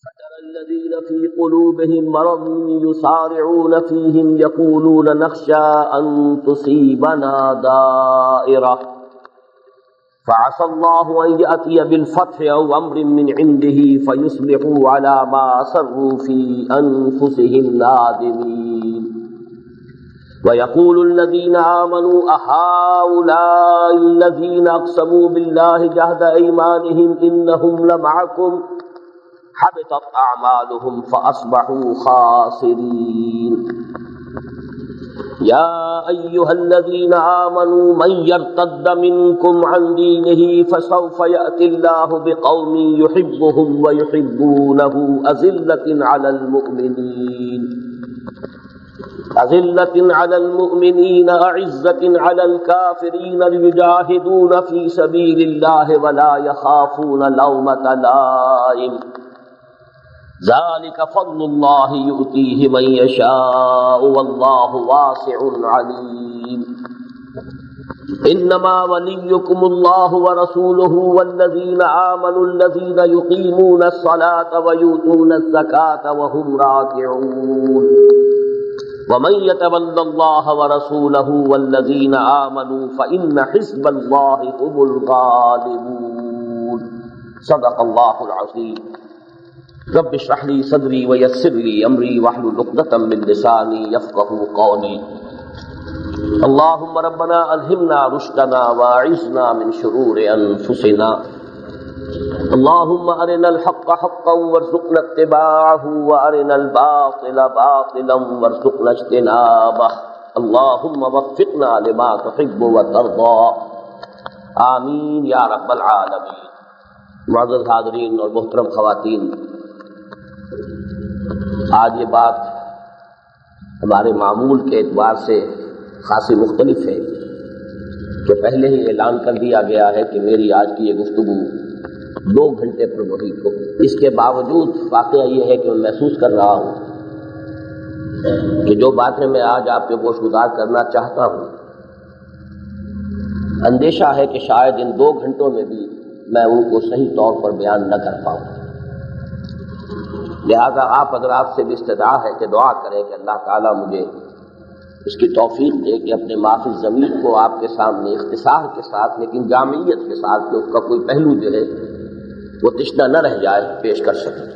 فترى الذين في قلوبهم مرض يسارعون فيهم يقولون نخشى أن تصيبنا دائرة فعسى الله أن يأتي بالفتح أو أمر من عنده فيصبحوا على ما أسروا في أنفسهم نادمين ويقول الذين آمنوا أهؤلاء الذين أقسموا بالله جهد أيمانهم إنهم لمعكم حبطت أعمالهم فأصبحوا خاسرين يا أيها الذين آمنوا من يرتد منكم عن دينه فسوف يأتي الله بقوم يحبهم ويحبونه أذلة على المؤمنين أعزة على الكافرين يجاهدون في سبيل الله ولا يخافون لومة لائم ذلك فضل الله يؤتيه من يشاء والله واسع عليم انما وليكم الله ورسوله والذين آمنوا الذين يقيمون الصلاة ويؤتون الزكاة وهم راكعون ومن يتول الله ورسوله والذين آمنوا فإن حزب الله هم الغالبون صدق الله العظيم رب اشرح لي صدري ويسر لي امري واحلل عقدة من لساني يفقهوا قولي اللهم ربنا الهمنا رشدنا واعذنا من شرور انفسنا اللهم ارنا الحق حقا وارزقنا اتباعه وارنا الباطل باطلا وارزقنا اجتنابه اللهم وفقنا لما تحب وترضى آمین یا رب العالمین۔ معزز حاضرین اور محترم خواتین، آج یہ بات ہمارے معمول کے اعتبار سے خاصی مختلف ہے کہ پہلے ہی اعلان کر دیا گیا ہے کہ میری آج کی یہ گفتگو 2 گھنٹے پر محیط ہو۔ اس کے باوجود واقعہ یہ ہے کہ میں محسوس کر رہا ہوں کہ جو باتیں میں آج آپ کے گوش گزار کرنا چاہتا ہوں، اندیشہ ہے کہ شاید ان 2 گھنٹوں میں بھی میں ان کو صحیح طور پر بیان نہ کر پاؤں۔ لہذا آپ حضرات سے بھی استدعا ہے کہ دعا کریں کہ اللہ تعالیٰ مجھے اس کی توفیق دے کہ اپنے معافی ضمیر کو آپ کے سامنے اختصار کے ساتھ لیکن جامعیت کے ساتھ کہ اس کا کوئی پہلو جو ہے وہ تشنہ نہ رہ جائے پیش کر سکیں۔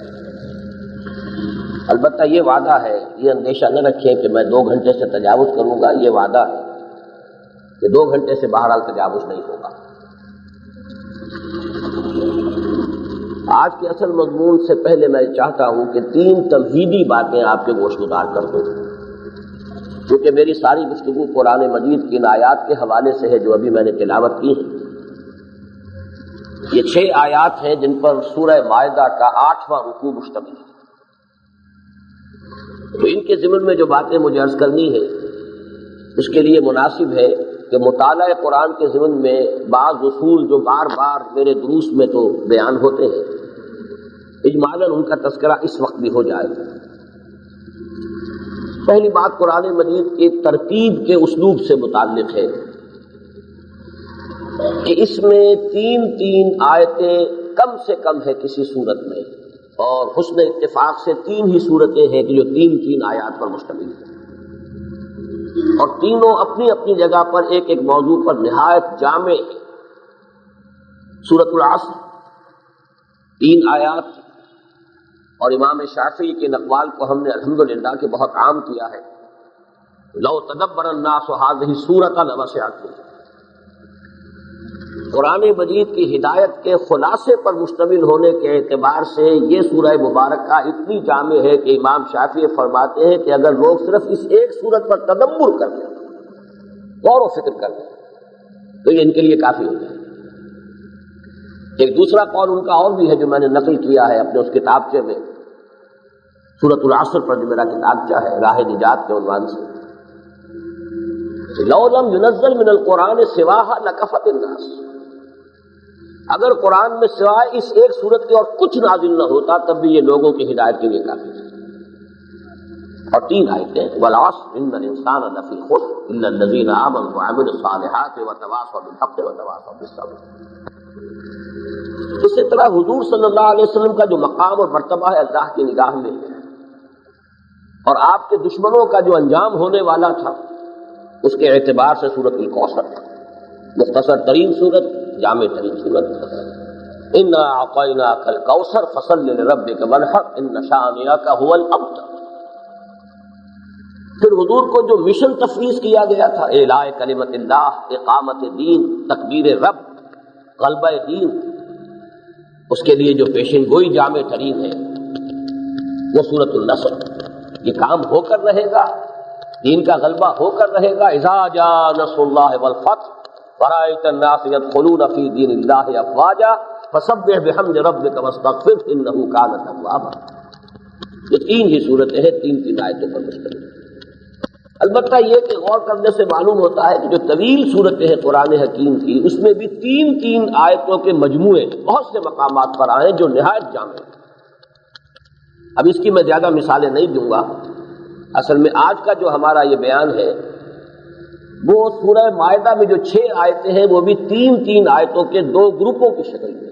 البتہ یہ وعدہ ہے، یہ اندیشہ نہ رکھیں کہ میں 2 گھنٹے سے تجاوز کروں گا، یہ وعدہ ہے کہ 2 گھنٹے سے بہرحال تجاوز نہیں ہوگا۔ آج کے اصل مضمون سے پہلے میں چاہتا ہوں کہ 3 تمہیدی باتیں آپ کے گوش گزار کر دوں، کیونکہ میری ساری گفتگو قرآن مجید کی ان آیات کے حوالے سے ہے جو ابھی میں نے تلاوت کی ہے۔ یہ 6 آیات ہیں جن پر سورہ مائدہ کا 8واں رکوع مشتمل ہے۔ تو ان کے ضمن میں جو باتیں مجھے عرض کرنی ہے اس کے لیے مناسب ہے کہ مطالعہ قرآن کے ضمن میں بعض اصول جو بار بار میرے دروس میں تو بیان ہوتے ہیں، اجمالاً ان کا تذکرہ اس وقت بھی ہو جائے گا۔ پہلی بات قرآن مجید کی ترتیب کے اسلوب سے متعلق ہے کہ اس میں 3 آیتیں کم سے کم ہے کسی صورت میں، اور حسن اتفاق سے 3 ہی صورتیں ہیں کہ جو 3 آیات پر مشتمل ہیں، اور تینوں اپنی اپنی جگہ پر ایک موضوع پر نہایت جامع ہے۔ سورۃ العصر 3 آیات، اور امام شافعی کے اقوال کو ہم نے الحمدللہ کہ بہت عام کیا ہے، لو تدبر الناس هذه السورۃ لوسعتهم۔ قرآن مجید کی ہدایت کے خلاصے پر مشتمل ہونے کے اعتبار سے یہ سورہ مبارکہ اتنی جامع ہے کہ امام شافعی فرماتے ہیں کہ اگر لوگ صرف اس ایک سورت پر تدبر کر لیں، غور و فکر کر لیں، تو یہ ان کے لیے کافی ہو جائے۔ ایک دوسرا قول ان کا اور بھی ہے جو میں نے نقل کیا ہے اپنے اس کتابچے میں، سورۃ العصر پر جو میرا کتابچہ ہے راہ نجات کے عنوان سے، لو لم ينزل من القرآن سواها لکفت الناس، اگر قرآن میں سوائے اس ایک سورت کے اور کچھ نازل نہ ہوتا تب بھی یہ لوگوں کی ہدایت کے لیے کافی ہے۔ اور 3 آیتیں، والعصر ان الانسان لفی خسر الا الذین آمنوا وعملوا الصالحات وتواصوا بالحق وتواصوا بالصبر۔ اسی طرح حضور صلی اللہ علیہ وسلم کا جو مقام اور مرتبہ ہے اللہ کی نگاہ میں، اور آپ کے دشمنوں کا جو انجام ہونے والا تھا، اس کے اعتبار سے سورۃ الکوثر مختصر ترین سورت، جامع ترین سورت، انا اعطیناک الکوثر فصل لربک وانحر ان شانئک هو الابتر۔ پھر حضور کو جو مشن تفویض کیا گیا تھا، اعلاء کلمت اللہ، اقامت دین، تکبیر رب، غلبہ دین، اس کے لیے جو پیشن گوئی جامع ترین ہے وہ سورۃ النصر۔ یہ کام ہو کر رہے گا، دین کا غلبہ ہو کر رہے گا۔ اذا جاء نصر اللہ والفتح ورأیت الناس يدخلون فی دین اللہ افواجا فسبح بحمد ربک واستغفرہ انہ کان توابا۔ یہ تین ہی صورتیں ہیں، تین تین آیتوں پر مشتمل۔ البتہ یہ کہ غور کرنے سے معلوم ہوتا ہے کہ جو طویل صورتیں ہیں قرآن حکیم کی، اس میں بھی تین تین آیتوں کے مجموعے بہت سے مقامات پر آئے جو نہایت جامع ہیں۔ اب اس کی میں زیادہ مثالیں نہیں دوں گا، اصل میں آج کا جو ہمارا یہ بیان ہے وہ سورہ مائدہ میں جو 6 آیتیں ہیں وہ بھی تین تین آیتوں کے 2 گروپوں کی شکل میں۔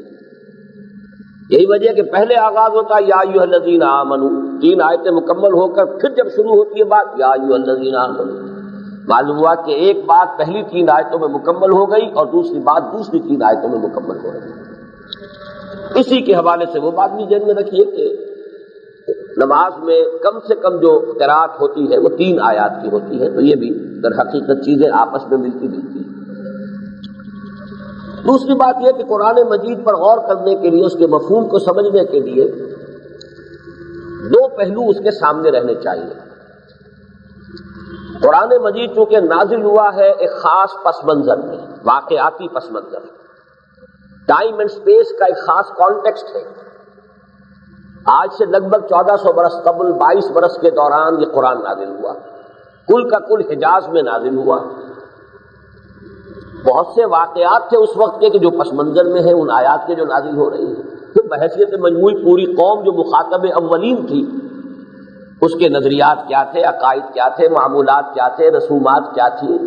یہی وجہ کہ پہلے آغاز ہوتا ہے یا ایھا الذین آمنوا، 3 آیتیں مکمل ہو کر پھر جب شروع ہوتی ہے بات یا ایھا الذین آمنوا، معلوم ہوا کہ ایک بات پہلی 3 آیتوں میں مکمل ہو گئی اور دوسری بات دوسری 3 آیتوں میں مکمل ہو گئی۔ اسی کے حوالے سے وہ بات بھی ذہن میں رکھیے کہ نماز میں کم سے کم جو قرات ہوتی ہے وہ 3 آیات کی ہوتی ہے، تو یہ بھی در حقیقت چیزیں آپس میں ملتی جلتی ہیں۔ دوسری بات یہ کہ قرآن مجید پر غور کرنے کے لیے، اس کے مفہوم کو سمجھنے کے لیے 2 پہلو اس کے سامنے رہنے چاہیے۔ قرآن مجید چونکہ نازل ہوا ہے ایک خاص پس منظر میں، واقعاتی پس منظر، ٹائم اینڈ سپیس کا ایک خاص کانٹیکسٹ ہے۔ آج سے لگ بھگ 1400 برس قبل 22 برس کے دوران یہ قرآن نازل ہوا، کل کا کل حجاز میں نازل ہوا۔ بہت سے واقعات تھے اس وقت کے کہ جو پس منظر میں ہیں ان آیات کے جو نازل ہو رہی ہیں۔ پھر بحیثیت مجموعی پوری قوم جو مخاطب اولین تھی، اس کے نظریات کیا تھے، عقائد کیا تھے، معمولات کیا تھے، رسومات کیا تھی،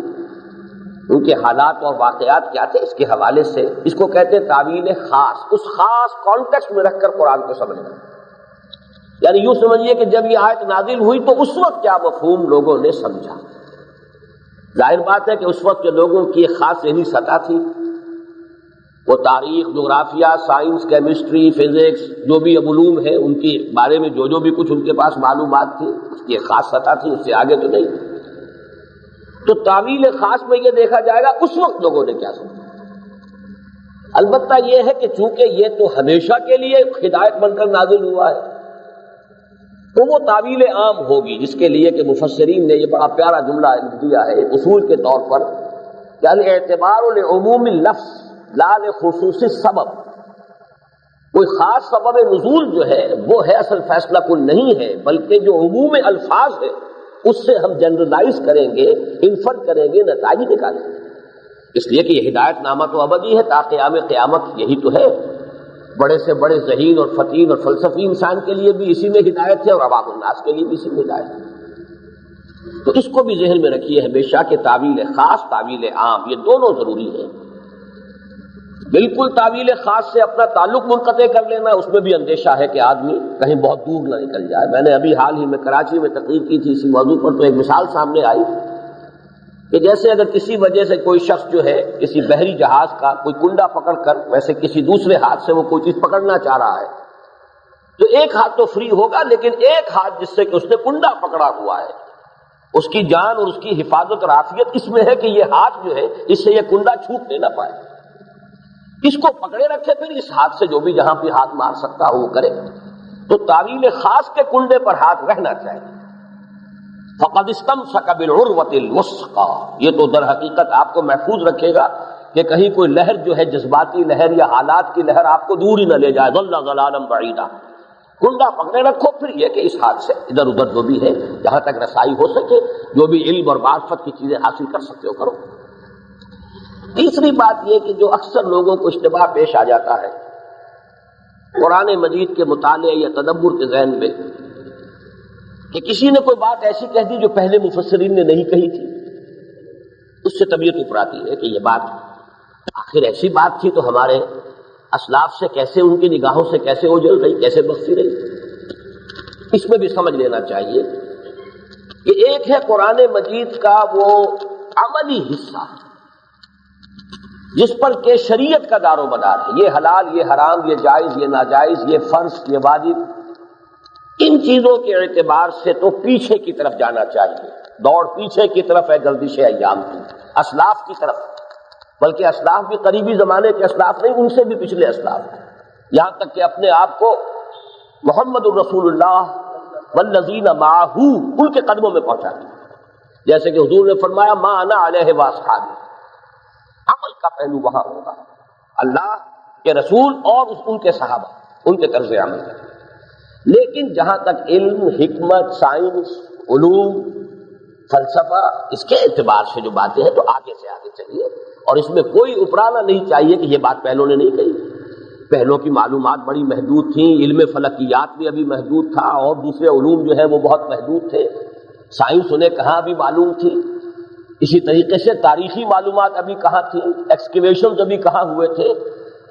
ان کے حالات اور واقعات کیا تھے، اس کے حوالے سے اس کو کہتے ہیں تعویل خاص، اس خاص کانٹیکسٹ میں رکھ کر قرآن کو سمجھنا۔ یعنی یوں سمجھیے کہ جب یہ آیت نازل ہوئی تو اس وقت کیا مفہوم لوگوں نے سمجھا۔ ظاہر بات ہے کہ اس وقت جو لوگوں کی ایک خاص ذہنی سطح تھی، وہ تاریخ، جغرافیہ، سائنس، کیمسٹری، فزکس، جو بھی علوم ہے ان کے بارے میں جو بھی کچھ ان کے پاس معلومات تھی، اس کی ایک خاص سطح تھی، اس سے آگے تو نہیں۔ تو تعویل خاص میں یہ دیکھا جائے گا اس وقت لوگوں نے کیا سمجھا۔ البتہ یہ ہے کہ چونکہ یہ تو ہمیشہ کے لیے ہدایت بن کر نازل ہوا ہے، تو وہ تعویل عام ہوگی، جس کے لیے کہ مفسرین نے یہ بڑا پیارا جملہ دیا ہے اصول کے طور پر، یعنی اعتبار لعموم اللفظ لا لخصوص السبب۔ کوئی خاص سبب نزول جو ہے وہ ہے اصل فیصلہ کن نہیں ہے، بلکہ جو عموم الفاظ ہے اس سے ہم جنرلائز کریں گے، انفر کریں گے، نتائج نکالیں گے۔ اس لیے کہ یہ ہدایت نامہ تو ابدی ہے تا قیام قیامت، یہی تو ہے۔ بڑے سے بڑے ذہین اور فطین اور فلسفی انسان کے لیے بھی اسی میں ہدایت ہے اور عوام الناس کے لیے بھی اسی میں ہدایت ہے۔ تو اس کو بھی ذہن میں رکھیے ہمیشہ کہ تعویل خاص، تعویل عام، یہ دونوں ضروری ہیں۔ بالکل تعویل خاص سے اپنا تعلق منقطع کر لینا، اس میں بھی اندیشہ ہے کہ آدمی کہیں بہت دور نہ نکل جائے۔ میں نے ابھی حال ہی میں کراچی میں تقریر کی تھی اسی موضوع پر، تو ایک مثال سامنے آئی کہ جیسے اگر کسی وجہ سے کوئی شخص جو ہے کسی بحری جہاز کا کوئی کنڈا پکڑ کر ویسے کسی دوسرے ہاتھ سے وہ کوئی چیز پکڑنا چاہ رہا ہے، تو ایک ہاتھ تو فری ہوگا، لیکن ایک ہاتھ جس سے کہ اس نے کنڈا پکڑا ہوا ہے، اس کی جان اور اس کی حفاظت اور عافیت اس میں ہے کہ یہ ہاتھ جو ہے اس سے یہ کنڈا چھوٹنے نہ پائے۔ اس کو پکڑے رکھے، پھر اس ہاتھ سے جو بھی جہاں پہ ہاتھ مار سکتا ہو وہ کرے۔ تو تعویل خاص کے کنڈے پر ہاتھ رہنا چاہیے۔ فقد استمسک بالعروۃ الوثقی، یہ تو در حقیقت آپ کو محفوظ رکھے گا کہ کہیں کوئی لہر جو ہے جذباتی لہر یا حالات کی لہر آپ کو دور ہی نہ لے جائے۔ ضل ضلالا بعیدا، کنڈا پکڑے رکھو، پھر یہ کہ اس ہاتھ سے ادھر ادھر جو بھی ہے جہاں تک رسائی ہو سکے، جو بھی علم اور معرفت کی چیزیں حاصل کر سکتے ہو کرو۔ تیسری بات یہ کہ جو اکثر لوگوں کو اشتباہ پیش آ جاتا ہے قرآن مجید کے مطالعے یا تدبر کے ذہن میں، کہ کسی نے کوئی بات ایسی کہہ دی جو پہلے مفسرین نے نہیں کہی تھی، اس سے طبیعت اپراتی ہے کہ یہ بات آخر ایسی بات تھی تو ہمارے اسلاف سے کیسے، ان کی نگاہوں سے کیسے اوجھل رہی، کیسے بخشی رہی، اس میں بھی سمجھ لینا چاہیے کہ ایک ہے قرآن مجید کا وہ عملی حصہ جس پر کہ شریعت کا دار و مدار ہے، یہ حلال، یہ حرام، یہ جائز، یہ ناجائز، یہ فرض، یہ واجب، ان چیزوں کے اعتبار سے تو پیچھے کی طرف جانا چاہیے، دوڑ پیچھے کی طرف ہے گردش ایام کی، اسلاف کی طرف، بلکہ اسلاف بھی قریبی زمانے کے اسلاف نہیں، ان سے بھی پچھلے اسلاف، یہاں تک کہ اپنے آپ کو محمد الرسول اللہ والذین معہ ان کے قدموں میں پہنچا دیا، جیسے کہ حضور نے فرمایا ما انا علیہ واصحابی، عمل کا پہلو وہاں ہوگا، اللہ کے رسول اور ان کے صحابہ، ان کے طرز عمل کا۔ لیکن جہاں تک علم، حکمت، سائنس، علوم، فلسفہ، اس کے اعتبار سے جو باتیں ہیں تو آگے سے آگے چلیے، اور اس میں کوئی اپرانا نہیں چاہیے کہ یہ بات پہلوں نے نہیں کہی، پہلوں کی معلومات بڑی محدود تھیں، علم فلکیات بھی ابھی محدود تھا، اور دوسرے علوم جو ہے وہ بہت محدود تھے، سائنس انہیں کہاں بھی معلوم تھی، اسی طریقے سے تاریخی معلومات ابھی کہاں تھیں، ایکسکیویشنز ابھی کہاں ہوئے تھے۔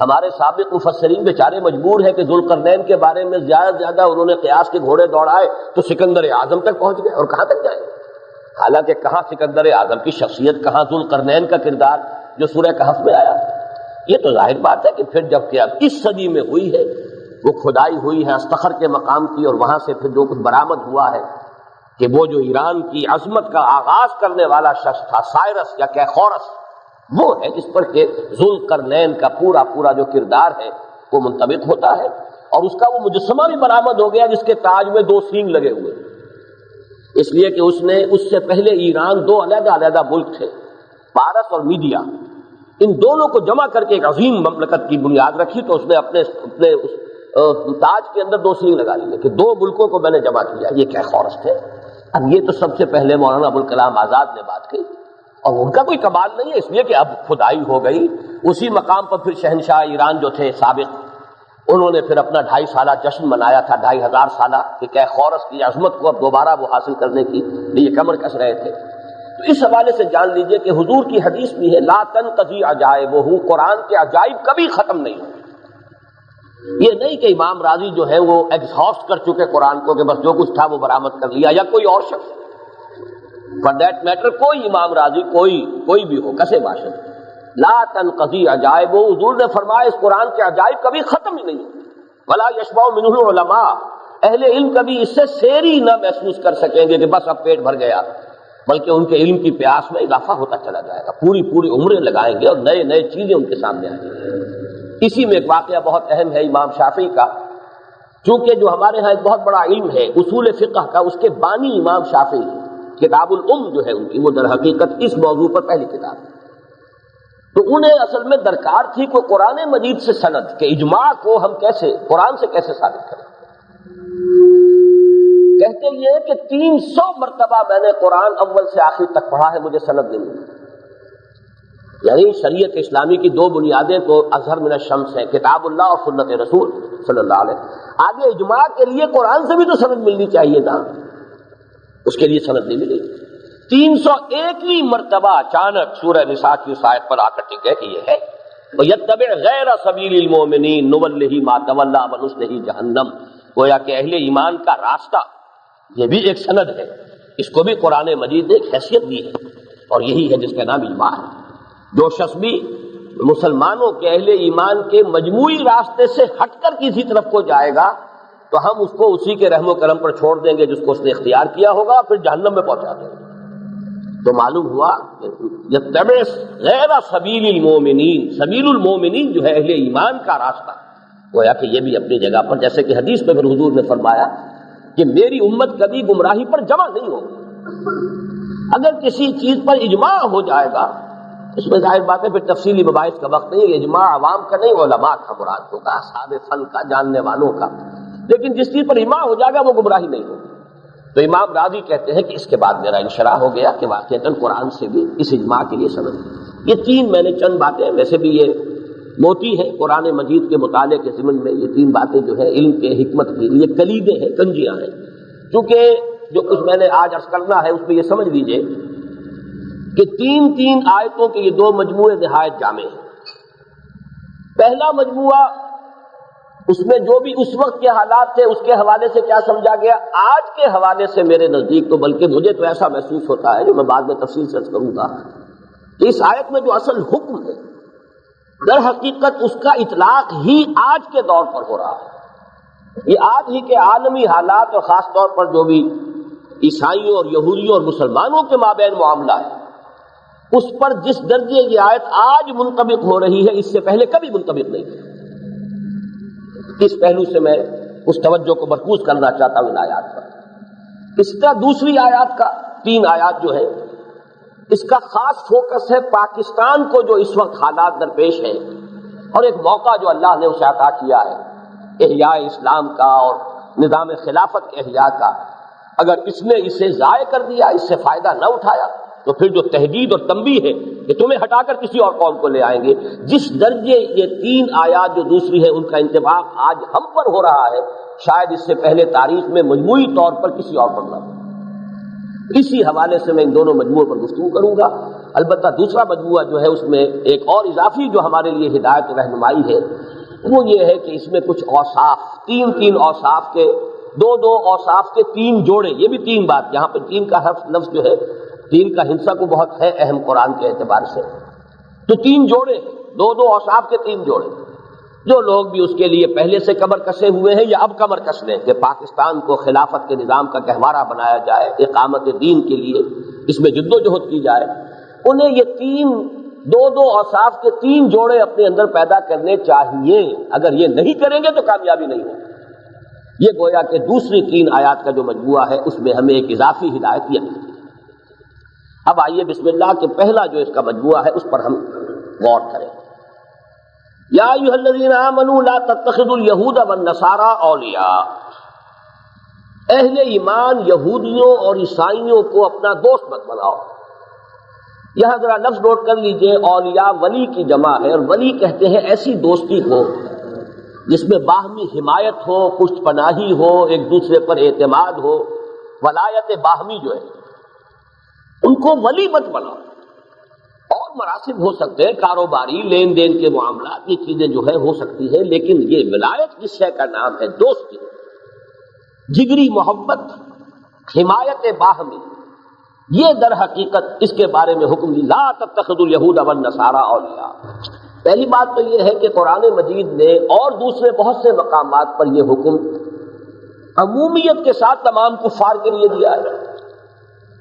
ہمارے سابق مفسرین بیچارے مجبور ہیں کہ ذوالقرنین کے بارے میں زیادہ سے زیادہ انہوں نے قیاس کے گھوڑے دوڑائے تو سکندر اعظم تک پہنچ گئے، اور کہاں تک جائیں، حالانکہ کہاں سکندر اعظم کی شخصیت، کہاں ذوالقرنین کا کردار جو سورہ کہف میں آیا۔ یہ تو ظاہر بات ہے کہ پھر جب کہ اب اس صدی میں ہوئی ہے، وہ کھدائی ہوئی ہے استخر کے مقام کی، اور وہاں سے پھر جو کچھ برآمد ہوا ہے کہ وہ جو ایران کی عظمت کا آغاز کرنے والا شخص تھا سائرس یا کیخورس، وہ ہے جس پر کہ ذوالقرنین کا پورا پورا جو کردار ہے وہ منطبق ہوتا ہے، اور اس کا وہ مجسمہ بھی برآمد ہو گیا جس کے تاج میں 2 سینگ لگے ہوئے، اس لیے کہ اس سے پہلے ایران 2 علیحدہ علیحدہ ملک تھے، پارس اور میڈیا، ان دونوں کو جمع کر کے ایک عظیم مملکت کی بنیاد رکھی، تو اس نے اپنے تاج کے اندر 2 سینگ لگا لیے کہ 2 ملکوں کو میں نے جمع کیا، یہ کیخورس تھے۔ اب یہ تو سب سے پہلے مولانا ابوالکلام آزاد نے بات کی، اور ان کا کوئی کمال نہیں ہے، اس لیے کہ اب کھدائی ہو گئی، اسی مقام پر پھر شہنشاہ ایران جو تھے سابق، انہوں نے پھر اپنا 2.5 سالہ جشن منایا تھا، 2500 سالہ، کہ کیخورس کی عظمت کو اب دوبارہ وہ حاصل کرنے کی لیے کمر کس رہے تھے۔ تو اس حوالے سے جان لیجئے کہ حضور کی حدیث بھی ہے لا تنقضی عجائبہ، قرآن کے عجائب کبھی ختم نہیں ہوتے۔ یہ نہیں کہ امام راضی جو ہے وہ ایگزہاسٹ کر چکے قرآن کو کہ بس جو کچھ تھا وہ برآمد کر لیا، یا کوئی اور شخص، فار دیٹ میٹر کوئی امام راضی، کوئی بھی ہو، کسے باشد، لا تنقضی عجائب، حضور نے فرمایا اس قرآن کے عجائب کبھی ختم ہی نہیں ہوتے، ولا یشبع منہ العلماء، اہل علم کبھی اس سے سیری نہ محسوس کر سکیں گے کہ بس اب پیٹ بھر گیا، بلکہ ان کے علم کی پیاس میں اضافہ ہوتا چلا جائے گا، پوری عمریں لگائیں گے اور نئے نئے چیزیں ان کے سامنے آئیں گی۔ اسی میں ایک واقعہ بہت اہم ہے امام شافعی کا، چونکہ جو ہمارے ہاں ایک بہت بڑا علم ہے اصول فقہ کا، اس کے بانی امام شافعی ہے، کتاب الام جو ہے ان کی، وہ در حقیقت اس موضوع پر پہلی کتاب ہے۔ تو انہیں اصل میں درکار تھی کہ قرآن مجید سے سند، کہ اجماع کو ہم کیسے قرآن سے کیسے ثابت کریں۔ کہتے یہ کہ 300 مرتبہ میں نے قرآن اول سے آخر تک پڑھا ہے، مجھے سند نہیں ملی۔ یعنی شریعت اسلامی کی 2 بنیادیں تو اظہر من الشمس ہیں، کتاب اللہ اور سنت رسول صلی اللہ علیہ وسلم۔ آگے اجماع کے لیے قرآن سے بھی تو سند ملنی چاہیے تھا، اس کے لیے سند نہیں ملی۔ 301ویں مرتبہ اچانک سورہ نساء کی اس آیت پر آ کر ٹک گئے کہ یہ ہے وَيَتَّبِعْ غَيْرَ سَبِيلِ الْمُؤْمِنِينَ نُوَلِّهِ مَا تَوَلَّىٰ وَنُصْلِهِ جَهَنَّمَ، گویا کہ اہل ایمان کا راستہ یہ بھی ایک سند ہے، اس کو بھی قرآن مجید نے ایک حیثیت دی ہے، اور یہی ہے جس کا نام ایمان ہے۔ جو شخص بھی مسلمانوں کے اہل ایمان کے مجموعی راستے سے ہٹ کر کسی طرف کو جائے گا تو ہم اس کو اسی کے رحم و کرم پر چھوڑ دیں گے جس کو اس نے اختیار کیا ہوگا، پھر جہنم میں پہنچا دیں گے۔ تو معلوم ہوا یتبع غیر سبیل المومنین، سبیل المومنین جو ہے اہل ایمان کا راستہ، گویا کہ یہ بھی اپنی جگہ پر، جیسے کہ حدیث میں پھر حضور نے فرمایا کہ میری امت کبھی گمراہی پر جمع نہیں ہوگی۔ اگر کسی چیز پر اجماع ہو جائے گا، اس میں ظاہر بات ہے پھر تفصیلی مباحث کا وقت نہیں ہے، اجماع عوام کا نہیں، علماء کا مراد ہوگا، اصحاب فن کا، جاننے والوں کا، لیکن جس چیز پر اجماع ہو جائے گا وہ گمراہی نہیں ہوگی۔ تو امام راضی کہتے ہیں کہ اس کے بعد میرا انشراح ہو گیا کہ واقعتاً قرآن سے بھی اس اجماع کے لیے سبب ہے۔ یہ 3 میں نے چند باتیں، ویسے بھی یہ موتی ہے قرآن مجید کے مطالعے کے ضمن میں، یہ 3 باتیں جو ہے علم کے حکمت کی، یہ کلیدیں ہیں، کنجیاں ہیں، کیونکہ جو کچھ میں نے آج عرض کرنا ہے اس میں یہ سمجھ لیجئے کہ 3 آیتوں کے یہ 2 مجموعے نہایت جامع ہیں، پہلا مجموعہ اس میں جو بھی اس وقت کے حالات تھے اس کے حوالے سے کیا سمجھا گیا، آج کے حوالے سے میرے نزدیک تو بلکہ مجھے تو ایسا محسوس ہوتا ہے جو میں بعد میں تفصیل سے عرض کروں گا کہ اس آیت میں جو اصل حکم ہے در حقیقت اس کا اطلاق ہی آج کے دور پر ہو رہا ہے۔ یہ آج ہی کے عالمی حالات اور خاص طور پر جو بھی عیسائیوں اور یہودیوں اور مسلمانوں کے مابین معاملہ ہے اس پر جس درجے یہ آیت آج منطبق ہو رہی ہے اس سے پہلے کبھی منطبق نہیں تھی۔ اس پہلو سے میں اس توجہ کو مرکوز کرنا چاہتا ہوں ان آیات پر۔ اس طرح دوسری آیات کا 3 آیات جو ہے اس کا خاص فوکس ہے پاکستان کو جو اس وقت حالات درپیش ہیں اور ایک موقع جو اللہ نے اسے عطا کیا ہے احیاء اسلام کا اور نظام خلافت کے احیاء کا، اگر اس نے اسے ضائع کر دیا، اس سے فائدہ نہ اٹھایا تو پھر جو تحدید اور تنبیہ ہے کہ تمہیں ہٹا کر کسی اور قوم کو لے آئیں گے، جس درجے یہ 3 آیات جو دوسری ہے ان کا انطباق آج ہم پر ہو رہا ہے شاید اس سے پہلے تاریخ میں مجموعی طور پر کسی اور پر نہ ہو۔ اسی حوالے سے میں ان دونوں مجموعوں پر گفتگو کروں گا۔ البتہ دوسرا مجموعہ جو ہے اس میں ایک اور اضافی جو ہمارے لیے ہدایت و رہنمائی ہے وہ یہ ہے کہ اس میں کچھ اوصاف، 3 اوصاف کے 2 اوصاف کے 3 جوڑے، یہ بھی 3 بات، یہاں پہ 3 کا حرف لفظ جو ہے 3 کا ہندسہ کو بہت ہے اہم قرآن کے اعتبار سے، تو 3 جوڑے، 2 اوصاف کے 3 جوڑے، جو لوگ بھی اس کے لیے پہلے سے کمر کسے ہوئے ہیں یا اب کمر کس لیں کہ پاکستان کو خلافت کے نظام کا گہوارہ بنایا جائے، اقامت دین کے لیے اس میں جد و جہد کی جائے، انہیں یہ 2 اوصاف کے 3 جوڑے اپنے اندر پیدا کرنے چاہیے۔ اگر یہ نہیں کریں گے تو کامیابی نہیں ہوگی۔ یہ گویا کہ دوسری 3 آیات کا جو مجموعہ ہے اس میں ہمیں ایک اضافی ہدایت یہ ملتی ہے۔ اب آئیے بسم اللہ کہ پہلا جو اس کا مجموعہ ہے اس پر ہم غور کریں۔ یا ایھا الذین آمنوا لا تتخذوا اليہود والنصارى اولیاء، اہل ایمان یہودیوں اور عیسائیوں کو اپنا دوست مت بناؤ۔ یہاں ذرا لفظ نوٹ کر لیجئے، اولیاء ولی کی جمع ہے، اور ولی کہتے ہیں ایسی دوستی کو جس میں باہمی حمایت ہو، پشت پناہی ہو، ایک دوسرے پر اعتماد ہو، ولایت باہمی جو ہے ان کو ولی مت بناؤ۔ اور مراسم ہو سکتے ہیں، کاروباری لین دین کے معاملات، یہ چیزیں جو ہے ہو سکتی ہے، لیکن یہ ولایت جس شے کا نام ہے، دوستی، جگری محبت، حمایت باہمی، یہ در حقیقت اس کے بارے میں حکم دی لا تتخذوا اليہود والنصارى اولیاء۔ پہلی بات تو یہ ہے کہ قرآن مجید نے اور دوسرے بہت سے مقامات پر یہ حکم عمومیت کے ساتھ تمام کفار کے لیے دیا ہے۔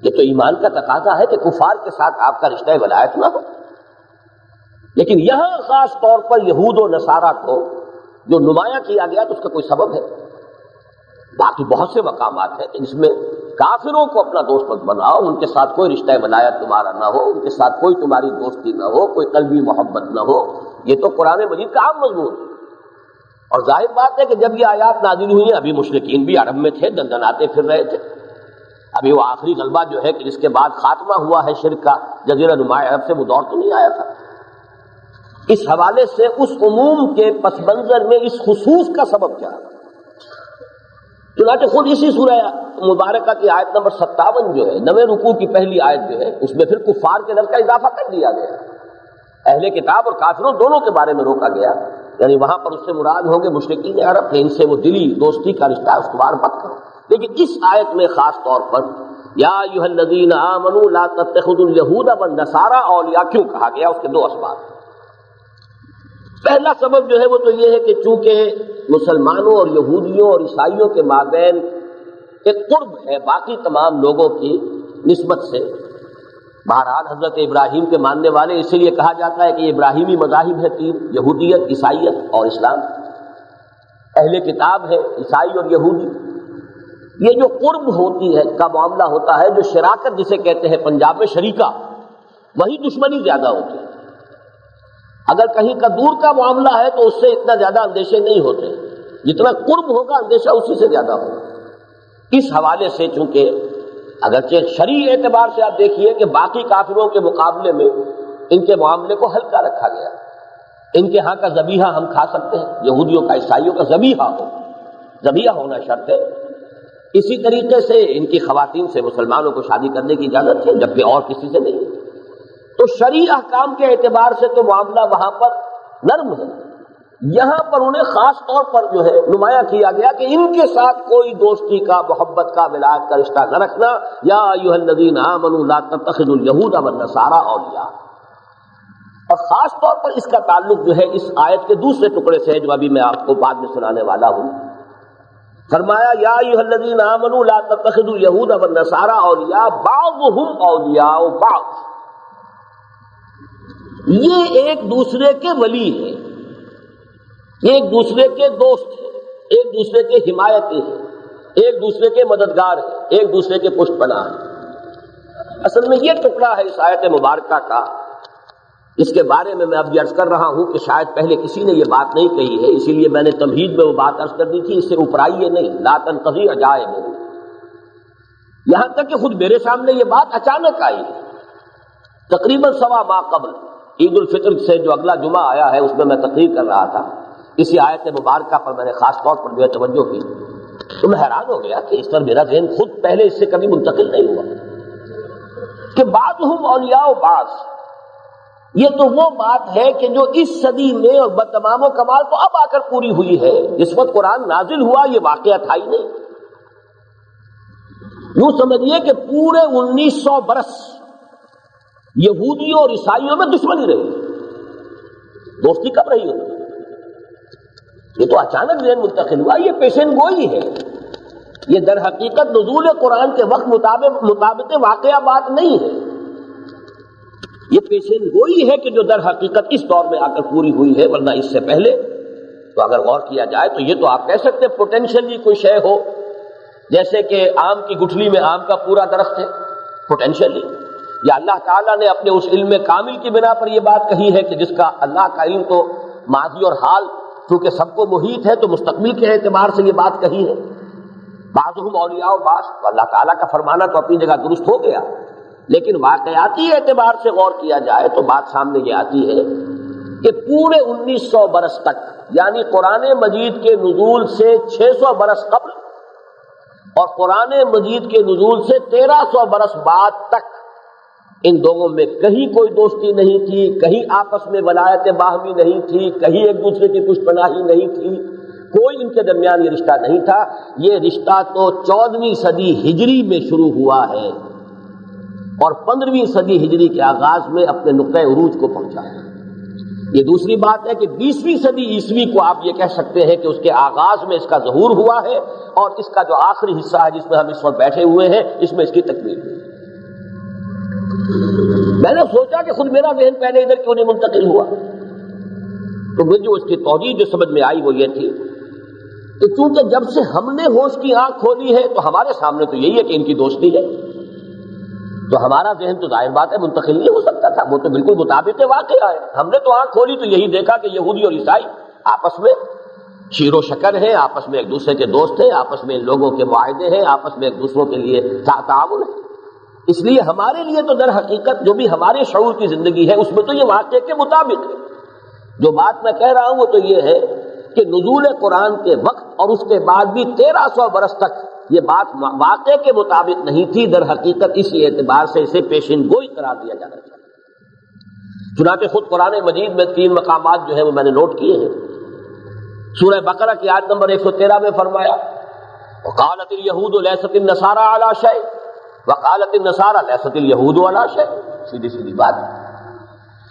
یہ تو ایمان کا تقاضا ہے کہ کفار کے ساتھ آپ کا رشتہ ولایت نہ ہو، لیکن یہاں خاص طور پر یہود و نصارہ کو جو نمایاں کیا گیا تو اس کا کوئی سبب ہے۔ باقی بہت سے مقامات ہیں جس میں کافروں کو اپنا دوست مت بناؤ، ان کے ساتھ کوئی رشتہ ولایت تمہارا نہ ہو، ان کے ساتھ کوئی تمہاری دوستی نہ ہو، کوئی قلبی محبت نہ ہو۔ یہ تو قرآن مجید کا عام مضمون ہے، اور ظاہر بات ہے کہ جب یہ آیات نازل ہوئی ہیں ابھی مشرکین بھی عرب میں تھے، دندناتے پھر رہے تھے۔ ابھی وہ آخری غلبہ جو ہے کہ جس کے بعد خاتمہ ہوا ہے شرک کا جزیرہ نما عرب سے، وہ دور تو نہیں آیا تھا۔ اس حوالے سے اس عموم کے پس منظر میں اس خصوص کا سبب کیا ہے؟ چنانچہ خود اسی سورہ مبارکہ کی آیت نمبر 57 جو ہے 9 رکوع کی پہلی آیت جو ہے اس میں پھر کفار کے لفظ کا اضافہ کر دیا گیا، اہل کتاب اور کافروں دونوں کے بارے میں روکا گیا، یعنی وہاں پر اس سے مراد ہوں گے مشرکین عرب کہ ان سے وہ دلی دوستی کا رشتہ استوار مت کرو۔ لیکن اس آیت میں خاص طور پر یا ایھا الذین آمنوا لا تتخذوا اليہود والنصارى اولیاء کیوں کہا گیا؟ اس کے 2 اسباب۔ پہلا سبب جو ہے وہ تو یہ ہے کہ چونکہ مسلمانوں اور یہودیوں اور عیسائیوں کے مابین ایک قرب ہے باقی تمام لوگوں کی نسبت سے، بہرحال حضرت ابراہیم کے ماننے والے، اسی لیے کہا جاتا ہے کہ یہ ابراہیمی مذاہب ہے 3، یہودیت، عیسائیت اور اسلام۔ اہل کتاب ہے عیسائی اور یہودی، یہ جو قرب ہوتی ہے کا معاملہ ہوتا ہے، جو شراکت جسے کہتے ہیں پنجاب میں شریکہ، وہی دشمنی زیادہ ہوتی ہے۔ اگر کہیں کا دور کا معاملہ ہے تو اس سے اتنا زیادہ اندیشے نہیں ہوتے، جتنا قرب ہوگا اندیشہ اسی سے زیادہ ہوگا۔ اس حوالے سے چونکہ اگرچہ شرعی اعتبار سے آپ دیکھیے کہ باقی کافروں کے مقابلے میں ان کے معاملے کو ہلکا رکھا گیا، ان کے ہاں کا ذبیحہ ہم کھا سکتے ہیں، یہودیوں کا عیسائیوں کا ذبیحہ ہونا شرط ہے۔ اسی طریقے سے ان کی خواتین سے مسلمانوں کو شادی کرنے کی اجازت ہے، جبکہ اور کسی سے نہیں۔ تو شرعی احکام کے اعتبار سے تو معاملہ وہاں پر نرم ہے، یہاں پر انہیں خاص طور پر جو ہے نمایاں کیا گیا کہ ان کے ساتھ کوئی دوستی کا، محبت کا، ولایت کا رشتہ نہ رکھنا. یا ایھا الذین آمنوا لا تتخذوا اليہود والنصارى اولیاء. اور خاص طور پر اس کا تعلق جو ہے اس آیت کے دوسرے ٹکڑے سے ہے جو ابھی میں آپ کو بعد میں سنانے والا ہوں. فرمایا یا ایھا الذین آمنوا لا تتخذوا اليہود والنصارى اولیاء بعضهم اولیاء بعض. یہ ایک دوسرے کے ولی ہیں، ایک دوسرے کے دوست ہیں، ایک دوسرے کے حمایتی ہیں، ایک دوسرے کے مددگار ہیں، ایک دوسرے کے پشت پناہ ہیں. اصل میں یہ ٹکڑا ہے اس آیت مبارکہ کا، اس کے بارے میں اب یہ عرض کر رہا ہوں کہ شاید پہلے کسی نے یہ بات نہیں کہی ہے، اسی لیے میں نے تمہید میں وہ بات عرض کر دی تھی. اس سے اوپرائیے نہیں، لا تنقضی عجائب. یہاں تک کہ خود میرے سامنے یہ بات اچانک آئی، تقریباً سوا ماہ قبل عید الفطر سے جو اگلا جمعہ آیا ہے اس میں میں تقریر کر رہا تھا. اسی آیت مبارکہ پر میں نے خاص طور پر جو ہے توجہ کی تو میں حیران ہو گیا کہ اس پر میرا ذہن خود پہلے اس سے کبھی منتقل نہیں ہوا کہ بعضهم اولیاء بعض. یہ تو وہ بات ہے کہ جو اس صدی میں اور بتمام و کمال تو اب آ کر پوری ہوئی ہے. جس وقت قرآن نازل ہوا یہ واقعہ تھا ہی نہیں. یوں سمجھیے کہ پورے 1900 برس یہودیوں اور عیسائیوں میں دشمنی رہی، دوستی کب رہی ہوگی؟ یہ تو اچانک ذہن منتقل ہوا. یہ پیشن گوئی ہے، یہ در حقیقت نزول قرآن کے وقت مطابق واقعہ بات نہیں ہے. یہ پیشن گوئی ہے کہ جو در حقیقت اس دور میں آ کر پوری ہوئی ہے، ورنہ اس سے پہلے تو اگر غور کیا جائے تو یہ تو آپ کہہ سکتے پوٹینشلی کوئی شے ہو، جیسے کہ آم کی گٹھلی میں آم کا پورا درخت ہے پوٹینشلی، یا اللہ تعالیٰ نے اپنے اس علم کامل کی بنا پر یہ بات کہی ہے کہ جس کا اللہ کا علم تو ماضی اور حال چونکہ سب کو محیط ہے تو مستقبل کے اعتبار سے یہ بات کہی ہے. بعضهم اولیاء بعض، تو اللہ تعالیٰ کا فرمانا تو اپنی جگہ درست ہو گیا، لیکن واقعاتی اعتبار سے غور کیا جائے تو بات سامنے یہ آتی ہے کہ پورے 1900 برس تک، یعنی قرآن مجید کے نزول سے 600 برس قبل اور قرآن مجید کے نزول سے 1300 برس بعد تک ان دونوں میں کہیں کوئی دوستی نہیں تھی، کہیں آپس میں ولایت باہمی نہیں تھی، کہیں ایک دوسرے کی پشت پناہی نہیں تھی، کوئی ان کے درمیان یہ رشتہ نہیں تھا. یہ رشتہ تو 14ویں صدی ہجری میں شروع ہوا ہے اور 15ویں صدی ہجری کے آغاز میں اپنے نقطۂ عروج کو پہنچا ہے. یہ دوسری بات ہے کہ 20ویں صدی عیسوی کو آپ یہ کہہ سکتے ہیں کہ اس کے آغاز میں اس کا ظہور ہوا ہے، اور اس کا جو آخری حصہ ہے جس میں ہم اس وقت بیٹھے ہوئے ہیں اس میں اس کی تکمیل ہوئی. میں نے سوچا کہ خود میرا ذہن پہلے ادھر کیوں نہیں منتقل ہوا، تو مجھے جو اس کی توجیہ جو سمجھ میں آئی وہ یہ تھی کہ چونکہ جب سے ہم نے ہوش کی آنکھ کھولی ہے تو ہمارے سامنے تو یہی ہے کہ ان کی دوستی ہے، تو ہمارا ذہن تو ظاہر بات ہے منتقل نہیں ہو سکتا تھا، وہ تو بالکل مطابق واقعہ ہے. ہم نے تو آنکھ کھولی تو یہی دیکھا کہ یہودی اور عیسائی آپس میں شیر و شکر ہیں، آپس میں ایک دوسرے کے دوست ہیں، آپس میں ان لوگوں کے معاہدے ہیں، آپس میں ایک دوسروں کے لیے تعاون ہے. اس لیے ہمارے لیے تو در حقیقت جو بھی ہمارے شعور کی زندگی ہے اس میں تو یہ واقعے کے مطابق ہے. جو بات میں کہہ رہا ہوں وہ تو یہ ہے کہ نزول قرآن کے وقت اور اس کے بعد بھی 1300 برس تک یہ بات واقعے کے مطابق نہیں تھی، در حقیقت اسی اعتبار سے اسے پیشن گوئی قرار دیا جانا چاہیے. چنانچہ خود قرآن مجید میں 3 مقامات جو ہیں وہ میں نے نوٹ کیے ہیں. سورہ بقرہ کی آیت نمبر 113 میں فرمایا وقالت اليہود لیست النصارى علی شیء وقالت النصارى لیست اليہود علی شیء. سیدھی سیدھی بات،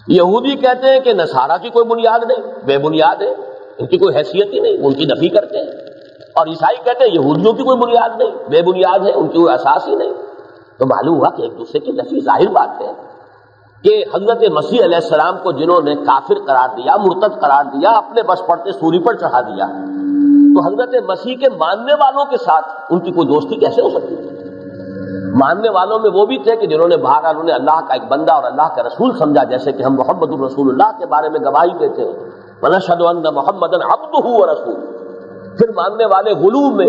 یہودی کہتے ہیں کہ نصارہ کی کوئی بنیاد نہیں، بے بنیاد ہے، ان کی کوئی حیثیت ہی نہیں، ان کی نفی کرتے ہیں. اور عیسائی کہتے ہیں یہودیوں کی کوئی بنیاد نہیں، بے بنیاد ہے، ان کی کوئی اساس ہی نہیں. تو معلوم ہوا کہ ایک دوسرے کی نفی. ظاہر بات ہے کہ حضرت مسیح علیہ السلام کو جنہوں نے کافر قرار دیا، مرتد قرار دیا، اپنے بس پڑتے سولی پر چڑھا دیا، تو حضرت مسیح کے ماننے والوں کے ساتھ ان کی کوئی دوستی کیسے ہو سکتی ہے؟ ماننے والوں میں وہ بھی تھے کہ جنہوں نے بہرحال انہیں اللہ کا ایک بندہ اور اللہ کا رسول سمجھا، جیسے کہ ہم محمد رسول اللہ کے بارے میں گواہی دیتے ہیں وَنَشْهَدُ أَنَّ مُحَمَّدًا عَبْدُهُ وَرَسُولُهُ. پھر ماننے والے غلو میں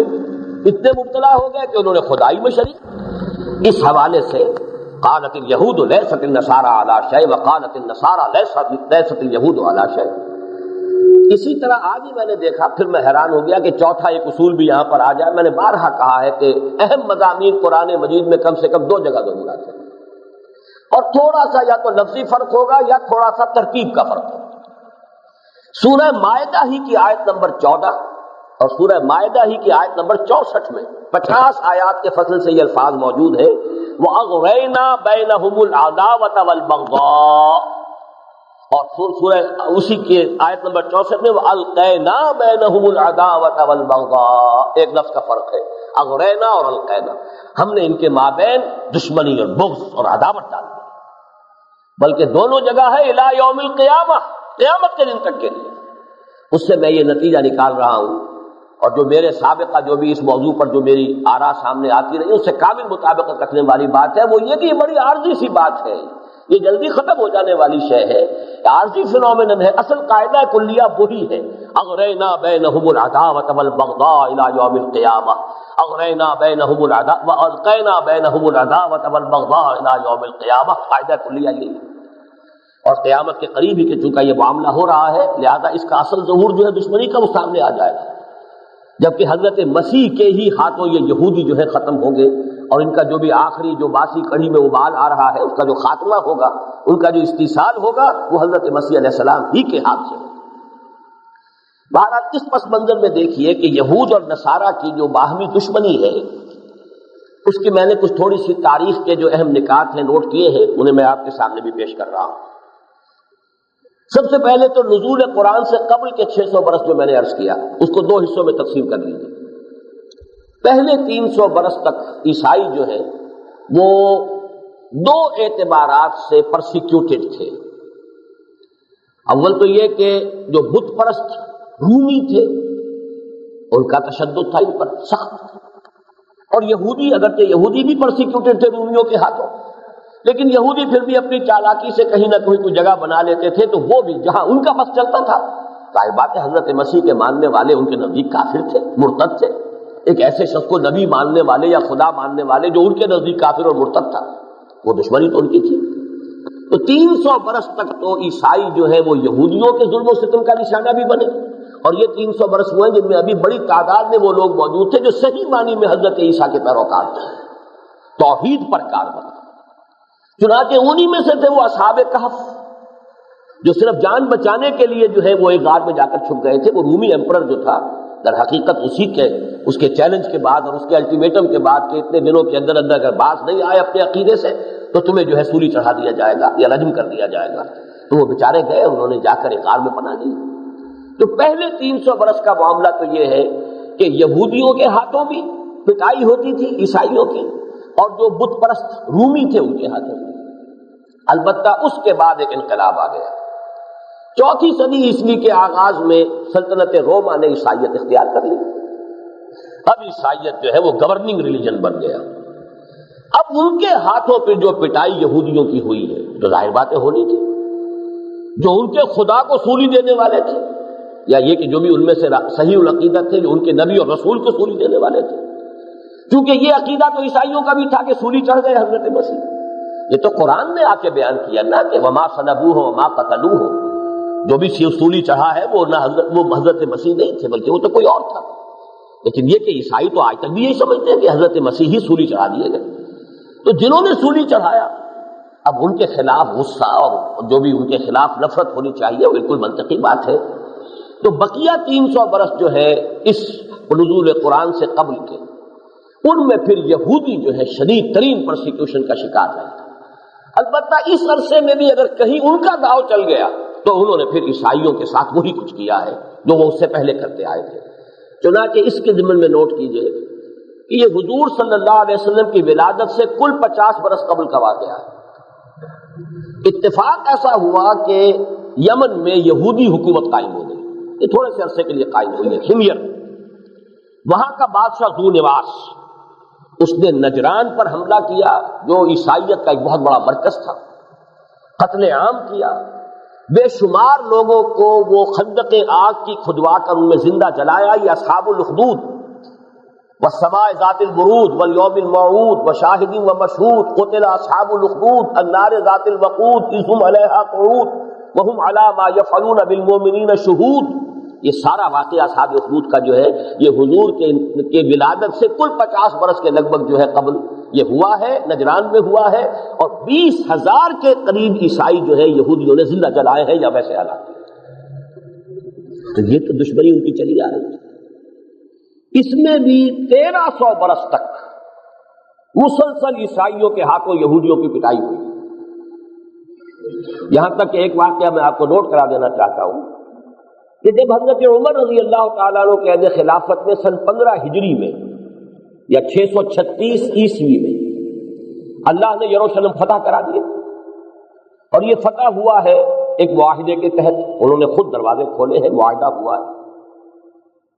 اتنے مبتلا ہو گئے کہ انہوں نے خدائی میں شریک. اس حوالے سے قالت اليہود لیست النصارى علی شیء وقالت النصارى لیست اليہود علی شیء. اسی طرح آج ہی میں نے دیکھا، پھر میں حیران ہو گیا کہ چوتھا ایک اصول بھی یہاں پر آ جائے. میں نے بارہا کہا ہے کہ اہم مضامین قرآن مجید میں کم سے کم 2 جگہ ضرور آتے ہیں، اور تھوڑا سا یا تو لفظی فرق ہوگا یا تھوڑا سا ترتیب کا فرق ہوگا. سورہ مائدہ ہی کی آیت نمبر 14 اور سورہ مائدہ ہی کی آیت نمبر 64 میں 50 آیات کے فصل سے یہ الفاظ موجود ہے، وَأَغْرَيْنَا بَيْنَهُمُ الْعَدَاوَةَ وَالْبَغْضَاءَ، اور سورہ اسی کے آیت نمبر 64 میں وَأَلْقَيْنَا بَيْنَهُمُ الْعَدَاوَةَ وَالْبَغْضَاءَ، ایک لفظ کا فرق ہے، اغرینا اور القینا، ہم نے ان کے مابین دشمنی اور بغض اور عداوت ڈال دی، بلکہ دونوں جگہ ہے الی یوم القیامہ، قیامت کے دن تک کے لیے۔ اس سے میں یہ نتیجہ نکال رہا ہوں، اور جو میرے سابقہ جو بھی اس موضوع پر جو میری آراء سامنے آتی رہی اس سے کامل مطابقت رکھنے والی بات ہے وہ یہ کہ یہ بڑی عارضی سی بات ہے، یہ جلدی ختم ہو جانے والی شے ہے، عارضی فنومینن ہے، اصل قاعدہ کلیہ وہی ہے، اغرینا بینہم العداوۃ والبغضاء الی یوم القیامہ، اغرینا بینہم العداوۃ والقینا بینہم العداوۃ والبغضاء الی یوم القیامہ، قاعدہ کلیہ یہی ہے۔ اور قیامت کے قریب ہی کہ چونکہ یہ معاملہ ہو رہا ہے لہذا اس کا اصل ظہور جو ہے دشمنی کا وہ سامنے آ جائے گا، جبکہ حضرت مسیح کے ہی ہاتھوں یہ یہودی جو ہے ختم ہوں گے، اور ان کا جو بھی آخری جو باسی کڑھی میں ابال آ رہا ہے اس کا جو خاتمہ ہوگا، ان کا جو استیصال ہوگا وہ حضرت مسیح علیہ السلام ہی کے ہاتھ سے ہوگا۔ بہرحال اس پس منظر میں دیکھیے کہ یہود اور نصارہ کی جو باہمی دشمنی ہے اس کی میں نے کچھ تھوڑی سی تاریخ کے جو اہم نکات ہیں نوٹ کیے ہیں، انہیں میں آپ کے سامنے بھی پیش کر رہا ہوں۔ سب سے پہلے تو نزول قرآن سے قبل کے 600 برس جو میں نے عرض کیا اس کو 2 حصوں میں تقسیم کر لیجیے۔ پہلے 300 برس تک عیسائی جو ہے وہ 2 اعتبارات سے پرسیکیوٹڈ تھے۔ اول تو یہ کہ جو بت پرست رومی تھے ان کا تشدد تھا ان پر سخت، اور یہودی اگرچہ یہودی بھی پرسیکیوٹڈ تھے رومیوں کے ہاتھوں، لیکن یہودی پھر بھی اپنی چالاکی سے کہیں نہ کہیں کوئی جگہ بنا لیتے تھے، تو وہ بھی جہاں ان کا بس چلتا تھا، ظاہر بات ہے حضرت مسیح کے ماننے والے ان کے نزدیک کافر تھے، مرتد تھے، ایک ایسے شخص کو نبی ماننے والے یا خدا ماننے والے جو ان کے نزدیک کافر اور مرتد تھا، وہ دشمنی تو ان کی تھی۔ تو 300 برس تک تو عیسائی جو ہے وہ یہودیوں کے ظلم و ستم کا نشانہ بھی بنے، اور یہ 300 برس ہوئے جن میں ابھی بڑی تعداد میں وہ لوگ موجود تھے جو صحیح معنی میں حضرت عیسیٰ کے پیروکار تھے، توحید پر کاربند۔ چنانچہ انہی میں سے تھے وہ اصحاب کہف جو صرف جان بچانے کے لیے جو ہے وہ ایک غار میں جا کر چھپ گئے تھے۔ وہ رومی ایمپرر جو تھا در حقیقت اس کے چیلنج کے بعد اور اس کے الٹیمیٹم کے بعد کہ اتنے دنوں کے اندر اگر باز نہیں آئے اپنے عقیدے سے تو تمہیں جو ہے سولی چڑھا دیا جائے گا یا رجم کر دیا جائے گا، تو وہ بیچارے گئے، انہوں نے جا کر ایک غار میں پناہ لی۔ تو پہلے 300 برس کا معاملہ تو یہ ہے کہ یہودیوں کے ہاتھوں بھی پٹائی ہوتی تھی عیسائیوں کی، اور جو بت پرست رومی تھے ان کے ہاتھوں میں۔ البتہ اس کے بعد ایک انقلاب آ گیا۔ 4 صدی عیسوی کے آغاز میں سلطنت روما نے عیسائیت اختیار کر لی۔ اب عیسائیت جو ہے وہ گورننگ ریلیجن بن گیا۔ اب ان کے ہاتھوں پہ جو پٹائی یہودیوں کی ہوئی ہے جو ظاہر باتیں ہونی تھی، جو ان کے خدا کو سولی دینے والے تھے، یا یہ کہ جو بھی ان میں سے صحیح العقیدت تھے جو ان کے نبی اور رسول کو سولی دینے والے تھے، کیونکہ یہ عقیدہ تو عیسائیوں کا بھی تھا کہ سولی چڑھ گئے حضرت مسیح۔ یہ تو قرآن نے آ کے بیان کیا نا کہ وما صلبوہ وما قتلوہ، جو بھی سولی چڑھا ہے وہ حضرت مسیح نہیں تھے بلکہ وہ تو کوئی اور تھا۔ لیکن یہ کہ عیسائی تو آج تک بھی یہی سمجھتے ہیں کہ حضرت مسیح ہی سولی چڑھا دیے گئے۔ تو جنہوں نے سولی چڑھایا اب ان کے خلاف غصہ اور جو بھی ان کے خلاف نفرت ہونی چاہیے وہ بالکل منطقی بات ہے۔ تو بقیہ 300 برس جو ہے اس نزول قرآن سے قبل کے، ان میں پھر یہودی جو ہے شدید ترین پرسیکیوشن کا شکار رہے۔ البتہ اس عرصے میں بھی اگر کہیں ان کا داؤ چل گیا تو انہوں نے پھر عیسائیوں کے ساتھ وہی کچھ کیا ہے جو وہ اس سے پہلے کرتے آئے تھے۔ چنانچہ اس کے ضمن میں نوٹ کیجئے کہ یہ حضور صلی اللہ علیہ وسلم کی ولادت سے کل 50 برس قبل کا واقعہ ہے۔ اتفاق ایسا ہوا کہ یمن میں یہودی حکومت قائم ہو گئی، یہ تھوڑے سے عرصے کے لیے قائم ہوئی ہے، حمیر۔ وہاں کا بادشاہ ذو نواس، اس نے نجران پر حملہ کیا جو عیسائیت کا ایک بہت بڑا مرکز تھا، قتل عام کیا، بے شمار لوگوں کو وہ خندق آگ کی کھدوا کر ان میں زندہ جلایا۔ یہ اصحاب الاخدود والسماء ذات البروج والیوم الموعود وشاہد ومشہود قتل اصحاب الاخدود النار ذات الوقود اذ هم علیہا قعود وهم علی ما یفعلون بالمؤمنین شہود۔ یہ سارا واقعہ اصحاب اخدود کا جو ہے یہ حضور کے ولادت سے کل 50 برس کے لگ بھگ جو ہے قبل یہ ہوا ہے، نجران میں ہوا ہے، اور 20,000 کے قریب عیسائی جو ہے یہودیوں نے زندہ جلائے ہیں یا ویسے حالات۔ تو یہ تو دشمنی ان کی چلی آ رہی ہے۔ اس میں بھی 1300 برس تک مسلسل عیسائیوں کے ہاتھوں یہودیوں کی پٹائی ہوئی، یہاں تک کہ ایک واقعہ میں آپ کو نوٹ کرا دینا چاہتا ہوں کہ جب حضرت عمر رضی اللہ تعالیٰ عنہ کے عہد خلافت میں سن 15 ہجری میں یا 636 عیسوی میں اللہ نے یروشلم فتح کرا دیا، اور یہ فتح ہوا ہے ایک معاہدے کے تحت، انہوں نے خود دروازے کھولے ہیں، معاہدہ ہوا ہے۔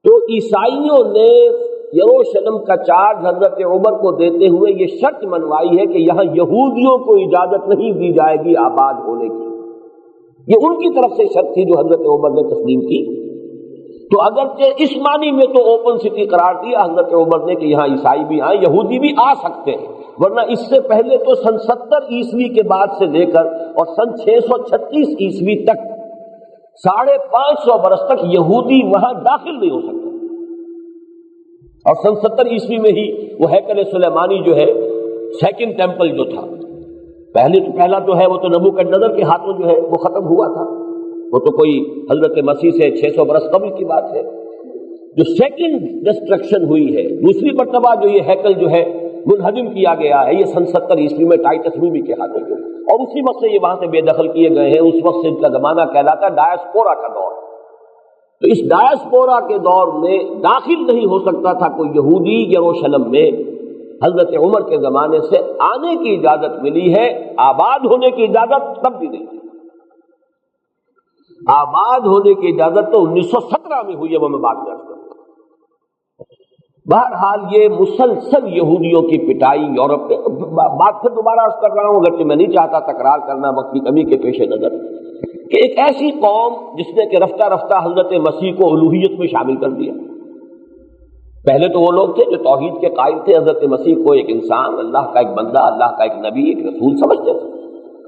تو عیسائیوں نے یروشلم کا چارج حضرت عمر کو دیتے ہوئے یہ شرط منوائی ہے کہ یہاں یہودیوں کو اجازت نہیں دی جائے گی آباد ہونے کی، یہ ان کی طرف سے شرط تھی جو حضرت عمر نے تسلیم کی۔ تو اگرچہ اس معنی میں تو اوپن سٹی قرار دیا حضرت عمر نے کہ یہاں عیسائی بھی آئیں، یہودی بھی آ سکتے ہیں، ورنہ اس سے پہلے تو سن 70 عیسوی کے بعد سے لے کر اور سن 636 عیسوی تک 550 برس تک یہودی وہاں داخل نہیں ہو سکتے، اور سن 70 عیسوی میں ہی وہ ہیکل سلیمانی جو ہے سیکنڈ ٹیمپل جو تھا، پہلا تو ہے وہ تو نبوکدنضر کے ہاتھوں جو ہے وہ ختم ہوا تھا، وہ تو کوئی حضرت مسیح سے 600 برس قبل کی بات ہے۔ جو سیکنڈ ڈسٹرکشن ہوئی ہے، دوسری مرتبہ جو یہ ہیکل جو ہے منہدم کیا گیا ہے، یہ سن 70 عیسوی میں ٹائٹس رومی کے ہاتھوں میں، اور اسی وقت سے یہ وہاں سے بے دخل کیے گئے ہیں۔ اس وقت سے ان کا زمانہ کہلاتا ہے ڈایاسپورا کا دور۔ تو اس ڈایاسپورا کے دور میں داخل نہیں ہو سکتا تھا کوئی یہودی یروشلم میں، حضرت عمر کے زمانے سے آنے کی اجازت ملی ہے، آباد ہونے کی اجازت تب بھی نہیں تھی۔ آباد ہونے کی اجازت تو 1917 میں ہوئی ہے، وہ میں بات کرتا ہوں۔ بہرحال یہ مسلسل یہودیوں کی پٹائی یورپ میں، بات پھر دوبارہ عرض کر رہا ہوں اگرچہ میں نہیں چاہتا تکرار کرنا وقت کی کمی کے پیش نظر، کہ ایک ایسی قوم جس نے کہ رفتہ رفتہ حضرت مسیح کو الوہیت میں شامل کر دیا۔ پہلے تو وہ لوگ تھے جو توحید کے قائل تھے، حضرت مسیح کو ایک انسان، اللہ کا ایک بندہ، اللہ کا ایک نبی، ایک رسول سمجھتے تھے۔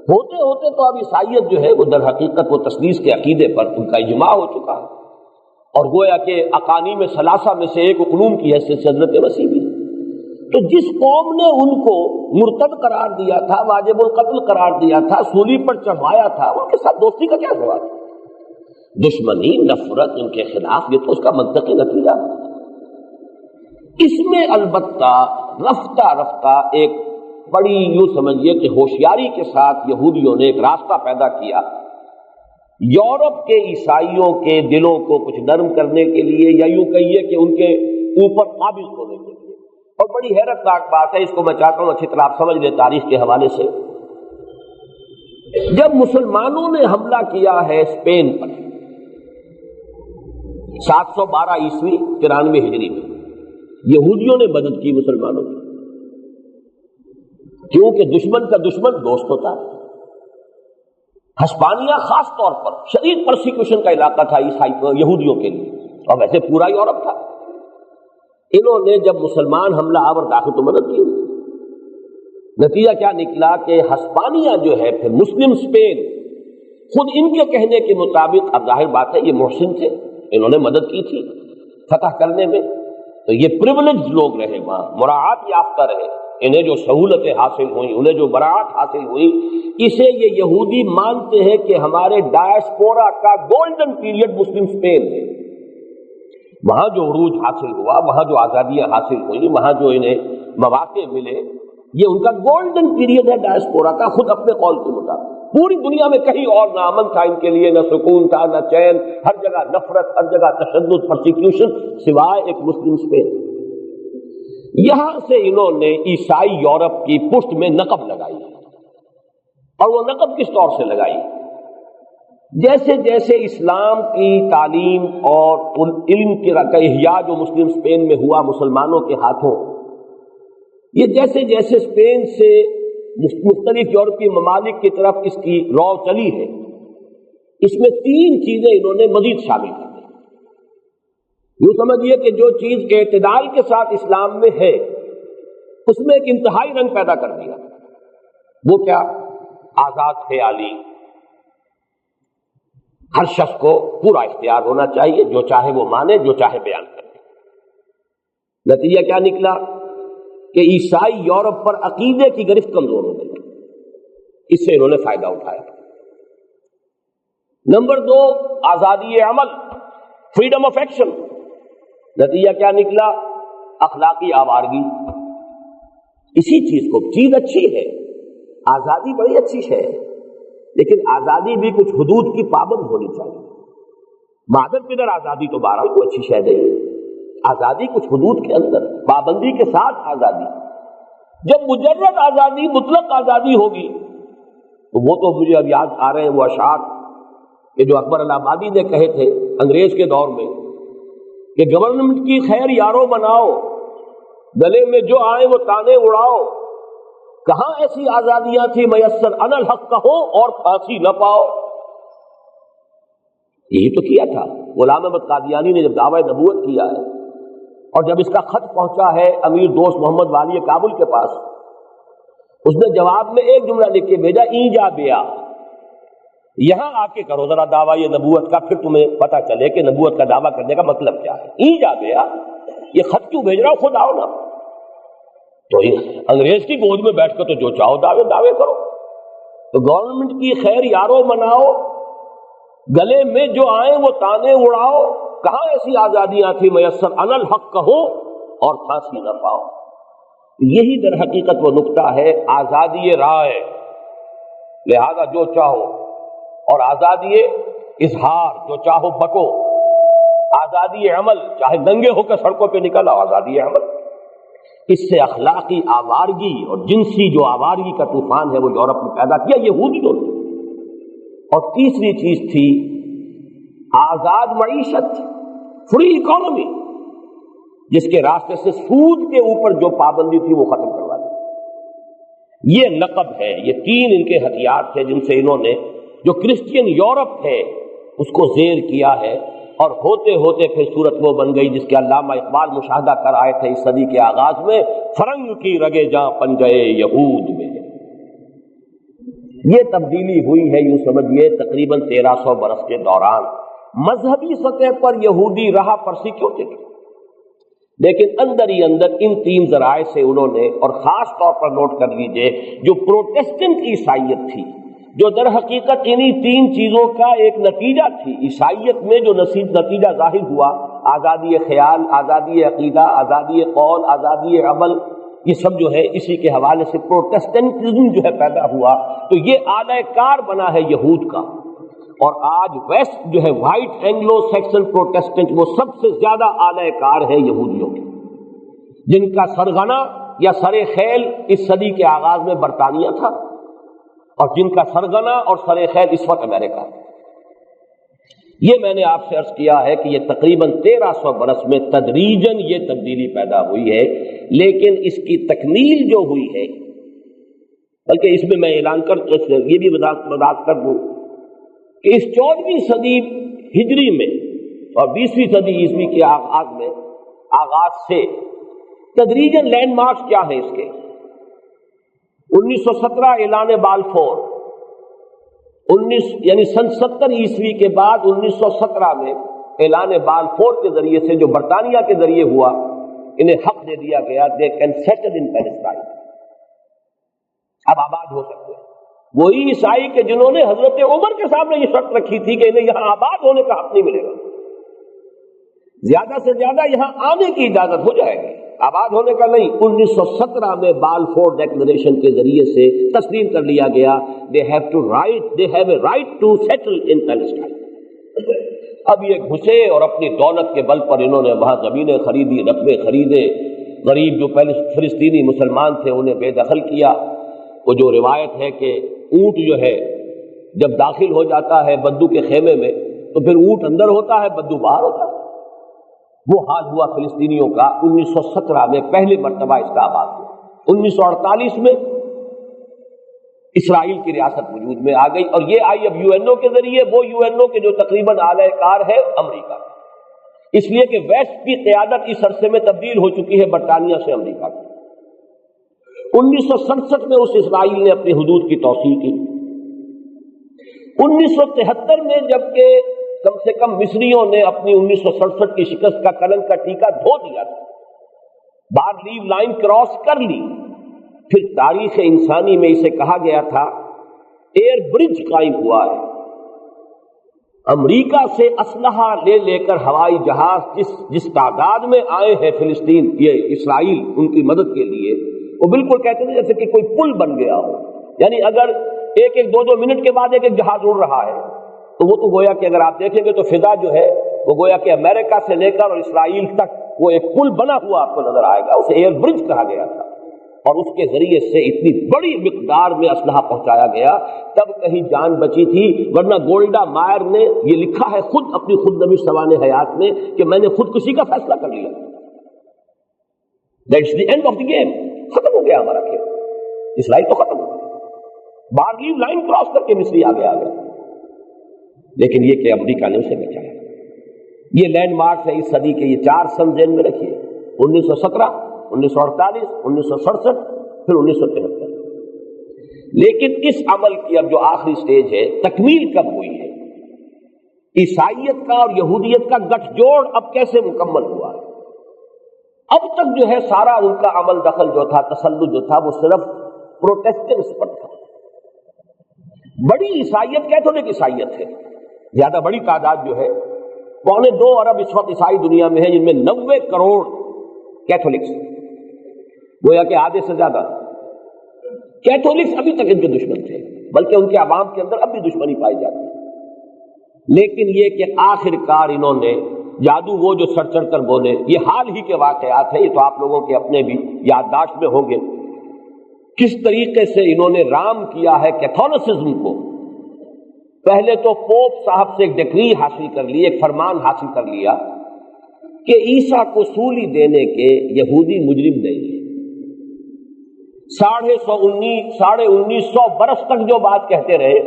ہوتے ہوتے تو اب عیسائیت جو ہے وہ در حقیقت وہ تثلیث کے عقیدے پر ان کا اجماع ہو چکا ہے، اور گویا کہ اقانیم ثلاثہ میں سے ایک اقلوم کی حیثیت سے حضرت مسیح بھی۔ تو جس قوم نے ان کو مرتد قرار دیا تھا، واجب القتل قرار دیا تھا، سولی پر چڑھوایا تھا، ان کے ساتھ دوستی کا کیا سوال؟ دشمنی، نفرت ان کے خلاف، یہ تو اس کا منطقی نتیجہ ہے۔ اس میں البتہ رفتہ رفتہ ایک بڑی یوں سمجھیے کہ ہوشیاری کے ساتھ یہودیوں نے ایک راستہ پیدا کیا یورپ کے عیسائیوں کے دلوں کو کچھ نرم کرنے کے لیے، یا یوں کہیے کہ ان کے اوپر قابض ہونے کے لیے۔ اور بڑی حیرت ناک بات ہے، اس کو میں چاہتا ہوں اچھی طرح آپ سمجھ لیں تاریخ کے حوالے سے۔ جب مسلمانوں نے حملہ کیا ہے اسپین پر 712 عیسوی 93 ہجری میں، یہودیوں نے مدد کی مسلمانوں کی، کیونکہ دشمن کا دشمن دوست ہوتا ہے۔ ہسپانیہ خاص طور پر شدید پرسیکیوشن کا علاقہ تھا یہودیوں کے لیے، اور ویسے پورا یورپ تھا۔ انہوں نے جب مسلمان حملہ آور داخل تو مدد کی، نتیجہ کیا نکلا کہ ہسپانیہ جو ہے پھر مسلم اسپین، خود ان کے کہنے کے مطابق، اب ظاہر بات ہے یہ محسن تھے، انہوں نے مدد کی تھی فتح کرنے میں، تو یہ پریولیجڈ لوگ رہے، وہاں مراعات یافتہ رہے، انہیں جو سہولتیں حاصل ہوئیں، انہیں جو براعت حاصل ہوئی، اسے یہ یہودی مانتے ہیں کہ ہمارے ڈایاسپورا کا گولڈن پیریڈ مسلم اسپین ہے۔ وہاں جو عروج حاصل ہوا، وہاں جو آزادیاں حاصل ہوئیں، وہاں جو انہیں مواقع ملے، یہ ان کا گولڈن پیریڈ ہے ڈایاسپورا کا، خود اپنے قول کے مطابق۔ پوری دنیا میں کہیں اور نہ امن تھا ان کے لیے، نہ سکون تھا، نہ چین، ہر جگہ نفرت، ہر جگہ تشدد، پرسیکیوشن، سوائے ایک مسلم اسپین۔ یہاں سے انہوں نے عیسائی یورپ کی پشت میں نقب لگائی، اور وہ نقب کس طور سے لگائی؟ جیسے جیسے اسلام کی تعلیم اور علم کا احیاء جو مسلم اسپین میں ہوا مسلمانوں کے ہاتھوں، یہ جیسے جیسے اسپین سے مختلف یورپی ممالک کی طرف اس کی رو چلی ہے، اس میں 3 چیزیں انہوں نے مزید شامل کر دی۔ یوں سمجھیے کہ جو چیز اعتدال کے ساتھ اسلام میں ہے، اس میں ایک انتہائی رنگ پیدا کر دیا۔ وہ کیا؟ آزاد خیالی، ہر شخص کو پورا اختیار ہونا چاہیے، جو چاہے وہ مانے، جو چاہے بیان کرے۔ نتیجہ کیا نکلا کہ عیسائی یورپ پر عقیدے کی گرفت کمزور ہو گئی، اس سے انہوں نے فائدہ اٹھایا۔ نمبر 2، آزادی عمل، فریڈم آف ایکشن. نتیجہ کیا نکلا؟ اخلاقی آوارگی. اسی چیز کو، چیز اچھی ہے، آزادی بڑی اچھی ہے، لیکن آزادی بھی کچھ حدود کی پابند ہونی چاہیے. معدن کے اندر آزادی تو بہرحال کوئی اچھی شے نہیں ہے، آزادی کچھ حدود کے اندر، پابندی کے ساتھ آزادی. جب مجرد آزادی، مطلق آزادی ہوگی تو وہ تو مجھے اب یاد آ رہے ہیں وہ اشعار کہ جو اکبر الہ آبادی نے کہے تھے انگریز کے دور میں کہ گورنمنٹ کی خیر یارو بناؤ، گلے میں جو آئے وہ تانے اڑاؤ. کہاں ایسی آزادیاں تھی میسر، ان الحق کہو اور پھانسی نہ پاؤ. یہی تو کیا تھا غلام احمد قادیانی نے جب دعوی نبوت کیا ہے، اور جب اس کا خط پہنچا ہے امیر دوست محمد والی کابل کے پاس، اس نے جواب میں ایک جملہ لکھ کے بھیجا، ایجا بیا، یہاں آ کے کرو ذرا دعوی نبوت کا، پھر تمہیں پتہ چلے کہ نبوت کا دعویٰ کرنے کا مطلب کیا ہے. ایجا بیا، یہ خط کیوں بھیج رہا ہو، خود آؤ نا. تو انگریز کی گود میں بیٹھ کر تو جو چاہو دعوے کرو. تو گورنمنٹ کی خیر یارو مناؤ، گلے میں جو آئیں وہ تانے اڑاؤ. کہاں ایسی آزادیاں تھی میسر، ان الحق کہو اور پھانسی نہ پاؤ. یہی در حقیقت وہ نقطہ ہے آزادی رائے، لہذا جو چاہو، اور آزادی اظہار، جو چاہو بکو. آزادی عمل، چاہے ننگے ہو کر سڑکوں پہ نکل آؤ، آزادی عمل. اس سے اخلاقی آوارگی اور جنسی جو آوارگی کا طوفان ہے وہ یورپ میں پیدا کیا یہودیوں نے. اور تیسری چیز تھی آزاد معیشت، فری اکانومی، جس کے راستے سے سود کے اوپر جو پابندی تھی وہ ختم کروا دی. یہ لقب ہے، یہ تین ان کے ہتھیار تھے جن سے انہوں نے جو کرسچین یورپ ہے اس کو زیر کیا ہے. اور ہوتے ہوتے پھر صورت وہ بن گئی جس کے علامہ اقبال مشاہدہ کر آئے تھے اس صدی کے آغاز میں، فرنگ کی رگے جاں پن گئے یہود میں. یہ تبدیلی ہوئی ہے یوں سمجھیے تقریباً 1300 برس کے دوران. مذہبی سطح پر یہودی رہا پرسیکیوٹڈ، لیکن اندر ہی اندر ان تین ذرائع سے انہوں نے، اور خاص طور پر نوٹ کر لیجئے جو پروٹیسٹنٹ عیسائیت تھی، جو در حقیقت انہی تین چیزوں کا ایک نتیجہ تھی. عیسائیت میں جو نتیجہ ظاہر ہوا، آزادی خیال، آزادی عقیدہ، آزادی قول، آزادی عمل، یہ سب جو ہے اسی کے حوالے سے پروٹیسٹنٹزم جو ہے پیدا ہوا. تو یہ آلہ کار بنا ہے یہود کا. اور آج ویسٹ جو ہے وائٹ اینگلو سیکسن پروٹیسٹنٹ، وہ سب سے زیادہ آلہ کار ہے یہودیوں کے، جن کا سرغنہ یا سر خیل اس صدی کے آغاز میں برطانیہ تھا، اور جن کا سرغنہ اور سر خیل اس وقت امریکہ. یہ میں نے آپ سے عرض کیا ہے کہ یہ تقریباً 1300 برس میں تدریجاً یہ تبدیلی پیدا ہوئی ہے. لیکن اس کی تکمیل جو ہوئی ہے، بلکہ اس میں میں اعلان کر یہ بھی وضاحت کر دوں کہ اس 14ویں صدی ہجری میں اور 20ویں صدی عیسوی کے آغاز سے تدریجاً لینڈ مارکس کیا ہے اس کے. 1917 اعلان بالفور، یعنی سن 70 عیسوی کے بعد 1917 میں اعلان بالفور کے ذریعے سے جو برطانیہ کے ذریعے ہوا، انہیں حق دے دیا گیا they can settle in Palestine, اب آباد ہو سکتے ہیں. وہی عیسائی کہ جنہوں نے حضرت عمر کے سامنے یہ شرط رکھی تھی کہ انہیں یہاں آباد ہونے کا حق نہیں ملے گا، زیادہ سے زیادہ یہاں آنے کی اجازت ہو جائے گی، آباد ہونے کا نہیں. 1917 میں بالفور ڈیکلریشن کے ذریعے سے تسلیم کر لیا گیا they have a right to settle in Palestine. اب یہ گھسے اور اپنی دولت کے بل پر انہوں نے وہاں زمینیں خریدی، رقبے خریدے، غریب جو پہلے فلسطینی مسلمان تھے انہیں بے دخل کیا. وہ جو روایت ہے کہ اونٹ جو ہے جب داخل ہو جاتا ہے بدو کے خیمے میں تو پھر اونٹ اندر ہوتا ہے، بدو باہر ہوتا ہے. وہ حال ہوا فلسطینیوں کا 1917 میں پہلی مرتبہ اس کا آغاز ہوا. 1948 میں اسرائیل کی ریاست وجود میں آ گئی، اور یہ آئی اب یو این او کے ذریعے، وہ یو این او کے جو تقریباً اعلی کار ہے امریکہ، اس لیے کہ ویسٹ کی قیادت اس عرصے میں تبدیل ہو چکی ہے برطانیہ سے امریکہ کی. 1967 میں اس اسرائیل نے اپنی حدود کی توسیع کی. 1973 میں جبکہ کم سے کم مصریوں نے اپنی 1967 کی شکست کا کلنک کا ٹیکہ دھو دیا تھا، بار لیو لائن کراس کر لی، پھر تاریخ انسانی میں اسے کہا گیا تھا ایئر برج قائم ہوا ہے. امریکہ سے اسلحہ لے لے کر ہوائی جہاز جس تعداد میں آئے ہیں فلسطین یہ اسرائیل ان کی مدد کے لیے، وہ بالکل کہتے ہیں جیسے کہ کوئی پل بن گیا ہو. یعنی اگر ایک ایک دو منٹ کے بعد ایک ایک جہاز اڑ رہا ہے تو وہ تو گویا کہ اگر آپ دیکھیں گے تو فضا جو ہے وہ گویا کہ امریکہ سے لے کر اور اسرائیل تک وہ ایک پل بنا ہوا آپ کو نظر آئے گا. اسے ایئر برج کہا گیا تھا اور اس کے ذریعے سے اتنی بڑی مقدار میں اسلحہ پہنچایا گیا تب کہیں جان بچی تھی، ورنہ گولڈا مائر نے یہ لکھا ہے خود اپنی خود نویس سوانح حیات میں کہ میں نے خودکشی کا فیصلہ کر لیا. That's the end of the game. ختم ہو گیا ہمارا کھیل. اسرائیل تو ختم ہو گیا، بارلی لائن کراس کر کے مصری آگے آ گیا. لیکن یہ کہ امریکہ نے اسے بچایا. یہ لینڈ مارکس ہے اس صدی کے. یہ 4 سن ذہن میں رکھیے: 1917، 1948، 1967، پھر 1973. لیکن اس عمل کی اب جو آخری سٹیج ہے تکمیل کب ہوئی ہے؟ عیسائیت کا اور یہودیت کا گٹھ جوڑ اب کیسے مکمل ہوا ہے؟ اب تک جو ہے سارا ان کا عمل دخل جو تھا، تسلط جو تھا، وہ صرف پروٹیسٹنٹس پر تھا. بڑی عیسائیت کیتھولک عیسائیت ہے، زیادہ بڑی تعداد جو ہے 2.25 ارب اس وقت عیسائی دنیا میں ہے، جن میں 90 کروڑ کیتھولکس، گویا کہ آدھے سے زیادہ. کیتھولکس ابھی تک ان کے دشمن تھے، بلکہ ان کے عوام کے اندر اب بھی دشمنی پائی جاتی ہے. لیکن یہ کہ آخر کار انہوں نے جادو وہ جو سر چڑھ کر بولے، یہ حال ہی کے واقعات ہیں، یہ تو آپ لوگوں کے اپنے بھی یادداشت میں ہوں گے کس طریقے سے انہوں نے رام کیا ہے کیتھولسزم کو. پہلے تو پوپ صاحب سے ایک ڈکری حاصل کر لی، ایک فرمان حاصل کر لیا کہ عیسیٰ کو سولی دینے کے یہودی مجرم نہیں ہیں. 1950 برس تک جو بات کہتے رہے.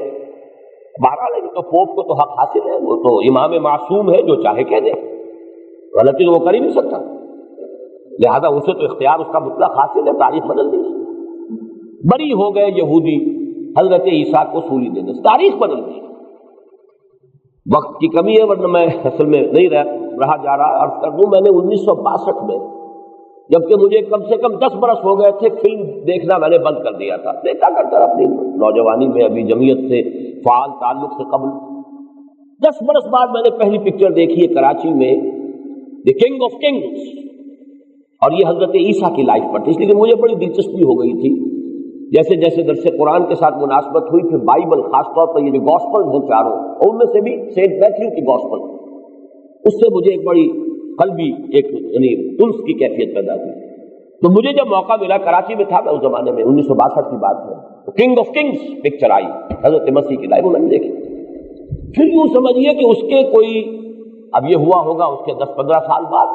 بہرحال تو پوپ کو تو حق حاصل ہے، وہ تو امام معصوم ہے، جو چاہے کہہ دے، غلطی تو وہ کر ہی نہیں سکتا. لہذا اسے تو اختیار اس کا مطلق حاصل ہے، تاریخ بدل دی. بری ہو گئے یہودی حضرت عیسیٰ کو سولی دینے سے، تاریخ بدل دی. وقت کی کمی ہے ورنہ میں اصل میں نہیں رہا جا رہا. عرض کر دوں، میں نے 1962 میں، جبکہ مجھے کم سے کم 10 برس ہو گئے تھے، فلم دیکھنا میں نے بند کر دیا تھا. دیکھا کرتا اپنی نوجوانی میں، ابھی جمعیت سے فعال تعلق سے قبل. 10 برس بعد میں نے پہلی پکچر دیکھی ہے کراچی میں، دی کنگ آف کنگز، اور یہ حضرت عیسیٰ کی لائف پر تھی. اس لیے مجھے بڑی دلچسپی ہو گئی تھی. جیسے جیسے درس قرآن کے ساتھ مناسبت ہوئی، پھر بائبل، خاص طور پر یہ جو گاسپل ہیں چاروں، اور ان میں سے بھی سینٹ میتھیو کی گاسپل، اس سے مجھے ایک بڑی قلبی ایک یعنی انس کی کیفیت پیدا ہوئی. تو مجھے جب موقع ملا، کراچی میں تھا میں اس زمانے میں، 1962 کی بات ہے، تو کنگ آف کنگز پکچر آئی حضرت مسیح کی لائف، میں نے دیکھی. پھر یوں سمجھیے کہ اس کے کوئی، اب یہ ہوا ہوگا اس کے 10-15 سال بعد،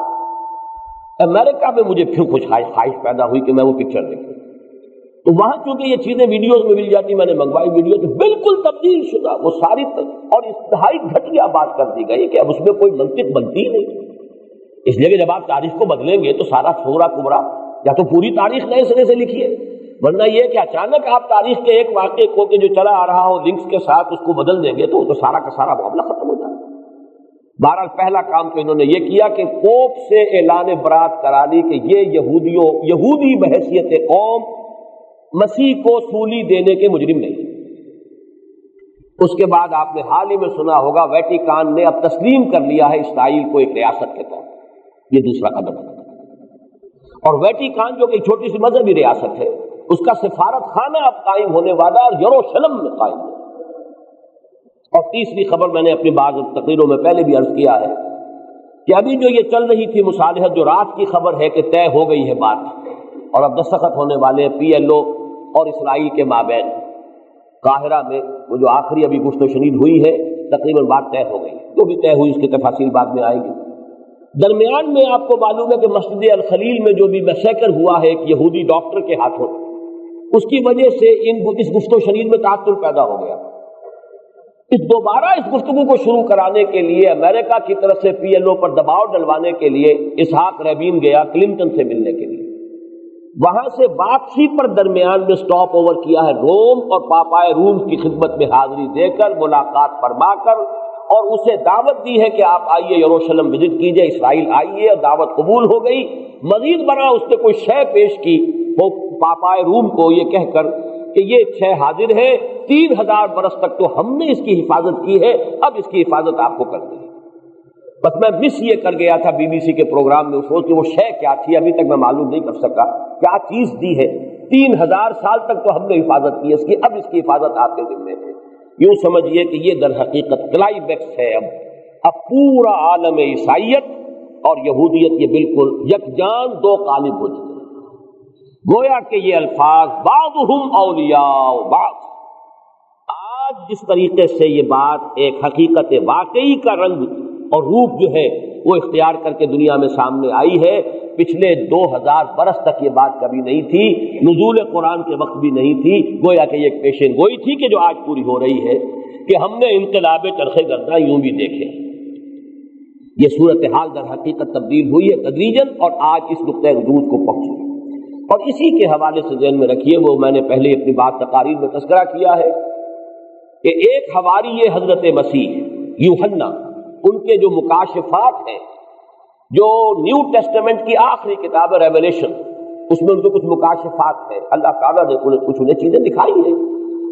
امریکہ میں مجھے پھر کچھ خواہش پیدا ہوئی کہ میں وہ پکچر دیکھوں. تو وہاں چونکہ یہ چیزیں ویڈیوز میں مل جاتی، میں نے منگوائی ویڈیو، تو بالکل تبدیل شدہ وہ ساری اور انتہائی گھٹیا بات کر دی گئی کہ اب اس میں کوئی منطق بنتی ہی نہیں. اس لیے کہ جب آپ تاریخ کو بدلیں گے تو سارا چھوڑا کبرا، یا تو پوری تاریخ نئے سرے سے لکھیے، ورنہ یہ کہ اچانک آپ تاریخ کے ایک واقعے کو کہ جو چلا آ رہا ہو لنکس کے ساتھ اس کو بدل دیں گے تو سارا کا سارا معاملہ ختم ہو جائے. بہرحال پہلا کام تو انہوں نے یہ کیا کہ پوپ سے اعلان برات کرا لی کہ یہ یہودی بحیثیت قوم مسیح کو سولی دینے کے مجرم نہیں. اس کے بعد آپ نے حال ہی میں سنا ہوگا ویٹیکان نے اب تسلیم کر لیا ہے اسرائیل کو ایک ریاست کے طور پر. یہ دوسرا قدم ہے. اور ویٹیکان جو کہ ایک چھوٹی سی مذہبی ریاست ہے، اس کا سفارت خانہ اب قائم ہونے والا اور یروشلم میں قائم ہے. اور تیسری خبر میں نے اپنی بعض تقریروں میں پہلے بھی عرض کیا ہے کہ ابھی جو یہ چل رہی تھی مصالحت، جو رات کی خبر ہے کہ طے ہو گئی ہے بات، اور اب دستخط ہونے والے PLO اور اسرائیل کے مابین قاہرہ میں، وہ جو آخری ابھی گفت و شنید ہوئی ہے، تقریباً بات طے ہو گئی. جو بھی طے ہوئی اس کی تفاصیل بعد میں آئے گی. درمیان میں آپ کو معلوم ہے کہ مسجد الخلیل میں جو بھی میسیکر ہوا ہے ایک یہودی ڈاکٹر کے ہاتھوں، اس کی وجہ سے اس گفت و شنید میں تعطل پیدا ہو گیا. دوبارہ اس گفتگو کو شروع کرانے کے لیے امریکہ کی طرف سے PLO پر دباؤ ڈلوانے کے لیے اسحاق رابین گیا کلنٹن سے ملنے کے لیے. وہاں سے واپسی پر درمیان میں سٹاپ اوور کیا ہے روم، اور پاپائے روم کی خدمت میں حاضری دے کر ملاقات فرما کر، اور اسے دعوت دی ہے کہ آپ آئیے یروشلم وزٹ کیجئے، اسرائیل آئیے، اور دعوت قبول ہو گئی. مزید برآں اس نے کوئی شے پیش کی وہ پاپائے روم کو، یہ کہہ کر کہ یہ 6 حاضر ہے، 3000 برس تک تو ہم نے اس کی حفاظت کی ہے، اب اس کی حفاظت آپ کو کرنی ہے۔ بس میں مس یہ کر گیا تھا BBC کے پروگرام میں اس وقت کہ وہ شے کیا تھی، ابھی تک میں معلوم نہیں کر سکا کیا چیز دی ہے۔ 3000 سال تک تو ہم نے حفاظت کی ہے اس کی، اب اس کی حفاظت آپ کے ذمے ہے۔ یوں سمجھیے کہ یہ در حقیقت کلائمیکس ہے۔ اب پورا عالم عیسائیت اور یہودیت یہ بالکل یکجان دو قالب ہو چکے ہیں۔ گویا کہ یہ الفاظ بعضهم اولیاء بعض، آج جس طریقے سے یہ بات ایک حقیقت واقعی کا رنگ اور روپ جو ہے وہ اختیار کر کے دنیا میں سامنے آئی ہے، پچھلے 2000 برس تک یہ بات کبھی نہیں تھی، نزول قرآن کے وقت بھی نہیں تھی۔ گویا کہ یہ ایک پیشین گوئی تھی کہ جو آج پوری ہو رہی ہے، کہ ہم نے انقلاب چرخ گرداں یوں بھی دیکھے۔ یہ صورتحال در حقیقت تبدیل ہوئی ہے تدریجاً، اور آج اس نقطۂ رجوع کو پہنچی۔ اور اسی کے حوالے سے ذہن میں رکھیے، وہ میں نے پہلے اپنی بات تقاریر میں تذکرہ کیا ہے کہ ایک حواری یہ حضرت مسیح یوحنا، ان کے جو مکاشفات ہیں، جو نیو ٹیسٹمنٹ کی آخری کتاب ریویلیشن، اس میں ان کو کچھ مکاشفات ہیں، اللہ تعالیٰ نے کچھ انہیں چیزیں دکھائی ہیں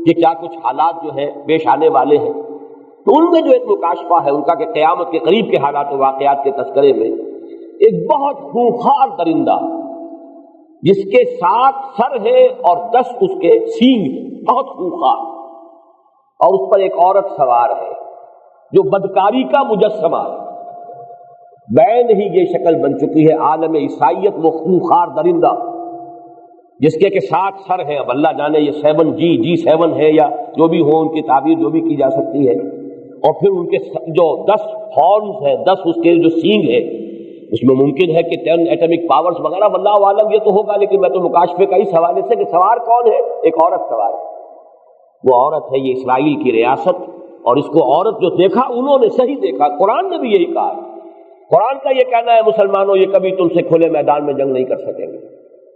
کہ کیا کچھ حالات جو ہیں پیش آنے والے ہیں۔ تو ان میں جو ایک مکاشفہ ہے ان کا کہ قیامت کے قریب کے حالات و واقعات کے تذکرے میں ایک بہت خونخوار درندہ جس کے 7 سر ہے اور 10 اس کے سینگ ہیں، بہت خونخوار، اور اس پر ایک عورت سوار ہے جو بدکاری کا مجسمہ ہے۔ بین ہی یہ شکل بن چکی ہے عالم عیسائیت، وہ خونخوار درندہ جس کے کہ 7 سر ہیں، اب اللہ جانے یہ 7 ہے یا جو بھی ہو، ان کی تعبیر جو بھی کی جا سکتی ہے، اور پھر ان کے جو 10 ہارنز ہیں، 10 اس کے جو سینگ ہے، اس میں ممکن ہے کہ 10 ایٹمک پاورز وغیرہ، واللہ عالم یہ تو ہوگا، لیکن میں تو مکاشفے کا اس حوالے سے کہ سوار کون ہے، ایک عورت سوار ہے۔ وہ عورت ہے یہ اسرائیل کی ریاست، اور اس کو عورت جو دیکھا انہوں نے صحیح دیکھا، قرآن نے بھی یہی کہا۔ قرآن کا یہ کہنا ہے مسلمانوں یہ کبھی تم سے کھلے میدان میں جنگ نہیں کر سکیں گے،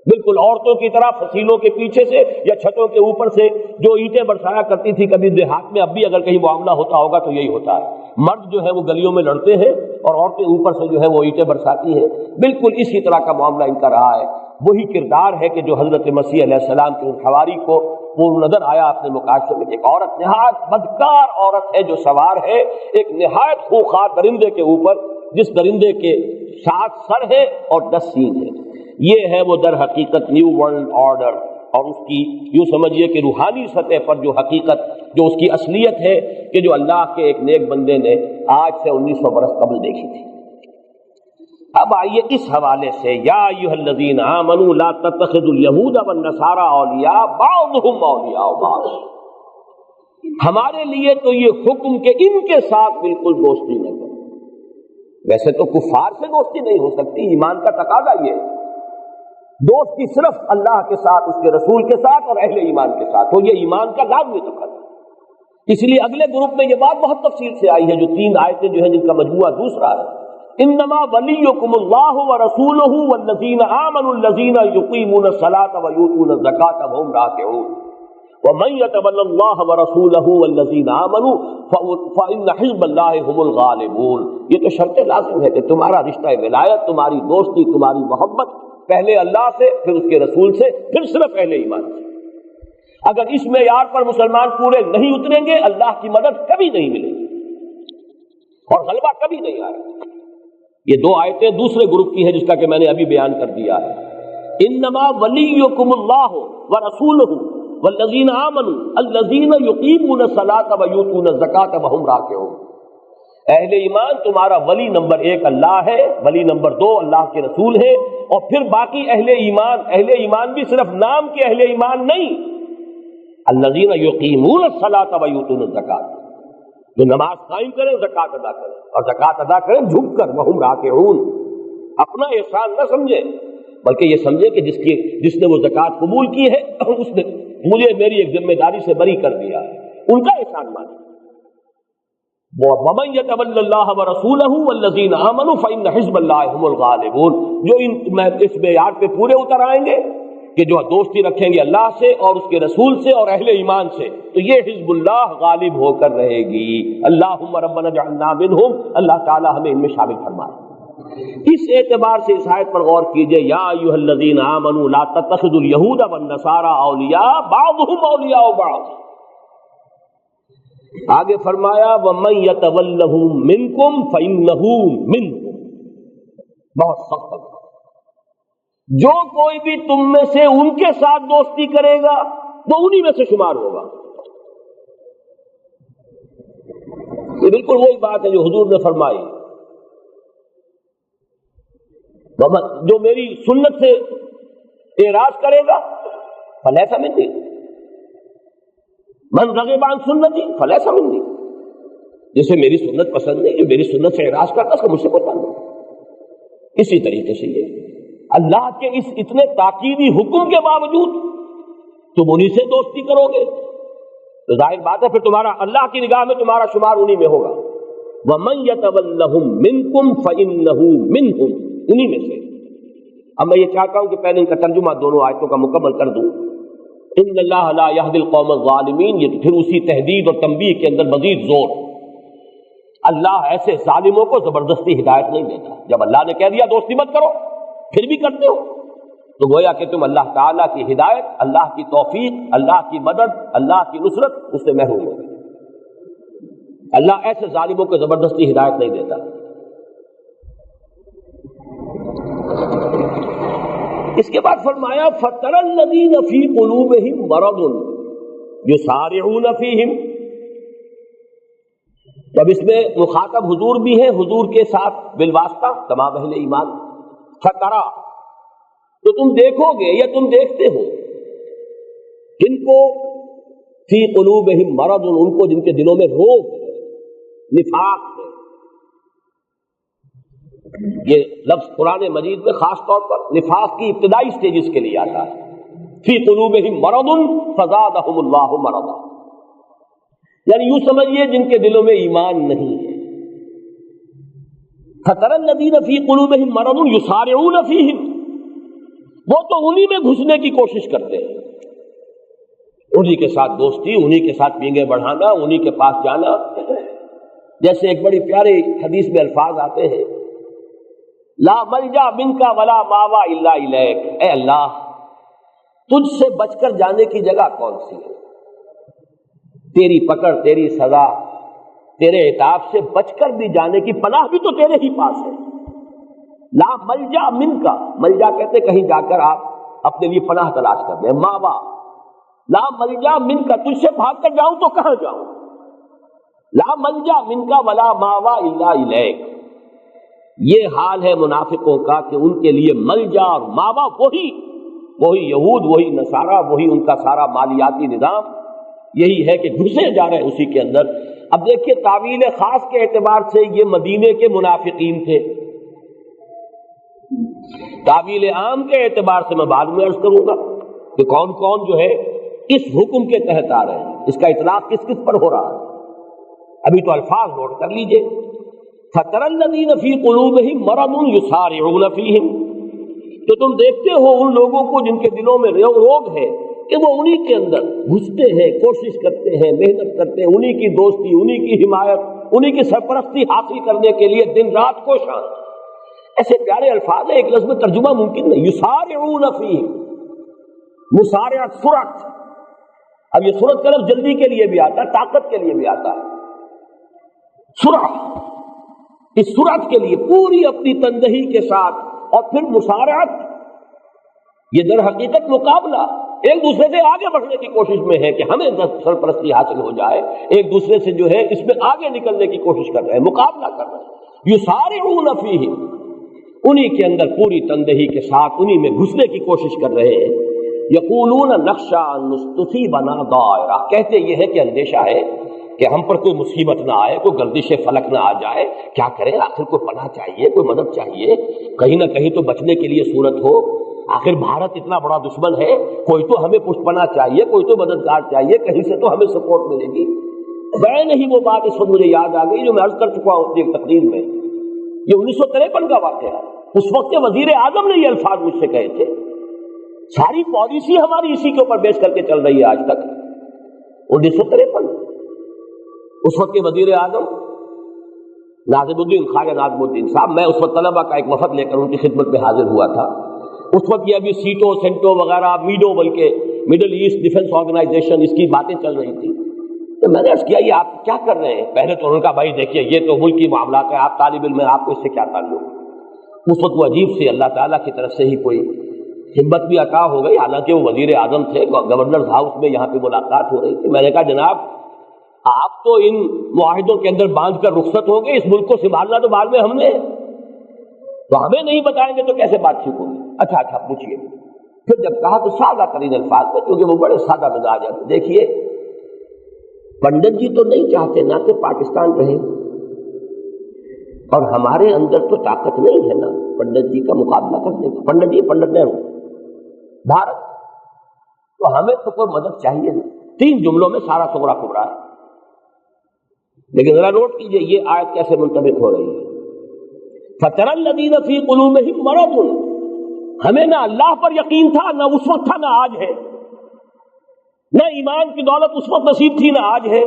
بالکل عورتوں کی طرح فصیلوں کے پیچھے سے یا چھتوں کے اوپر سے جو اینٹیں برسایا کرتی تھی کبھی دیہات میں، اب بھی اگر کہیں معاملہ ہوتا ہوگا تو یہی ہوتا ہے، مرد جو ہے وہ گلیوں میں لڑتے ہیں اور عورتیں اوپر سے جو ہے وہ اینٹیں برساتی ہیں، بالکل اسی طرح کا معاملہ ان کا رہا ہے۔ وہی کردار ہے کہ جو حضرت مسیح علیہ السلام کے ان حواری کو وہ نظر آیا اپنے مکاشفے میں، ایک عورت نہایت بدکار عورت ہے جو سوار ہے ایک نہایت خوخار درندے کے اوپر، جس درندے کے 7 سر ہے اور 10 سینگ ہے۔ یہ ہے وہ در حقیقت نیو ورلڈ آرڈر، اور اس کی یوں سمجھیے کہ روحانی سطح پر جو حقیقت، جو اس کی اصلیت ہے کہ جو اللہ کے ایک نیک بندے نے آج سے 1900 برس قبل دیکھی تھی۔ اب آئیے اس حوالے سے، یا ایھا الذین آمنوا لا تتخذوا اليہود والنصارى اولیاء بعضهم اولیاء بعض، ہمارے لیے تو یہ حکم کہ ان کے ساتھ بالکل دوستی نہ کرو۔ ویسے تو کفار سے دوستی نہیں ہو سکتی، ایمان کا تقاضا یہ ہے، دوستی صرف اللہ کے ساتھ، اس کے رسول کے ساتھ اور اہل ایمان کے ساتھ، تو یہ ایمان کا لازمی تقاضا۔ اس لیے اگلے گروپ میں یہ بات بہت تفصیل سے آئی ہے، جو 3 آیتیں جو ہیں جن کا مجموعہ دوسرا ہے، انما ولیکم اللہ ورسولہ والذین آمنوا الذین یقیمون الصلاۃ ویؤتون الزکاۃ وہم راکعون ومن یتول اللہ ورسولہ والذین آمنوا فإن حزب اللہ هم الغالبون۔ یہ تو شرط لازم ہے کہ تمہارا رشتہ ولایت، تمہاری دوستی، تمہاری محبت پہلے اللہ سے، پھر اس کے رسول سے، پھر صرف اہل ایمان سے۔ اگر اس معیار پر مسلمان پورے نہیں اتریں گے، اللہ کی مدد کبھی نہیں ملے گی اور غلبہ کبھی نہیں آئے گا۔ یہ 2 آیتیں دوسرے گروپ کی ہے جس کا کہ میں نے ابھی بیان کر دیا ہے۔ انما ولیکم اللہ ورسولہ والذین آمنوا الذین یقیمون الصلاۃ ویؤتون الزکاۃ وہم راکعون۔ اہل ایمان تمہارا ولی نمبر 1 اللہ ہے، ولی نمبر 2 اللہ کے رسول ہے، اور پھر باقی اہل ایمان بھی صرف نام کے اہل ایمان نہیں، الذین یقیمون الصلاۃ ویؤتون الزکاۃ، جو نماز قائم کریں، زکوٰۃ ادا کریں، اور زکوٰۃ ادا کریں جھک کر، وہم راکعون، اپنا احسان نہ سمجھے بلکہ یہ سمجھے کہ جس نے وہ زکوٰۃ قبول کی ہے اس نے مجھے میری ایک ذمہ داری سے بری کر دیا ہے، ان کا احسان مانے۔ وَمَن يَتَوَلَّ اللَّهَ وَرَسُولَهُ وَالَّذِينَ آمَنُوا فَإِنَّ حِزْبَ اللَّهِ هُمُ الْغَالِبُونَ۔ جو اس معیار پہ پورے اتر آئیں گے کہ جو دوستی رکھیں گے اللہ سے اور اس کے رسول سے اور اہل ایمان سے، تو یہ حزب اللہ غالب ہو کر رہے گی۔ اللہم ربنا اجعلنا منہم، اللہ تعالی ہمیں ان میں شامل فرمائے۔ اس اعتبار سے اس آیت پر غور کیجئے، یا ایھا الذین آمنوا لا تتخذوا اليہود والنصارى اولیاء بعضهم اولیاء بعض. آگے فرمایا وَمَن يَتَوَلَّهُم مِّنكُمْ فَإِنَّهُ مِنْهُمْ. بہت سخت ہے. جو کوئی بھی تم میں سے ان کے ساتھ دوستی کرے گا وہ انہی میں سے شمار ہوگا. یہ بالکل وہی بات ہے جو حضور نے فرمائی، جو میری سنت سے اعراض کرے گا فلیس منی، من رغب عن سنتی فلیس منی. جسے میری سنت پسند نہیں، جو میری سنت سے اعراض کرتا اس کا مجھ سے کوئی تعلق نہیں. اسی طریقے سے یہ اللہ کے اس اتنے تاکیدی حکم کے باوجود تم انہی سے دوستی کرو گے تو ظاہر بات ہے پھر تمہارا اللہ کی نگاہ میں تمہارا شمار انہی میں ہوگا. وَمَن يَتَوَلَّهُم مِّنكُمْ فَإِنَّهُ مِنْهُمْ. انہی میں سے. اب میں یہ چاہتا ہوں کہ پہلے ان کا ترجمہ دونوں آیتوں کا مکمل کر دوں. ان اللہ لا یہدی القوم الظالمین، یہ پھر اسی تحدید اور تنبیہ کے اندر مزید زور. اللہ ایسے ظالموں کو زبردستی ہدایت نہیں دیتا. جب اللہ نے کہہ دیا دوستی مت کرو پھر بھی کرتے ہو تو گویا کہ تم اللہ تعالیٰ کی ہدایت، اللہ کی توفیق، اللہ کی مدد، اللہ کی نصرت اس سے محروم ہو. اللہ ایسے ظالموں کو زبردستی ہدایت نہیں دیتا. اس کے بعد فرمایا فَتَرَى الَّذِينَ فِي قُلُوبِهِم مَّرَضٌ يُسَارِعُونَ فِيهِمْ. جب اس میں مخاطب حضور بھی ہیں، حضور کے ساتھ بالواسطہ تمام اہل ایمان. فَتَرَى تو تم دیکھو گے یا تم دیکھتے ہو جن کو فی قلوبہم مرض، ان کو جن کے دلوں میں روگ ہے، نفاق ہے. یہ لفظ قرآن مجید میں خاص طور پر نفاق کی ابتدائی سٹیجز کے لیے آتا ہے. فی قلوبہم مرض فزادہم اللہ مرضا، یعنی یوں سمجھیے جن کے دلوں میں ایمان نہیں ہے. فَتَرَى الَّذِينَ فِي قُلُوبِهِم مَّرَضٌ يُسَارِعُونَ فِيهِمْ. وہ تو انہی میں گھسنے کی کوشش کرتے ہیں، انہی کے ساتھ دوستی، انہی کے ساتھ پینگے بڑھانا، انہی کے پاس جانا. جیسے ایک بڑی پیاری حدیث میں الفاظ آتے ہیں، لا ملجا منکا ولا ماوا الا الیک. اے اللہ تجھ سے بچ کر جانے کی جگہ کون سی ہے؟ تیری پکڑ، تیری سزا، تیرے عتاب سے بچ کر بھی جانے کی پناہ بھی تو تیرے ہی پاس ہے. لا ملجا منکا، ملجا کہتے کہیں جا کر آپ اپنے لیے پناہ تلاش کر دیں. ماوا، لا ملجا منکا، تجھ سے بھاگ کر جاؤں تو کہاں جاؤں؟ لا ملجا منکا ولا ماوا الا الیک. یہ حال ہے منافقوں کا کہ ان کے لیے ملجا اور ماوا وہی یہود، وہی نصارہ، وہی ان کا سارا مالیاتی نظام یہی ہے کہ گھسے جا رہے ہیں اسی کے اندر. اب دیکھیے تعویل خاص کے اعتبار سے یہ مدینے کے منافقین تھے، تعویل عام کے اعتبار سے میں بعد میں عرض کروں گا کہ کون کون جو ہے اس حکم کے تحت آ رہے ہیں، اس کا اطلاق کس کس پر ہو رہا ہے. ابھی تو الفاظ نوٹ کر لیجئے. فَتَرَى الَّذِينَ فِي قُلُوبِهِم مَّرَضٌ يُسَارِعُونَ فِيهِمْ. تو تم دیکھتے ہو ان لوگوں کو جن کے دلوں میں روگ ہے کہ وہ انہی کے اندر گھستے ہیں، کوشش کرتے ہیں، محنت کرتے ہیں، انہی کی دوستی، انہی کی حمایت، انہی کی سرپرستی حاصل کرنے کے لیے دن رات کوشاں. ایسے پیارے الفاظ ہیں، ایک لفظ میں ترجمہ ممکن نہیں. یسارعون فیہم، مسارعت، سرعت. اب یہ سرعت کا لفظ جلدی کے لیے بھی آتا ہے، طاقت کے لیے بھی آتا ہے. سرعت، اس سرعت کے لیے پوری اپنی تندہی کے ساتھ. اور پھر مسارعت، یہ در حقیقت مقابلہ، ایک دوسرے سے آگے بڑھنے کی کوشش میں ہے کہ ہمیں سرپرستی حاصل ہو جائے. ایک دوسرے سے جو ہے اس میں آگے نکلنے کی کوشش کر رہے ہیں، مقابلہ کر رہے ہیں. یسارعون فیہم، انہی کے اندر پوری تندہی کے ساتھ انہی میں گھسنے کی کوشش کر رہے ہیں. یقولون نخشى ان تصیبنا دائرہ، کہتے یہ ہے کہ اندیشہ ہے کہ ہم پر کوئی مصیبت نہ آئے، کوئی گردش فلک نہ آ جائے. کیا کریں؟ آخر کوئی پناہ چاہیے، کوئی مدد چاہیے، کہیں نہ کہیں تو بچنے کے لیے صورت ہو. آخر بھارت اتنا بڑا دشمن ہے، کوئی تو ہمیں پشت پناہ چاہیے، کوئی تو مددگار چاہیے، کہیں سے تو ہمیں سپورٹ ملے گی. میں نہیں وہ بات اس وقت مجھے یاد آ گئی جو میں عرض کر چکا ہوں ایک تقریر میں. یہ 1953 کا واقعہ ہے. اس وقت کے وزیر اعظم نے یہ الفاظ مجھ سے کہے تھے. ساری پالیسی ہماری اسی کے اوپر بیس کر کے چل رہی ہے آج تک. 1953 اس وقت کے وزیر اعظم ناظم الدین خواجہ ناظم الدین صاحب، میں اس وقت طلبہ کا ایک وفد لے کر ان کی خدمت میں حاضر ہوا تھا. اس وقت یہ ابھی سیٹو سینٹو وغیرہ میڈو بلکہ مڈل ایسٹ ڈیفنس آرگنائزیشن اس کی باتیں چل رہی تھی. تو میں نے عرض کیا یہ آپ کیا کر رہے ہیں؟ پہلے تو انہوں نے کہا بھائی دیکھیے یہ تو ملکی معاملات ہے، آپ طالب علم ہیں، آپ کو اس سے کیا تعلق. اس وقت وہ عجیب سے اللہ تعالیٰ کی طرف سے ہی کوئی ہمت بھی عطا ہو گئی، حالانکہ وہ وزیر اعظم تھے، گورنر ہاؤس میں یہاں پہ ملاقات ہو رہی تھی. میں نے کہا جناب آپ تو ان معاہدوں کے اندر باندھ کر رخصت ہو گئے، اس ملک کو سنبھالنا تو بعد میں ہم نے، تو ہمیں نہیں بتائیں گے تو کیسے بات ٹھیک ہوگی؟ اچھا پوچھیے. پھر جب کہا تو سادہ ترین الفاظ میں، کیونکہ وہ بڑے سادہ مزاج ہیں. دیکھیے پنڈت جی تو نہیں چاہتے نا کہ پاکستان رہے، اور ہمارے اندر تو طاقت نہیں ہے نا پنڈت جی کا مقابلہ کرنے کی. پنڈت جی پنڈت نہرو بھارت، تو ہمیں تو کوئی مدد چاہیے نہیں. 3 جملوں میں سارا سغرا کبرا ہے. لیکن ذرا نوٹ کیجئے یہ آیت کیسے منطبق ہو رہی ہے. فَتَرَى الَّذِينَ فِي قُلُوبِهِم مَرَضٌ، ہمیں نہ اللہ پر یقین تھا، نہ اس وقت تھا، نہ آج ہے. نہ ایمان کی دولت اس وقت نصیب تھی، نہ آج ہے.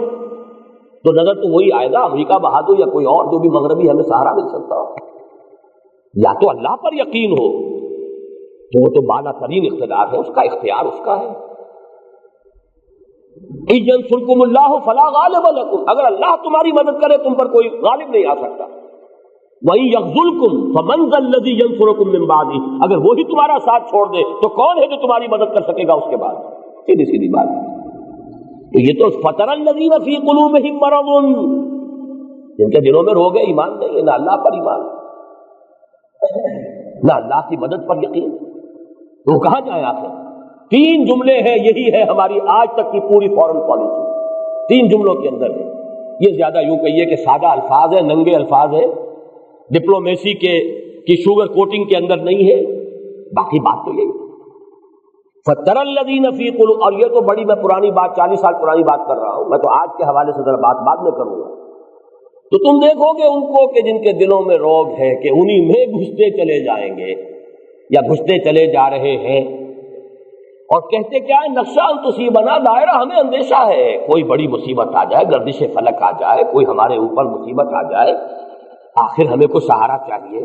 تو نظر تو وہی آئے گا امریکہ بہادر یا کوئی اور جو بھی مغربی ہمیں سہارا مل سکتا ہو. یا تو اللہ پر یقین ہو تو وہ تو بالا ترین اقتدار ہے، اس کا اختیار اس کا ہے. إِن يَنصُرْكُمُ اللَّهُ فَلَا غَالِبَ لَكُمْ، اگر اللہ تمہاری مدد کرے تم پر کوئی غالب نہیں آ سکتا. وَإِن يَخْذُلْكُمْ فَمَنْ ذَا الَّذِي يَنصُرُكُم مِّن بَعْدِهِ، اگر وہی تمہارا ساتھ چھوڑ دے تو کون ہے جو تمہاری مدد کر سکے گا اس کے بعد؟ سیدھی سیدھی بات. تو یہ تو فَتَرَى الَّذِينَ فِي قُلُوبِهِم مَرَضٌ، جن کے دلوں میں روگ ہے، ایمان نہیں ہے، نہ اللہ پر ایمان، نہ اللہ کی مدد پر یقین، تو کہاں جائے آخر؟ 3 جملے ہیں، یہی ہے ہماری آج تک کی پوری فورن پالیسی. 3 جملوں کے اندر ہے. یہ زیادہ یوں کہیے کہ سادہ الفاظ ہیں، ننگے الفاظ ہیں، ڈپلومیسی کی شوگر کوٹنگ کے اندر نہیں ہے. باقی بات تو یہی. فَتَرَى الَّذِينَ فِي قُلُوبِهِم، اور یہ تو بڑی میں پرانی بات 40 سال پرانی بات کر رہا ہوں، میں تو آج کے حوالے سے ذرا بات بعد میں کروں گا. تو تم دیکھو گے ان کو کہ جن کے دلوں میں روگ ہے کہ انہی میں گھستے چلے جائیں گے یا گھستے چلے جا رہے ہیں. اور کہتے کیا ہے؟ نقشہ ان تصیبنا، دائرہ ہمیں اندیشہ ہے، کوئی بڑی مصیبت آ جائے، گردش فلک آ جائے، کوئی ہمارے اوپر مصیبت آ جائے، آخر ہمیں کوئی سہارا چاہیے.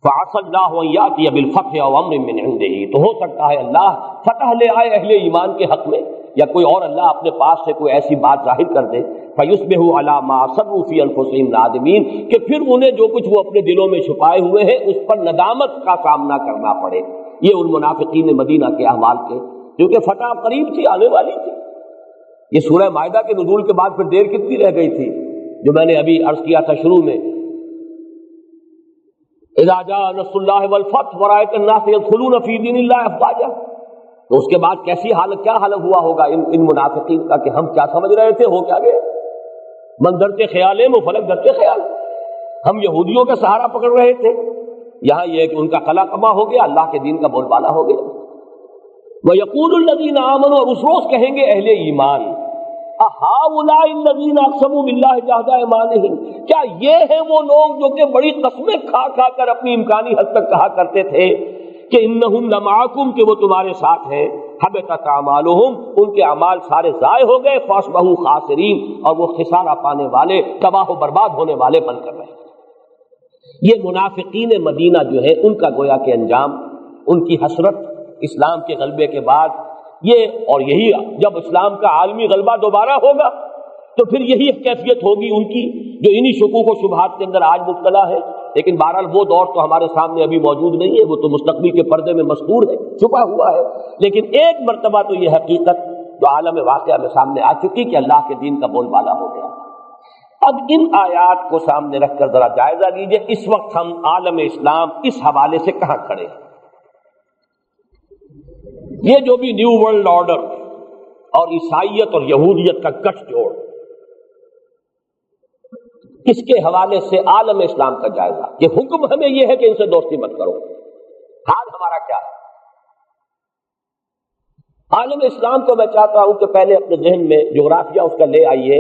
فَعَسَى اللَّهُ أَن يَأْتِيَ بِالْفَتْحِ أَوْ أَمْرٍ مِّنْ عِندِهِ، تو ہو سکتا ہے اللہ فتح لے آئے اہل ایمان کے حق میں، یا کوئی اور اللہ اپنے پاس سے کوئی ایسی بات ظاہر کر دے. فَيُصْبِحُوا عَلَىٰ مَا أَصَرُّوا فِي أَنفُسِهِمْ نَادِمِينَ، کہ پھر انہیں جو کچھ وہ اپنے دلوں میں چھپائے ہوئے ہیں اس پر ندامت کا سامنا کرنا پڑے. یہ ان منافقین مدینہ کے احوال کے، کیونکہ فتح قریب تھی، آنے والی تھی. یہ سورہ مائدہ کے نزول کے بعد پھر دیر کتنی رہ گئی تھی، جو میں نے ابھی عرض کیا تھا شروع میں، اذا جاء نصر اللہ والفتح ورأیت الناس يدخلون فی دین اللہ افواجا. تو اس کے بعد کیسی حالت، کیا حالت ہوا ہوگا ان منافقین کا کہ ہم کیا سمجھ رہے تھے، ہو کیا گئے. من درتے خیال ہے وہ فلک درتے خیال، ہم یہودیوں کا سہارا پکڑ رہے تھے، یہاں یہ کہ ان کا قلع قما ہو گیا، اللہ کے دین کا بول بالا ہو گیا. وَيَقُولُ الَّذِينَ آمَنُوا، اور اس روز کہیں گے اہل ایمان، أَهَٰؤُلَاءِ الَّذِينَ أَقْسَمُوا بِاللَّهِ جَهْدَ أَيْمَانِهِمْ، کیا یہ ہیں وہ لوگ جو کہ بڑی قسمیں کھا کھا کر اپنی امکانی حد تک کہا کرتے تھے کہ إِنَّهُمْ لَمَعَكُمْ، کہ وہ تمہارے ساتھ ہیں. حَبِطَتْ أَعْمَالُهُمْ، ان کے اعمال سارے ضائع ہو گئے. فَأَصْبَحُوا خَاسِرِينَ، اور وہ خسارہ پانے والے، تباہ و برباد ہونے والے بن کر رہے. یہ منافقین مدینہ جو ہے ان کا گویا کہ انجام، ان کی حسرت اسلام کے غلبے کے بعد یہ، اور یہی جب اسلام کا عالمی غلبہ دوبارہ ہوگا تو پھر یہی کیفیت ہوگی ان کی جو انہی شکوک و شبہات کے اندر آج مبتلا ہے. لیکن بہرحال وہ دور تو ہمارے سامنے ابھی موجود نہیں ہے، وہ تو مستقبل کے پردے میں مستور ہے، چھپا ہوا ہے. لیکن ایک مرتبہ تو یہ حقیقت جو عالم واقعہ میں سامنے آ چکی کہ اللہ کے دین کا بول بالا ہو گیا. اب ان آیات کو سامنے رکھ کر ذرا جائزہ لیجئے اس وقت ہم عالم اسلام اس حوالے سے کہاں کھڑے ہیں. یہ جو بھی نیو ورلڈ آرڈر اور عیسائیت اور یہودیت کا گٹھ جوڑ، اس کے حوالے سے عالم اسلام کا جائزہ، کہ حکم ہمیں یہ ہے کہ ان سے دوستی مت کرو. حال ہمارا کیا ہے؟ عالم اسلام کو میں چاہتا ہوں کہ پہلے اپنے ذہن میں جغرافیہ اس کا لے آئیے.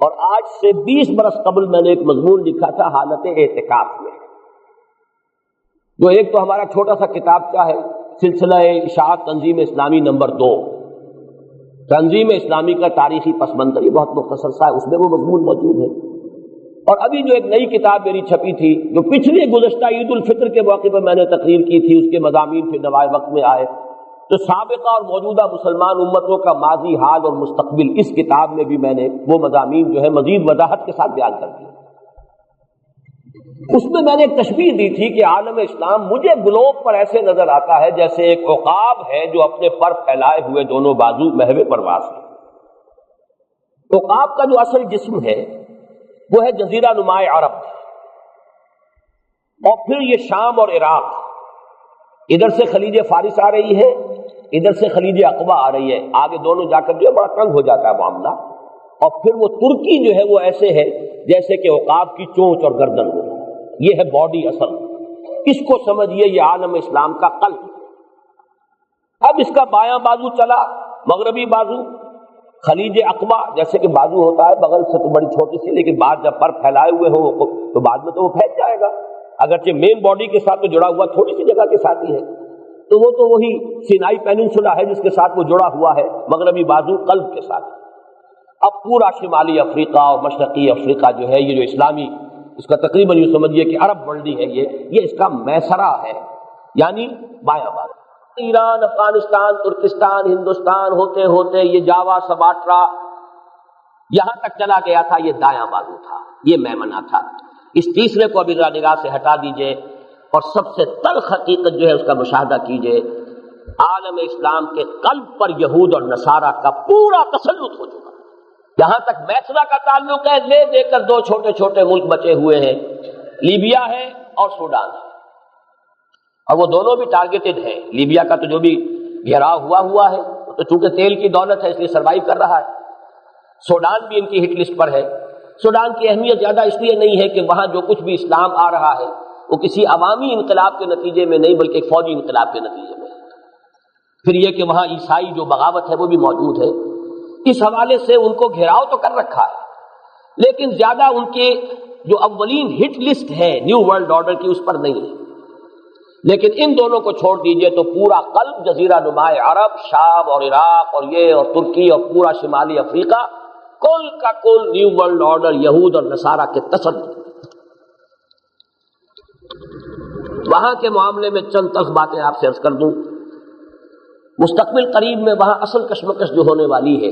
اور آج سے 20 برس قبل میں نے ایک مضمون لکھا تھا حالت اعتکاف میں، جو ایک تو ہمارا چھوٹا سا کتاب کیا ہے، سلسلہ اشاعت تنظیم اسلامی نمبر 2، تنظیم اسلامی کا تاریخی پس منظر، یہ بہت مختصر سا ہے، اس میں وہ مضمون موجود ہے. اور ابھی جو ایک نئی کتاب میری چھپی تھی جو پچھلے گزشتہ عید الفطر کے موقع پر میں نے تقریر کی تھی، اس کے مضامین پھر نوائے وقت میں آئے، تو سابقہ اور موجودہ مسلمان امتوں کا ماضی، حال اور مستقبل اس کتاب میں بھی میں نے وہ مضامین جو ہے مزید وضاحت کے ساتھ بیان کر دیے۔ اس میں نے ایک تشبیہ دی تھی کہ عالم اسلام مجھے گلوب پر ایسے نظر آتا ہے جیسے ایک عقاب ہے جو اپنے پر پھیلائے ہوئے دونوں بازو محو پرواز ہے۔ عقاب کا جو اصل جسم ہے وہ ہے جزیرہ نمائے عرب، اور پھر یہ شام اور عراق، ادھر سے خلیج فارس آ رہی ہے، ادھر سے خلیج عقبہ آ رہی ہے، آگے دونوں جا کر جو ہے بڑا تنگ ہو جاتا ہے معاملہ، اور پھر وہ ترکی جو ہے وہ ایسے ہے جیسے کہ عقاب کی چونچ اور گردن ہو، یہ ہے باڈی اصل، اس کو سمجھیے یہ عالم اسلام کا قلب۔ اب اس کا بایاں بازو چلا، مغربی بازو خلیج عقبہ، جیسے کہ بازو ہوتا ہے بغل سے تو بڑی چھوٹی سی، لیکن بعد جب پر پھیلائے ہوئے ہو تو بعد میں تو وہ پھیل جائے گا، اگرچہ مین باڈی کے ساتھ تو جڑا ہوا تھوڑی سی جگہ کے ساتھ ہی ہے، تو وہ تو وہی سینائی پیننسولا ہے جس کے ساتھ وہ جڑا ہوا ہے مغربی بازو قلب کے ساتھ۔ اب پورا شمالی افریقہ اور مشرقی افریقہ جو ہے، یہ جو اسلامی، اس کا تقریباً یوں سمجھیے کہ عرب ورلڈی ہے، یہ اس کا میسرہ ہے، یعنی بایاں بازو۔ ایران، افغانستان، ترکستان، ہندوستان ہوتے ہوتے یہ جاوا، سماٹرا، یہاں تک چلا گیا تھا، یہ دایاں بازو تھا، یہ میمنہ تھا۔ اس تیسرے کو ابھی نگاہ سے ہٹا دیجئے اور سب سے تلخ حقیقت جو ہے اس کا مشاہدہ کیجئے، عالم اسلام کے قلب پر یہود اور نصارہ کا پورا تسلط ہو چکا۔ یہاں تک میسرہ کا تعلق ہے، لے دے کر دو چھوٹے چھوٹے ملک بچے ہوئے ہیں، لیبیا ہے اور سوڈان ہے، اور وہ دونوں بھی ٹارگیٹڈ ہیں۔ لیبیا کا تو جو بھی گھیراؤ ہوا ہے تو چونکہ تیل کی دولت ہے اس لیے سروائیو کر رہا ہے، سوڈان بھی ان کی ہٹ لسٹ پر ہے۔ سوڈان کی اہمیت زیادہ اس لیے نہیں ہے کہ وہاں جو کچھ بھی اسلام آ رہا ہے وہ کسی عوامی انقلاب کے نتیجے میں نہیں بلکہ ایک فوجی انقلاب کے نتیجے میں۔ پھر یہ کہ وہاں عیسائی جو بغاوت ہے وہ بھی موجود ہے، اس حوالے سے ان کو گھیراؤ تو کر رکھا ہے، لیکن زیادہ ان کے جو اولین ہٹ لسٹ ہے نیو ورلڈ آرڈر کی اس پر نہیں ہے۔ لیکن ان دونوں کو چھوڑ دیجئے تو پورا قلب جزیرہ نمائے عرب، شام اور عراق اور یہ اور ترکی اور پورا شمالی افریقہ، کل کا کل نیو ورلڈ آرڈر، یہود اور نصارہ کے تسلط۔ وہاں کے معاملے میں چند تلخ باتیں آپ سے عرض کر دوں۔ مستقبل قریب میں وہاں اصل کشمکش جو ہونے والی ہے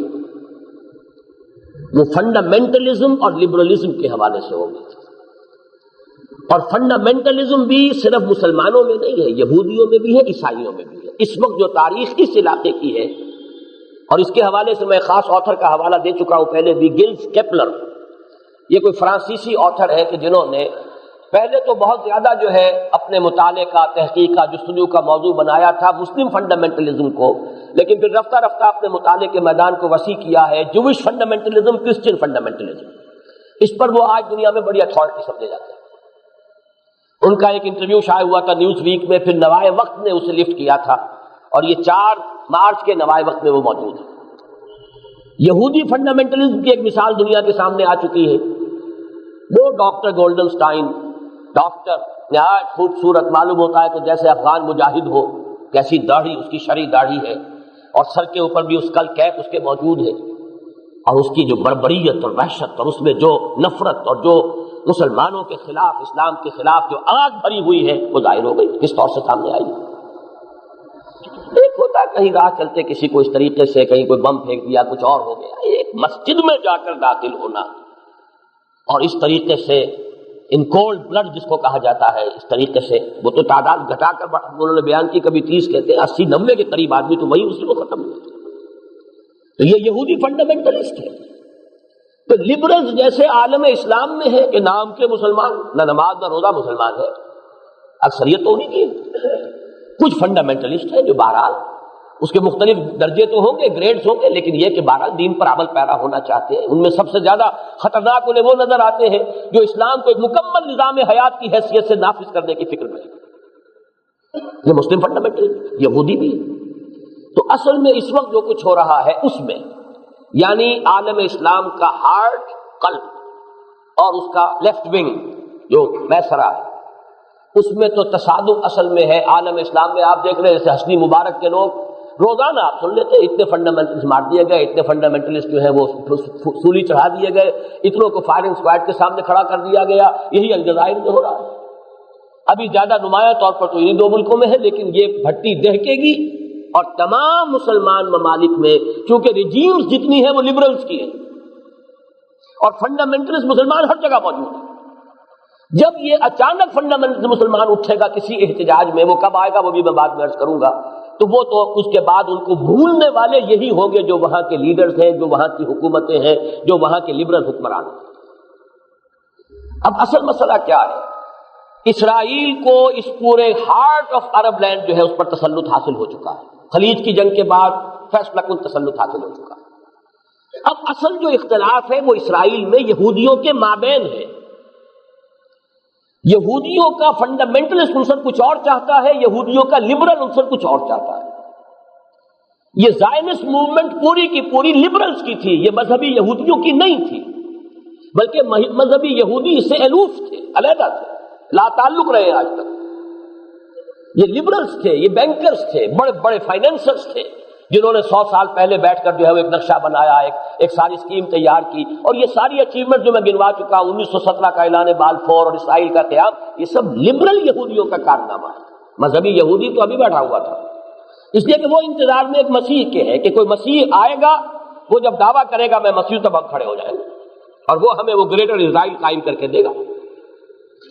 وہ فنڈامنٹلزم اور لبرلزم کے حوالے سے ہوگی، اور فنڈامنٹلزم بھی صرف مسلمانوں میں نہیں ہے، یہودیوں میں بھی ہے، عیسائیوں میں بھی ہے۔ اس وقت جو تاریخ اس علاقے کی ہے، اور اس کے حوالے سے میں خاص آتھر کا حوالہ دے چکا ہوں پہلے بھی، گلز کیپلر، یہ کوئی فرانسیسی آتھر ہے کہ جنہوں نے پہلے تو بہت زیادہ جو ہے اپنے مطالعے کا، تحقیق کا، جستجو کا موضوع بنایا تھا مسلم فنڈامنٹلزم کو، لیکن پھر رفتہ رفتہ اپنے مطالعے کے میدان کو وسیع کیا ہے، جوش فنڈامنٹلزم، کرسچن فنڈامنٹلزم، اس پر وہ آج دنیا میں بڑی اتھارٹی سمجھے جاتے ہیں۔ ان کا ایک انٹرویو شائع ہوا تھا نیوز ویک میں، پھر نوائے وقت نے اسے لفٹ کیا تھا، اور یہ 4 مارچ کے نوائے وقت میں وہ موجود ہے۔ یہودی فنڈامنٹلزم کی ایک مثال دنیا کے سامنے آ چکی ہے، وہ ڈاکٹر گولڈن سٹائن، ڈاکٹر نہایت خوبصورت، معلوم ہوتا ہے کہ جیسے افغان مجاہد ہو، کیسی داڑھی اس کی، شرعی داڑھی ہے، اور سر کے اوپر بھی اس کل کیپ اس کے موجود ہے، اور اس کی جو بربریت اور وحشت اور اس میں جو نفرت اور جو مسلمانوں کے خلاف، اسلام کے خلاف جو آگ بھری ہوئی ہے وہ ظاہر ہو گئی، کس طور سے سامنے آئی۔ ایک ہوتا ہے کہیں راہ چلتے کسی کو اس طریقے سے کہیں کوئی بم پھینک دیا، کچھ اور ہو گیا، ایک مسجد میں جا کر داخل ہونا اور اس طریقے سے ان کولڈ بلڈ جس کو کہا جاتا ہے، اس طریقے سے، وہ تو تعداد گھٹا کر انہوں نے بیان کی، کبھی 30 کہتے ہیں، 80-90 کے قریب آدمی تو وہی اسی کو ختم ہوئے۔ تو یہ یہودی فنڈامنٹلسٹ ہے۔ تو لبرلز جیسے عالم اسلام میں ہے کہ نام کے مسلمان، نہ نماز نہ روزہ مسلمان ہے، اکثریت تو انہیں کی ہے۔ کچھ فنڈامنٹلسٹ ہیں جو بہرحال اس کے مختلف درجے تو ہوں گے، گریڈز ہوں گے، لیکن یہ کہ بہرحال دین پر عمل پیرا ہونا چاہتے ہیں۔ ان میں سب سے زیادہ خطرناک انہیں وہ نظر آتے ہیں جو اسلام کو ایک مکمل نظام حیات کی حیثیت سے نافذ کرنے کی فکر میں ہے۔ یہ مسلم فنڈامنٹل یہودی بھی ہے۔ تو اصل میں اس وقت جو کچھ ہو رہا ہے اس میں، یعنی عالم اسلام کا ہارٹ، قلب، اور اس کا لیفٹ ونگ جو میسرہ ہے، اس میں تو تصادم اصل میں ہے۔ عالم اسلام میں آپ دیکھ رہے ہیں جیسے حسنی مبارک کے لوگ روزانہ آپ سن لیتے اتنے فنڈامنٹلسٹ مار دیے گئے، اتنے فنڈامنٹلسٹ جو ہے وہ سولی چڑھا دیے گئے، اتنوں کو فائرنگ اسکواڈ کے سامنے کھڑا کر دیا گیا. یہی الجزائر میں ہو رہا ہے. ابھی زیادہ نمایاں طور پر تو انہی دو ملکوں میں ہے، لیکن یہ بھٹی دہکے گی اور تمام مسلمان ممالک میں، چونکہ ریجیمز جتنی ہیں وہ لبرلز کی ہیں اور فنڈامنٹلسٹ مسلمان ہر جگہ موجود ہیں. جب یہ اچانک فنڈامنٹلسٹ مسلمان اٹھے گا کسی احتجاج میں، وہ کب آئے گا وہ بھی میں بعد میں عرض کروں گا، تو وہ تو اس کے بعد ان کو بھولنے والے یہی ہوں گے جو وہاں کے لیڈرز ہیں، جو وہاں کی حکومتیں ہیں، جو وہاں کے لبرل حکمران ہیں. اب اصل مسئلہ کیا ہے؟ اسرائیل کو اس پورے ہارٹ آف عرب لینڈ جو ہے اس پر تسلط حاصل ہو چکا ہے. خلیج کی جنگ کے بعد فیصلہ کن تسلط حاصل ہو چکا ہے. اب اصل جو اختلاف ہے وہ اسرائیل میں یہودیوں کے مابین ہے. یہودیوں کا فنڈامنٹلسٹ عنصر کچھ اور چاہتا ہے، یہودیوں کا لبرل عنصر کچھ اور چاہتا ہے. یہ زائنسٹ موومنٹ پوری کی پوری لبرلز کی تھی، یہ مذہبی یہودیوں کی نہیں تھی، بلکہ مذہبی یہودی اس سے الوف تھے، علیحدہ تھے، لا تعلق رہے آج تک. یہ لبرلز تھے، یہ بینکرز تھے، بڑے بڑے فائنینسرز تھے، جنہوں نے 100 سال پہلے بیٹھ کر جو ہے وہ ایک نقشہ بنایا، ایک ساری اسکیم تیار کی. اور یہ ساری اچیومنٹ جو میں گنوا چکا ہوں، 1917 کا اعلان بلفور اور اسرائیل کا قیام، یہ سب لبرل یہودیوں کا کارنامہ ہے. مذہبی یہودی تو ابھی بیٹھا ہوا تھا، اس لیے کہ وہ انتظار میں ایک مسیح کے ہے کہ کوئی مسیح آئے گا، وہ جب دعویٰ کرے گا میں مسیح، تب ہم کھڑے ہو جائیں گے اور وہ ہمیں وہ گریٹر اسرائیل قائم کر کے دے گا.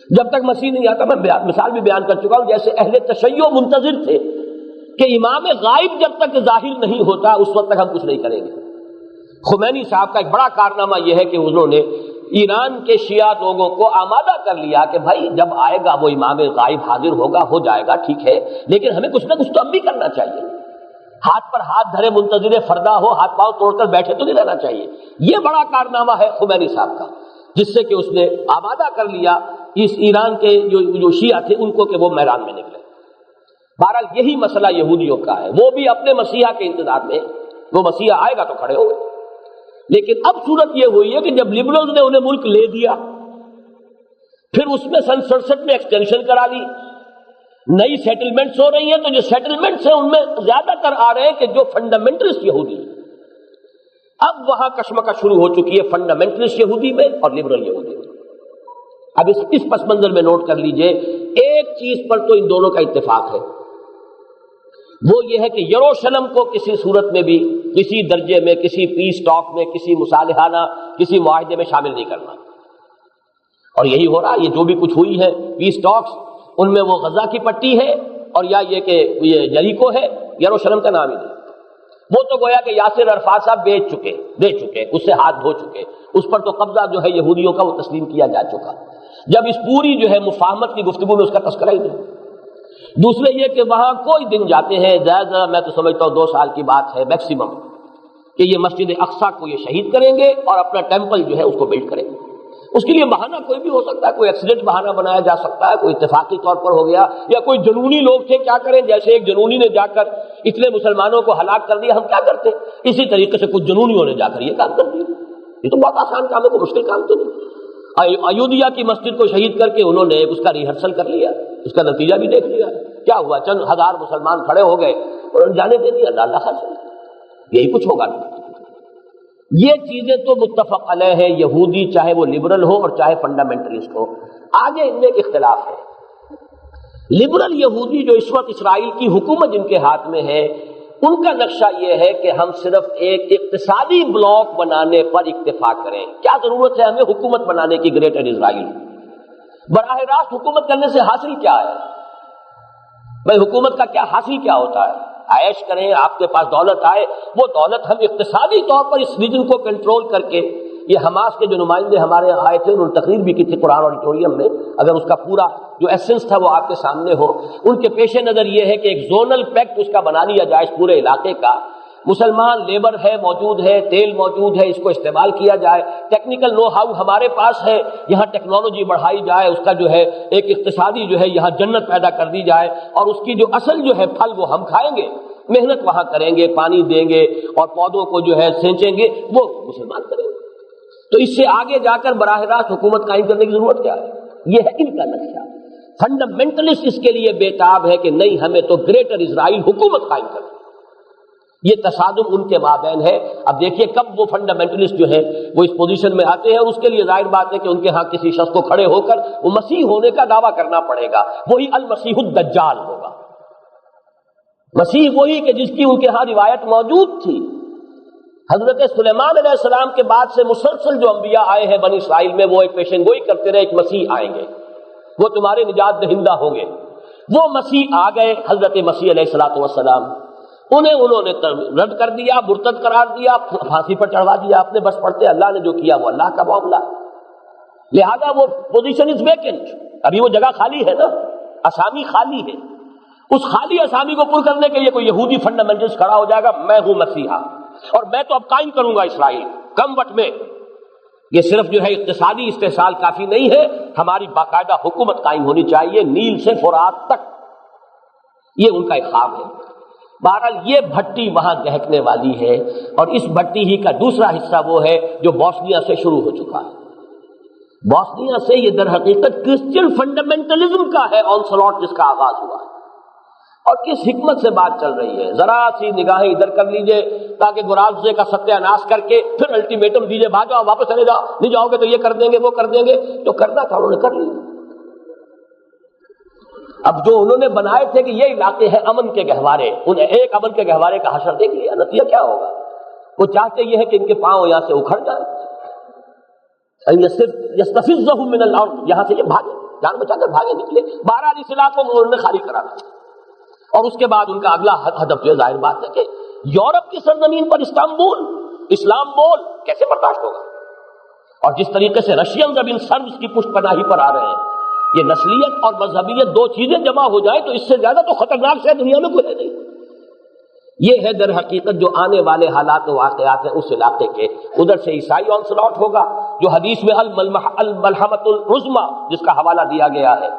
جب تک مسیح نہیں آتا، میں مثال بھی بیان کر چکا ہوں، جیسے اہل تشیع منتظر تھے کہ امام غائب جب تک ظاہر نہیں ہوتا اس وقت تک ہم کچھ نہیں کریں گے. خمینی صاحب کا ایک بڑا کارنامہ یہ ہے کہ انہوں نے ایران کے شیعہ لوگوں کو آمادہ کر لیا کہ بھائی جب آئے گا وہ امام غائب حاضر ہوگا، ہو جائے گا، ٹھیک ہے، لیکن ہمیں کچھ نہ کچھ تو اب بھی کرنا چاہیے. ہاتھ پر ہاتھ دھرے منتظر فردا ہو، ہاتھ پاؤں توڑ کر بیٹھے تو نہیں رہنا چاہیے. یہ بڑا کارنامہ ہے خمینی صاحب کا، جس سے کہ اس نے آمادہ کر لیا اس ایران کے جو شیعہ تھے ان کو کہ وہ میدان میں نکلے. بہرحال یہی مسئلہ یہودیوں کا ہے، وہ بھی اپنے مسیحا کے انتظار میں، وہ مسیحا آئے گا تو کھڑے ہو گئے. لیکن اب صورت یہ ہوئی ہے کہ جب لبرلز نے انہیں ملک لے دیا، پھر اس میں سن 67 میں ایکسٹینشن کرا لی، نئی سیٹلمنٹس ہو رہی ہیں، تو جو سیٹلمنٹس ہیں ان میں زیادہ تر آ رہے ہیں کہ جو فنڈامنٹلسٹ یہودی ہیں. اب وہاں کشمکش شروع ہو چکی ہے فنڈامنٹلسٹ یہودی میں اور لبرل یہودی میں. اب اس پس منظر میں نوٹ کر لیجئے، ایک چیز پر تو ان دونوں کا اتفاق ہے، وہ یہ ہے کہ یروشلم کو کسی صورت میں بھی، کسی درجے میں، کسی پیس ٹاک میں، کسی مصالحانہ کسی معاہدے میں شامل نہیں کرنا. اور یہی ہو رہا، یہ جو بھی کچھ ہوئی ہے پیس ٹاکس، ان میں وہ غزہ کی پٹی ہے اور یا یہ کہ یہ جریکو ہے، یروشلم کا نام ہی نہیں. وہ تو گویا کہ یاسر عرفات صاحب دے چکے، اس سے ہاتھ دھو چکے، اس پر تو قبضہ جو ہے یہودیوں کا وہ تسلیم کیا جا چکا. جب اس پوری جو ہے مفاہمت کی گفتگو میں اس کا تذکرہ ہی نہیں. دوسرے یہ کہ وہاں کوئی دن جاتے ہیں، زیادہ میں تو سمجھتا ہوں 2 سال کی بات ہے میکسیمم، کہ یہ مسجد اقصیٰ کو یہ شہید کریں گے اور اپنا ٹیمپل جو ہے اس کو بلڈ کریں گے. اس کے لیے بہانہ کوئی بھی ہو سکتا ہے، کوئی ایکسیڈنٹ بہانہ بنایا جا سکتا ہے، کوئی اتفاقی طور پر ہو گیا، یا کوئی جنونی لوگ تھے، کیا کریں، جیسے ایک جنونی نے جا کر اتنے مسلمانوں کو ہلاک کر دیا، ہم کیا کرتے، اسی طریقے سے کچھ جنونیوں نے جا کر یہ کام کر دیا. یہ تو بہت آسان کام ہے، کوئی مشکل کام تو نہیں. ایودھیا کی مسجد کو شہید کر کے انہوں نے اس کا ریہرسل کر لیا، اس کا نتیجہ بھی دیکھ لیا. کیا ہوا، چند ہزار مسلمان کھڑے ہو گئے اور جانے دے دیا، اللہ خاص. یہی کچھ ہوگا. یہ چیزیں تو متفق علیہ ہے، یہودی چاہے وہ لبرل ہو اور چاہے فنڈامنٹلسٹ ہو. آگے ان میں ایک اختلاف ہے. لبرل یہودی جو اس وقت اسرائیل کی حکومت جن کے ہاتھ میں ہے، ان کا نقشہ یہ ہے کہ ہم صرف ایک اقتصادی بلاک بنانے پر اکتفا کریں. کیا ضرورت ہے ہمیں حکومت بنانے کی گریٹر اسرائیل؟ براہ راست حکومت کرنے سے حاصل کیا ہے بھائی؟ حکومت کا کیا حاصل کیا ہوتا ہے؟ عائش کریں، آپ کے پاس دولت آئے، وہ دولت ہم اقتصادی طور پر اس ریجن کو کنٹرول کر کے. یہ حماس کے جو نمائندے ہمارے آئے تھے، انہوں نے تقریر بھی کی تھی قرآن آڈیٹوریم میں، اگر اس کا پورا جو ایسنس تھا وہ آپ کے سامنے ہو. ان کے پیش نظر یہ ہے کہ ایک زونل پیکٹ اس کا بنا لیا جائے اس پورے علاقے کا. مسلمان لیبر ہے، موجود ہے، تیل موجود ہے، اس کو استعمال کیا جائے. ٹیکنیکل نو ہاؤ ہمارے پاس ہے، یہاں ٹیکنالوجی بڑھائی جائے، اس کا جو ہے ایک اقتصادی جو ہے یہاں جنت پیدا کر دی جائے، اور اس کی جو اصل جو ہے پھل وہ ہم کھائیں گے، محنت وہاں کریں گے، پانی دیں گے اور پودوں کو جو ہے سینچیں گے، وہ مسلمان کریں گے. تو اس سے آگے جا کر براہ راست حکومت قائم کرنے کی ضرورت کیا ہے؟ یہ ہے ان کا نقشہ. فنڈامنٹلسٹ اس کے لیے بے تاب ہے کہ نہیں، ہمیں تو گریٹر اسرائیل حکومت قائم کریں. یہ تصادم ان کے مابین ہے. اب دیکھیے کب وہ فنڈامنٹلسٹ جو ہے وہ اس پوزیشن میں آتے ہیں, اور اس کے لیے ظاہر بات ہے کہ ان کے ہاں کسی شخص کو کھڑے ہو کر وہ مسیح ہونے کا دعویٰ کرنا پڑے گا. وہی المسیح الدجال ہوگا, مسیح وہی کہ جس کی ان کے ہاں روایت موجود تھی. حضرت سلیمان علیہ السلام کے بعد سے مسلسل جو انبیاء آئے ہیں بنی اسرائیل میں, وہ ایک پیشن گوئی کرتے رہے, ایک مسیح آئیں گے, وہ تمہارے نجات دہندہ ہوں گے. وہ مسیح آ گئے, حضرت مسیح علیہ الصلوۃ والسلام, انہوں نے رد کر دیا, مرتد قرار دیا, پھانسی پر چڑھوا دیا اپنے بس پڑتے. اللہ نے جو کیا وہ اللہ کا معاملہ, لہذا وہ پوزیشن از ویکنٹ. ابھی وہ جگہ خالی ہے نا, اسامی خالی ہے. اس خالی اسامی کو پر کرنے کے لیے کوئی یہودی فنڈامنٹلسٹ کھڑا ہو جائے گا, میں ہوں مسیحا اور میں تو اب قائم کروں گا اسرائیل. کم وقت میں یہ صرف جو ہے اقتصادی استحصال کافی نہیں ہے, ہماری باقاعدہ حکومت قائم ہونی چاہیے نیل سے فرات تک. یہ ان کا ایک خواب ہے. بہرحال یہ بھٹی وہاں دہکنے والی ہے, اور اس بھٹی ہی کا دوسرا حصہ وہ ہے جو بوسنیا سے شروع ہو چکا ہے. بوسنیا سے یہ در حقیقت کرسچن فنڈامنٹلزم کا ہے آنسلاٹ جس کا آغاز ہوا ہے. اور کس حکمت سے بات چل رہی ہے, ذرا سی نگاہیں ادھر کر لیجئے تاکہ گرالزے کا ستیہ ناش کر کے پھر الٹیمیٹم دیجئے, بھاگ جاؤ, واپس چلے جاؤ, نہیں جاؤ گے تو یہ کر دیں گے وہ کر دیں گے. جو کرنا تھا انہوں نے کر لیا. اب جو انہوں نے بنائے تھے کہ یہ علاقے ہیں امن کے گہوارے, انہیں ایک امن کے گہوارے کا حشر دیکھ لیا. نتیجہ کیا ہوگا؟ وہ چاہتے یہ ہے کہ ان کے پاؤں یہاں سے اکھڑ جائیں, صرف یستفزہم من الارض, یہاں سے یہ بھاگے, جان بچا کر بھاگے نکلے. 12 اس علاقوں کو انہوں نے خالی کرا تھا. اور اس کے بعد ان کا اگلا ہدف یہ ظاہر بات ہے کہ یورپ کی سرزمین پر استنبول اسلام بول کیسے برداشت ہوگا. اور جس طریقے سے رشین اب ان سربز کی پشت پناہی پر آ رہے ہیں, یہ نسلیت اور مذہبیت دو چیزیں جمع ہو جائیں تو اس سے زیادہ تو خطرناک سے دنیا میں کوئی ہے نہیں. یہ ہے در حقیقت جو آنے والے حالات و واقعات ہیں اس علاقے کے. ادھر سے عیسائی آنسلاٹ ہوگا جو حدیث میں الملحمۃ العظمی جس کا حوالہ دیا گیا ہے,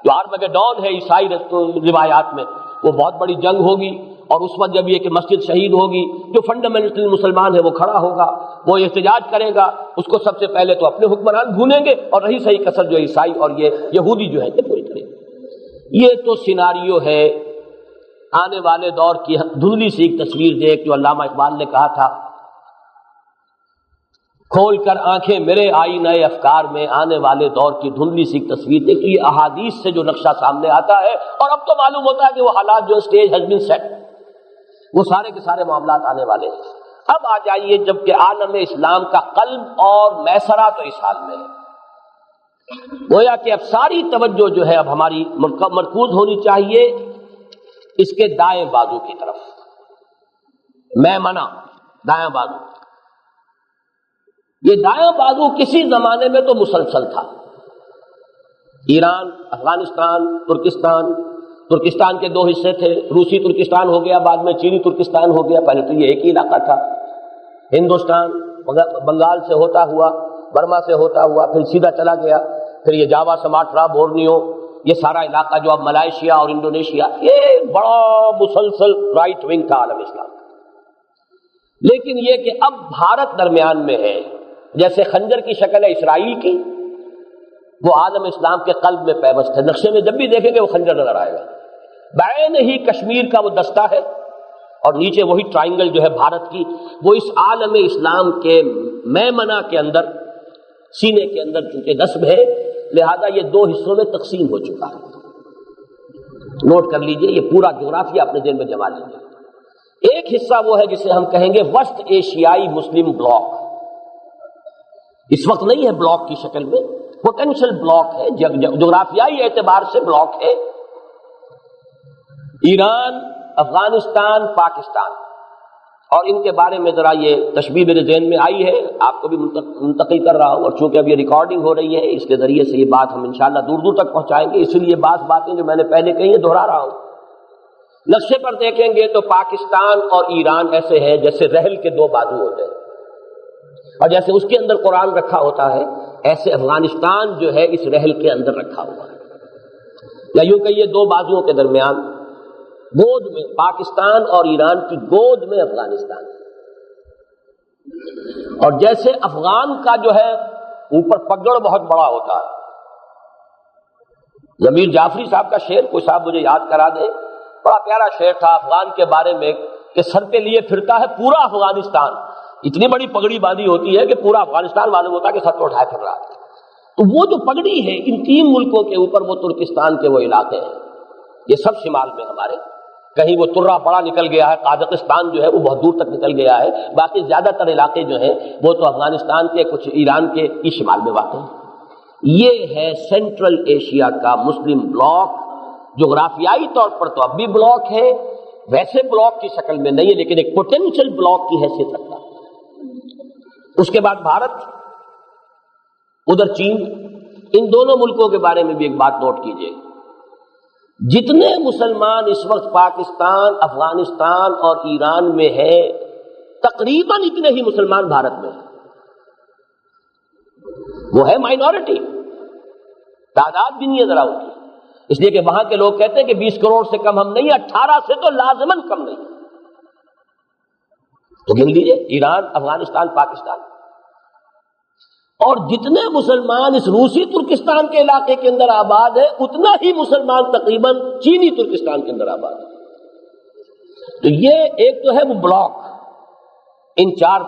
جو آرمگیڈون ہے عیسائی روایات میں, وہ بہت بڑی جنگ ہوگی. اور اس وقت جب یہ کہ مسجد شہید ہوگی, جو فنڈامنٹل مسلمان ہے وہ کھڑا ہوگا, وہ احتجاج کرے گا, اس کو سب سے پہلے تو اپنے حکمران ڈھونڈیں گے, اور رہی صحیح کسر جو عیسائی اور یہ یہودی جو ہے پوری کریں گے. یہ تو سیناریو ہے. آنے والے دور کی دھندلی سی ایک تصویر دیکھ, جو علامہ اقبال نے کہا تھا, کھول کر آنکھیں میرے آئینہ افکار میں, آنے والے دور کی دھندلی سی تصویر دیکھ. یہ احادیث سے جو نقشہ سامنے آتا ہے, اور اب تو معلوم ہوتا ہے کہ وہ حالات جو اسٹیج ہیز بین سیٹ, وہ سارے کے سارے معاملات آنے والے ہیں. اب آ جائیے جب کہ عالم اسلام کا قلب اور میسرہ تو اس حال میں ہے, گویا کہ اب ساری توجہ جو ہے اب ہماری مرکوز ہونی چاہیے اس کے دائیں بازو کی طرف. میمنہ دایاں بازو, یہ دایاں بازو کسی زمانے میں تو مسلسل تھا. ایران, افغانستان, ترکستان کے دو حصے تھے, روسی ترکستان ہو گیا, بعد میں چینی ترکستان ہو گیا. پہلے تو یہ ایک ہی علاقہ تھا. ہندوستان بنگال سے ہوتا ہوا, برما سے ہوتا ہوا, پھر سیدھا چلا گیا, پھر یہ جاوا, سماٹرا, بورنیو, یہ سارا علاقہ جو اب ملائیشیا اور انڈونیشیا, یہ بڑا مسلسل رائٹ ونگ تھا عالم اسلام. لیکن یہ کہ اب بھارت درمیان میں ہے, جیسے خنجر کی شکل ہے اسرائیل کی, وہ عالم اسلام کے قلب میں پیوست ہے. نقشے میں جب بھی دیکھیں گے وہ خنجر نظر آئے گا. بعین ہی کشمیر کا وہ دستہ ہے, اور نیچے وہی ٹرائنگل جو ہے بھارت کی, وہ اس عالم اسلام کے میمنہ کے اندر, سینے کے اندر چونکہ نصب ہے, لہذا یہ دو حصوں میں تقسیم ہو چکا ہے. نوٹ کر لیجئے, یہ پورا جغرافیہ اپنے ذہن میں جما لیجئے. ایک حصہ وہ ہے جسے ہم کہیں گے وسط ایشیائی مسلم بلاک. اس وقت نہیں ہے بلاک کی شکل میں, پوٹینشل بلاک ہے, جغرافیائی اعتبار سے بلاک ہے. ایران, افغانستان, پاکستان, اور ان کے بارے میں ذرا یہ تشبیہ میرے ذہن میں آئی ہے, آپ کو بھی منتقل کر رہا ہوں. اور چونکہ اب یہ ریکارڈنگ ہو رہی ہے, اس کے ذریعے سے یہ بات ہم انشاءاللہ دور دور تک پہنچائیں گے, اس لیے بعض باتیں جو میں نے پہلے کہی ہیں دہرا رہا ہوں. نقشے پر دیکھیں گے تو پاکستان اور ایران ایسے ہیں جیسے رحل کے دو بازو ہوتے ہیں, اور جیسے اس کے اندر قرآن رکھا ہوتا ہے, ایسے افغانستان جو ہے اس رحل کے اندر رکھا ہوا ہے. یا یوں کہ یہ دو بازوؤں کے درمیان گود میں پاکستان اور ایران کی گود میں افغانستان. اور جیسے افغان کا جو ہے اوپر پگڑ بہت بڑا ہوتا ہے, ضمیر جعفری صاحب کا شعر کوئی صاحب مجھے یاد کرا دے, بڑا پیارا شعر تھا افغان کے بارے میں. کہ سر پہ لیے پھرتا ہے پورا افغانستان، اتنی بڑی پگڑی باندھی ہوتی ہے کہ پورا افغانستان معلوم ہوتا ہے کہ سر پہ اٹھائے پھر رہا ہے. تو وہ جو پگڑی ہے ان 3 ملکوں کے اوپر، وہ ترکستان کے وہ علاقے ہیں، یہ سب شمال میں ہمارے، کہیں وہ ترا بڑا نکل گیا ہے، قازقستان جو ہے وہ بہت دور تک نکل گیا ہے، باقی زیادہ تر علاقے جو ہیں وہ تو افغانستان کے، کچھ ایران کے اس شمال میں واقع ہیں. یہ ہے سینٹرل ایشیا کا مسلم بلاک. جغرافیائی طور پر تو اب بھی بلاک ہے، ویسے بلاک کی شکل میں نہیں ہے، لیکن ایک پوٹینشل بلاک کی حیثیت رکھتا ہے. اس کے بعد بھارت، ادھر چین. ان دونوں ملکوں کے بارے میں بھی ایک بات نوٹ کیجیے، جتنے مسلمان اس وقت پاکستان، افغانستان اور ایران میں ہیں، تقریباً اتنے ہی مسلمان بھارت میں ہیں. وہ ہے مائنورٹی، تعداد بھی نہیں ہے ذرا ان کی، اس لیے کہ وہاں کے لوگ کہتے ہیں کہ 20 کروڑ سے کم ہم نہیں، 18 سے تو لازماً کم نہیں. تو گن لیجیے ایران، افغانستان، پاکستان. اور جتنے مسلمان اس روسی ترکستان کے علاقے کے اندر آباد ہے، اتنا ہی مسلمان تقریباً چینی ترکستان کے اندر آباد ہے. تو یہ ایک تو ہے وہ بلاک، ان 4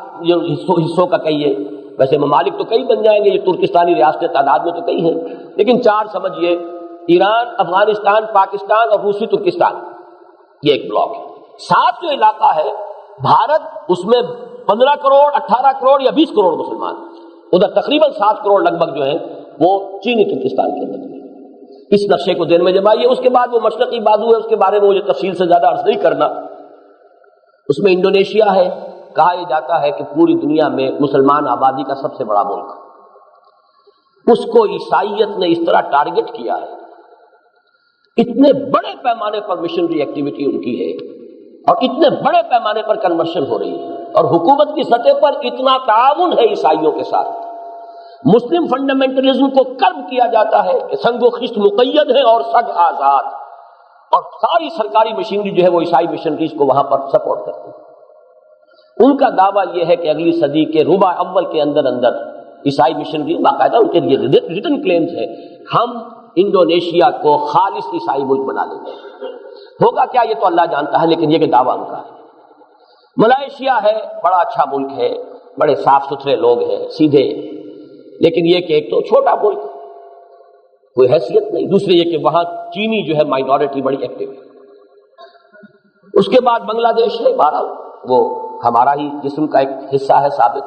حصوں کا کہیے، ویسے ممالک تو کئی بن جائیں گے، یہ ترکستانی ریاستیں تعداد میں تو کئی ہیں، لیکن 4 سمجھیے، ایران، افغانستان، پاکستان اور روسی ترکستان، یہ ایک بلاک ہے. 7 جو علاقہ ہے بھارت، اس میں 15 کروڑ، 18 کروڑ یا 20 کروڑ مسلمان، ادھر تقریباً 7 کروڑ لگ بھگ جو ہیں وہ چینی ترکستان کے اندر. اس نقشے کو ذہن میں جمائیے. اس کے بعد وہ مشرقی بازو ہے، اس کے بارے میں مجھے تفصیل سے زیادہ عرض نہیں کرنا. اس میں انڈونیشیا ہے. کہا یہ جاتا ہے کہ پوری دنیا میں مسلمان آبادی کا سب سے بڑا ملک. اس کو عیسائیت نے اس طرح ٹارگٹ کیا ہے، اتنے بڑے پیمانے پر مشنری ایکٹیویٹی ان کی ہے، اور اتنے بڑے پیمانے پر کنورشن ہو رہی ہے، اور حکومت کی سطح پر اتنا تعاون ہے عیسائیوں کے ساتھ. مسلم فنڈامنٹلزم کو کرب کیا جاتا ہے کہ سنگ و خشت مقید ہے اور سگ آزاد، اور ساری سرکاری مشینری جو ہے وہ عیسائی مشنریز کو وہاں پر سپورٹ کرتی ہے. ان کا دعویٰ یہ ہے کہ اگلی صدی کے ربع اول کے اندر عیسائی مشنری، باقاعدہ ان کے لیے ریٹن کلیمز ہے، ہم انڈونیشیا کو خالص عیسائی ملک بنا لیں گے. ہوگا کیا یہ تو اللہ جانتا ہے، لیکن یہ کہ دعویٰ ان کا ہے. ملائیشیا ہے، بڑا اچھا ملک ہے، بڑے صاف ستھرے لوگ ہیں، سیدھے، لیکن یہ کہ ایک تو چھوٹا ملک، کوئی حیثیت نہیں. دوسرے یہ کہ وہاں چینی جو ہے مائنورٹی بڑی ایکٹیو ہے. اس کے بعد بنگلہ دیش ہے، بہرحال وہ ہمارا ہی جسم کا ایک حصہ ہے سابق.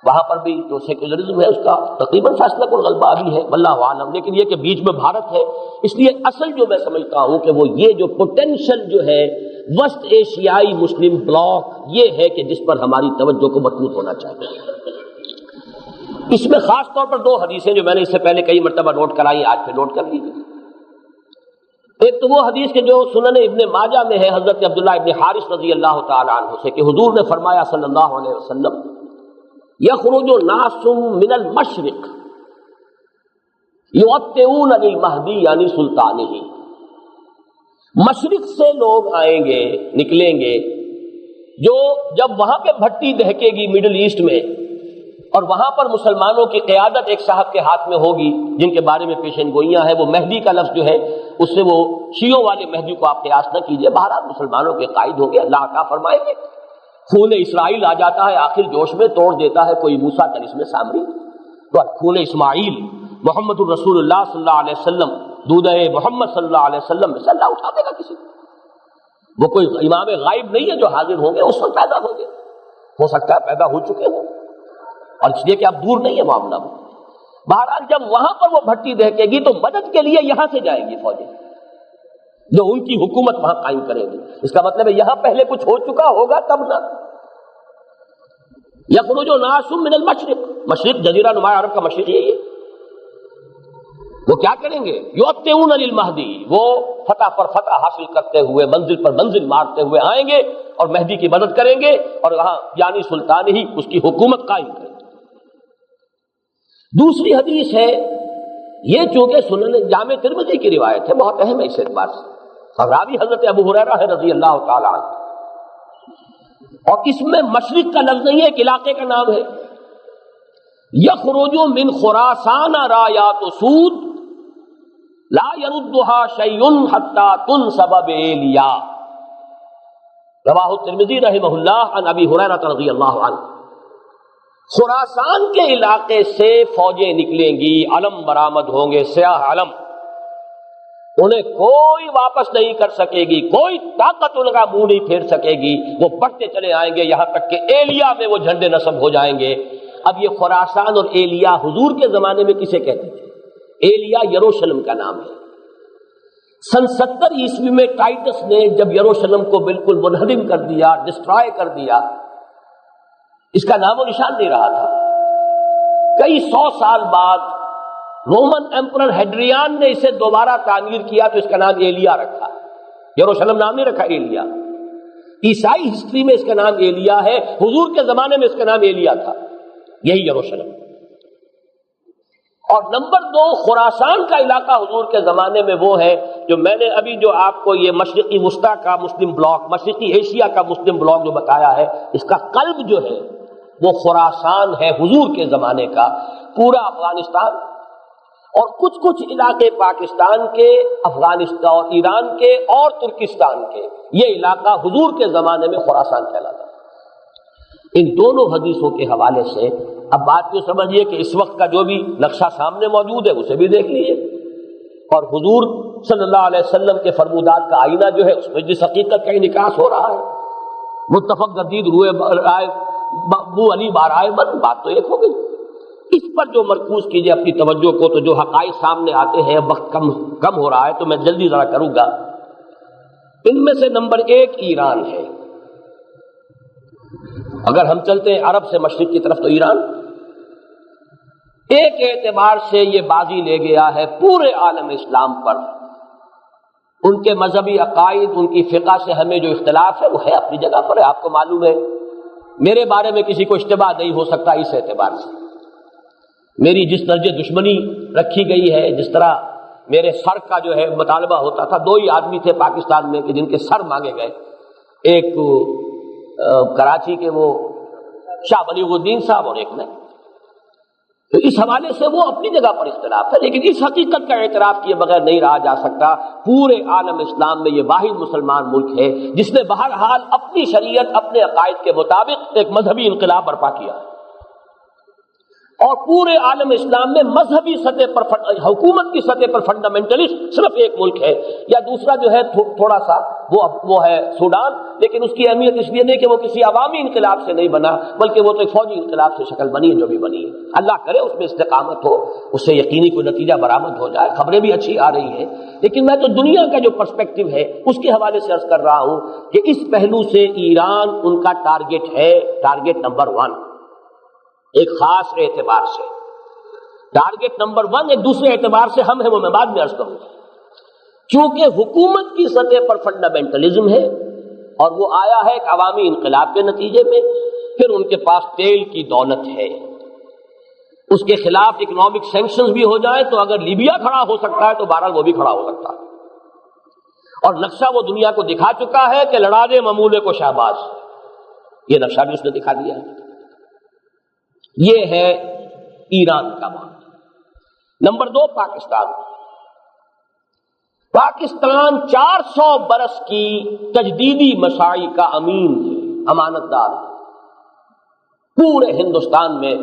وہاں پر بھی جو سیکولرزم ہے اس کا تقریباً فیصلہ کن غلبہ ابھی ہے، واللہ عالم. لیکن یہ کہ بیچ میں بھارت ہے، اس لیے اصل جو میں سمجھتا ہوں کہ وہ یہ جو پوٹینشل جو ہے وسط ایشیائی مسلم بلاک، یہ ہے کہ جس پر ہماری توجہ کو مضبوط ہونا چاہیے. اس میں خاص طور پر 2 حدیثیں جو میں نے اس سے پہلے کئی مرتبہ نوٹ کرائی، آج پہ نوٹ کر لیجیے. ایک تو وہ حدیث کہ جو سنن ابن ماجہ میں ہے، حضرت عبداللہ ابن حارث رضی اللہ تعالی عنہ سے، کہ حضور نے فرمایا صلی اللہ علیہ وسلم، یخرج ناس من المشرق یؤتون للمہدی یعنی سلطانہ. مشرق سے لوگ آئیں گے، نکلیں گے، جو جب وہاں پہ بھٹی دہکے گی مڈل ایسٹ میں، اور وہاں پر مسلمانوں کی قیادت ایک صاحب کے ہاتھ میں ہوگی جن کے بارے میں پیشن گوئیاں ہیں. وہ مہدی کا لفظ جو ہے اس سے وہ شیعوں والے مہدی کو آپ قیاس نہ کیجئے، بہرحال مسلمانوں کے قائد ہوں گے، اللہ عطا فرمائیں گے. خون اسرائیل آ جاتا ہے آخر جوش میں، توڑ دیتا ہے کوئی موسیٰ کرشمے سامری. تو خون اسماعیل محمد الرسول اللہ صلی اللہ علیہ وسلم، دودھ محمد صلی اللہ علیہ وسلم میں سے اللہ اٹھا دے گا کسی کو. وہ کوئی امام غائب نہیں ہے جو حاضر ہوں گے، اس وقت پیدا ہوں گے، ہو سکتا ہے پیدا ہو چکے ہوں، اور اس لیے کہ اب دور نہیں ہے معاملہ. بہرحال جب وہاں پر وہ بھٹی دہکے گی تو مدد کے لیے یہاں سے جائیں گی فوجیں، جو ان کی حکومت وہاں قائم کریں گی. اس کا مطلب ہے یہاں پہلے کچھ ہو چکا ہوگا تب نہ. یخرج ناس من المشرق، مشرق جزیرہ نما عرب کا مشرق یہی ہے. وہ کیا کریں گے؟ یؤتون للمہدی، وہ فتح پر فتح حاصل کرتے ہوئے، منزل پر منزل مارتے ہوئے آئیں گے اور مہدی کی مدد کریں گے، اور وہاں یعنی سلطان ہی اس کی حکومت قائم کریں گے. دوسری حدیث ہے، یہ چونکہ سنن جامع ترمذی کی روایت ہے، بہت اہم ہے اس اعتبار سے، اور راوی حضرت ابو ہریرہ ہے رضی اللہ تعالی عنہ، اور اس میں مشرق کا لفظ نہیں ہے، ایک علاقے کا نام ہے. یخرج من خراسان رایات سود لا يردها شيء حتى تنصب بإيلیا. رواہ الترمذی رحمہ اللہ عن ابی ہریرہ رضی اللہ عنہ، خراسان کے علاقے سے فوجیں نکلیں گی، علم برآمد ہوں گے، سیاہ علم، انہیں کوئی واپس نہیں کر سکے گی، کوئی طاقت ان کا منہ نہیں پھیر سکے گی، وہ بڑھتے چلے آئیں گے یہاں تک کہ ایلیا میں وہ جھنڈے نصب ہو جائیں گے۔ اب یہ خراسان اور ایلیا حضور کے زمانے میں کسے کہتے تھے؟ ایلیا یروشلم کا نام ہے۔ سن 70 عیسوی میں ٹائٹس نے جب یروشلم کو بالکل منہدم کر دیا، ڈسٹرائے کر دیا، اس کا نام و نشان نہیں رہا تھا۔ کئی 100 سال بعد رومن ایمپرر ہیڈریان نے اسے دوبارہ تعمیر کیا تو اس کا نام ایلیا رکھا۔ یروشلم نام نہیں رکھا، ایلیا۔ عیسائی ہسٹری میں اس کا نام ایلیا ہے، حضور کے زمانے میں اس کا نام ایلیا تھا، یہی یروشلم۔ اور نمبر 2، خراسان کا علاقہ حضور کے زمانے میں وہ ہے جو میں نے ابھی جو آپ کو یہ مشرقی وسطی کا مسلم بلاک، مشرقی ایشیا کا مسلم بلاک جو بتایا ہے، اس کا قلب جو ہے وہ خراسان ہے حضور کے زمانے کا۔ پورا افغانستان اور کچھ علاقے پاکستان کے، افغانستان اور ایران کے اور ترکستان کے، یہ علاقہ حضور کے زمانے میں خراسان کہلاتا ہے۔ ان دونوں حدیثوں کے حوالے سے اب بات یہ سمجھیے کہ اس وقت کا جو بھی نقشہ سامنے موجود ہے اسے بھی دیکھ لیجیے، اور حضور صلی اللہ علیہ وسلم کے فرمودات کا آئینہ جو ہے اس میں جس حقیقت کا انعکاس ہو رہا ہے۔ متفق گردید روئے رائے بو علی بارائے من، بات تو ایک ہو گئی۔ اس پر جو مرکوز کیجیے اپنی توجہ کو، تو جو حقائق سامنے آتے ہیں، وقت کم ہو رہا ہے تو میں جلدی ذرا کروں گا۔ ان میں سے نمبر 1 ایران ہے۔ اگر ہم چلتے ہیں عرب سے مشرق کی طرف تو ایران ایک اعتبار سے یہ بازی لے گیا ہے پورے عالم اسلام پر۔ ان کے مذہبی عقائد، ان کی فقہ سے ہمیں جو اختلاف ہے وہ ہے اپنی جگہ پر ہے، آپ کو معلوم ہے۔ میرے بارے میں کسی کو اشتباہ نہیں ہو سکتا اس اعتبار سے۔ میری جس درجے دشمنی رکھی گئی ہے، جس طرح میرے سر کا جو ہے مطالبہ ہوتا تھا، 2 ہی آدمی تھے پاکستان میں کہ جن کے سر مانگے گئے، ایک کراچی کے وہ شاہ بلیغ الدین صاحب اور ایک میں، تو اس حوالے سے وہ اپنی جگہ پر اختلاف ہے، لیکن اس حقیقت کا اعتراف کیے بغیر نہیں رہا جا سکتا۔ پورے عالم اسلام میں یہ واحد مسلمان ملک ہے جس نے بہرحال اپنی شریعت، اپنے عقائد کے مطابق ایک مذہبی انقلاب برپا کیا ہے، اور پورے عالم اسلام میں مذہبی سطح پر، حکومت کی سطح پر فنڈامنٹلسٹ صرف ایک ملک ہے، یا دوسرا جو ہے تھوڑا سا وہ ہے سوڈان، لیکن اس کی اہمیت اس لیے نہیں کہ وہ کسی عوامی انقلاب سے نہیں بنا، بلکہ وہ تو ایک فوجی انقلاب سے شکل بنی ہے جو بھی بنی ہے۔ اللہ کرے اس میں استقامت ہو، اس سے یقینی کوئی نتیجہ برآمد ہو جائے۔ خبریں بھی اچھی آ رہی ہیں، لیکن میں تو دنیا کا جو پرسپیکٹو ہے اس کے حوالے سے عرض کر رہا ہوں کہ اس پہلو سے ایران ان کا ٹارگٹ ہے، ٹارگٹ نمبر 1 ایک خاص اعتبار سے۔ ٹارگٹ نمبر 1 ایک دوسرے اعتبار سے ہم ہیں، وہ میں بعد میں عرض کروں گا۔ چونکہ حکومت کی سطح پر فنڈامنٹلزم ہے اور وہ آیا ہے ایک عوامی انقلاب کے نتیجے میں، پھر ان کے پاس تیل کی دولت ہے، اس کے خلاف اکنامک سینکشنز بھی ہو جائیں تو اگر لیبیا کھڑا ہو سکتا ہے تو بہرحال وہ بھی کھڑا ہو سکتا ہے، اور نقشہ وہ دنیا کو دکھا چکا ہے کہ لڑا دے ممولے کو شہباز، یہ نقشہ بھی اس نے دکھا دیا ہے۔ یہ ہے ایران کا معاملہ۔ نمبر 2 پاکستان۔ پاکستان 400 برس کی تجدیدی مساعی کا امین ہے، امانت دار ہے۔ پورے ہندوستان میں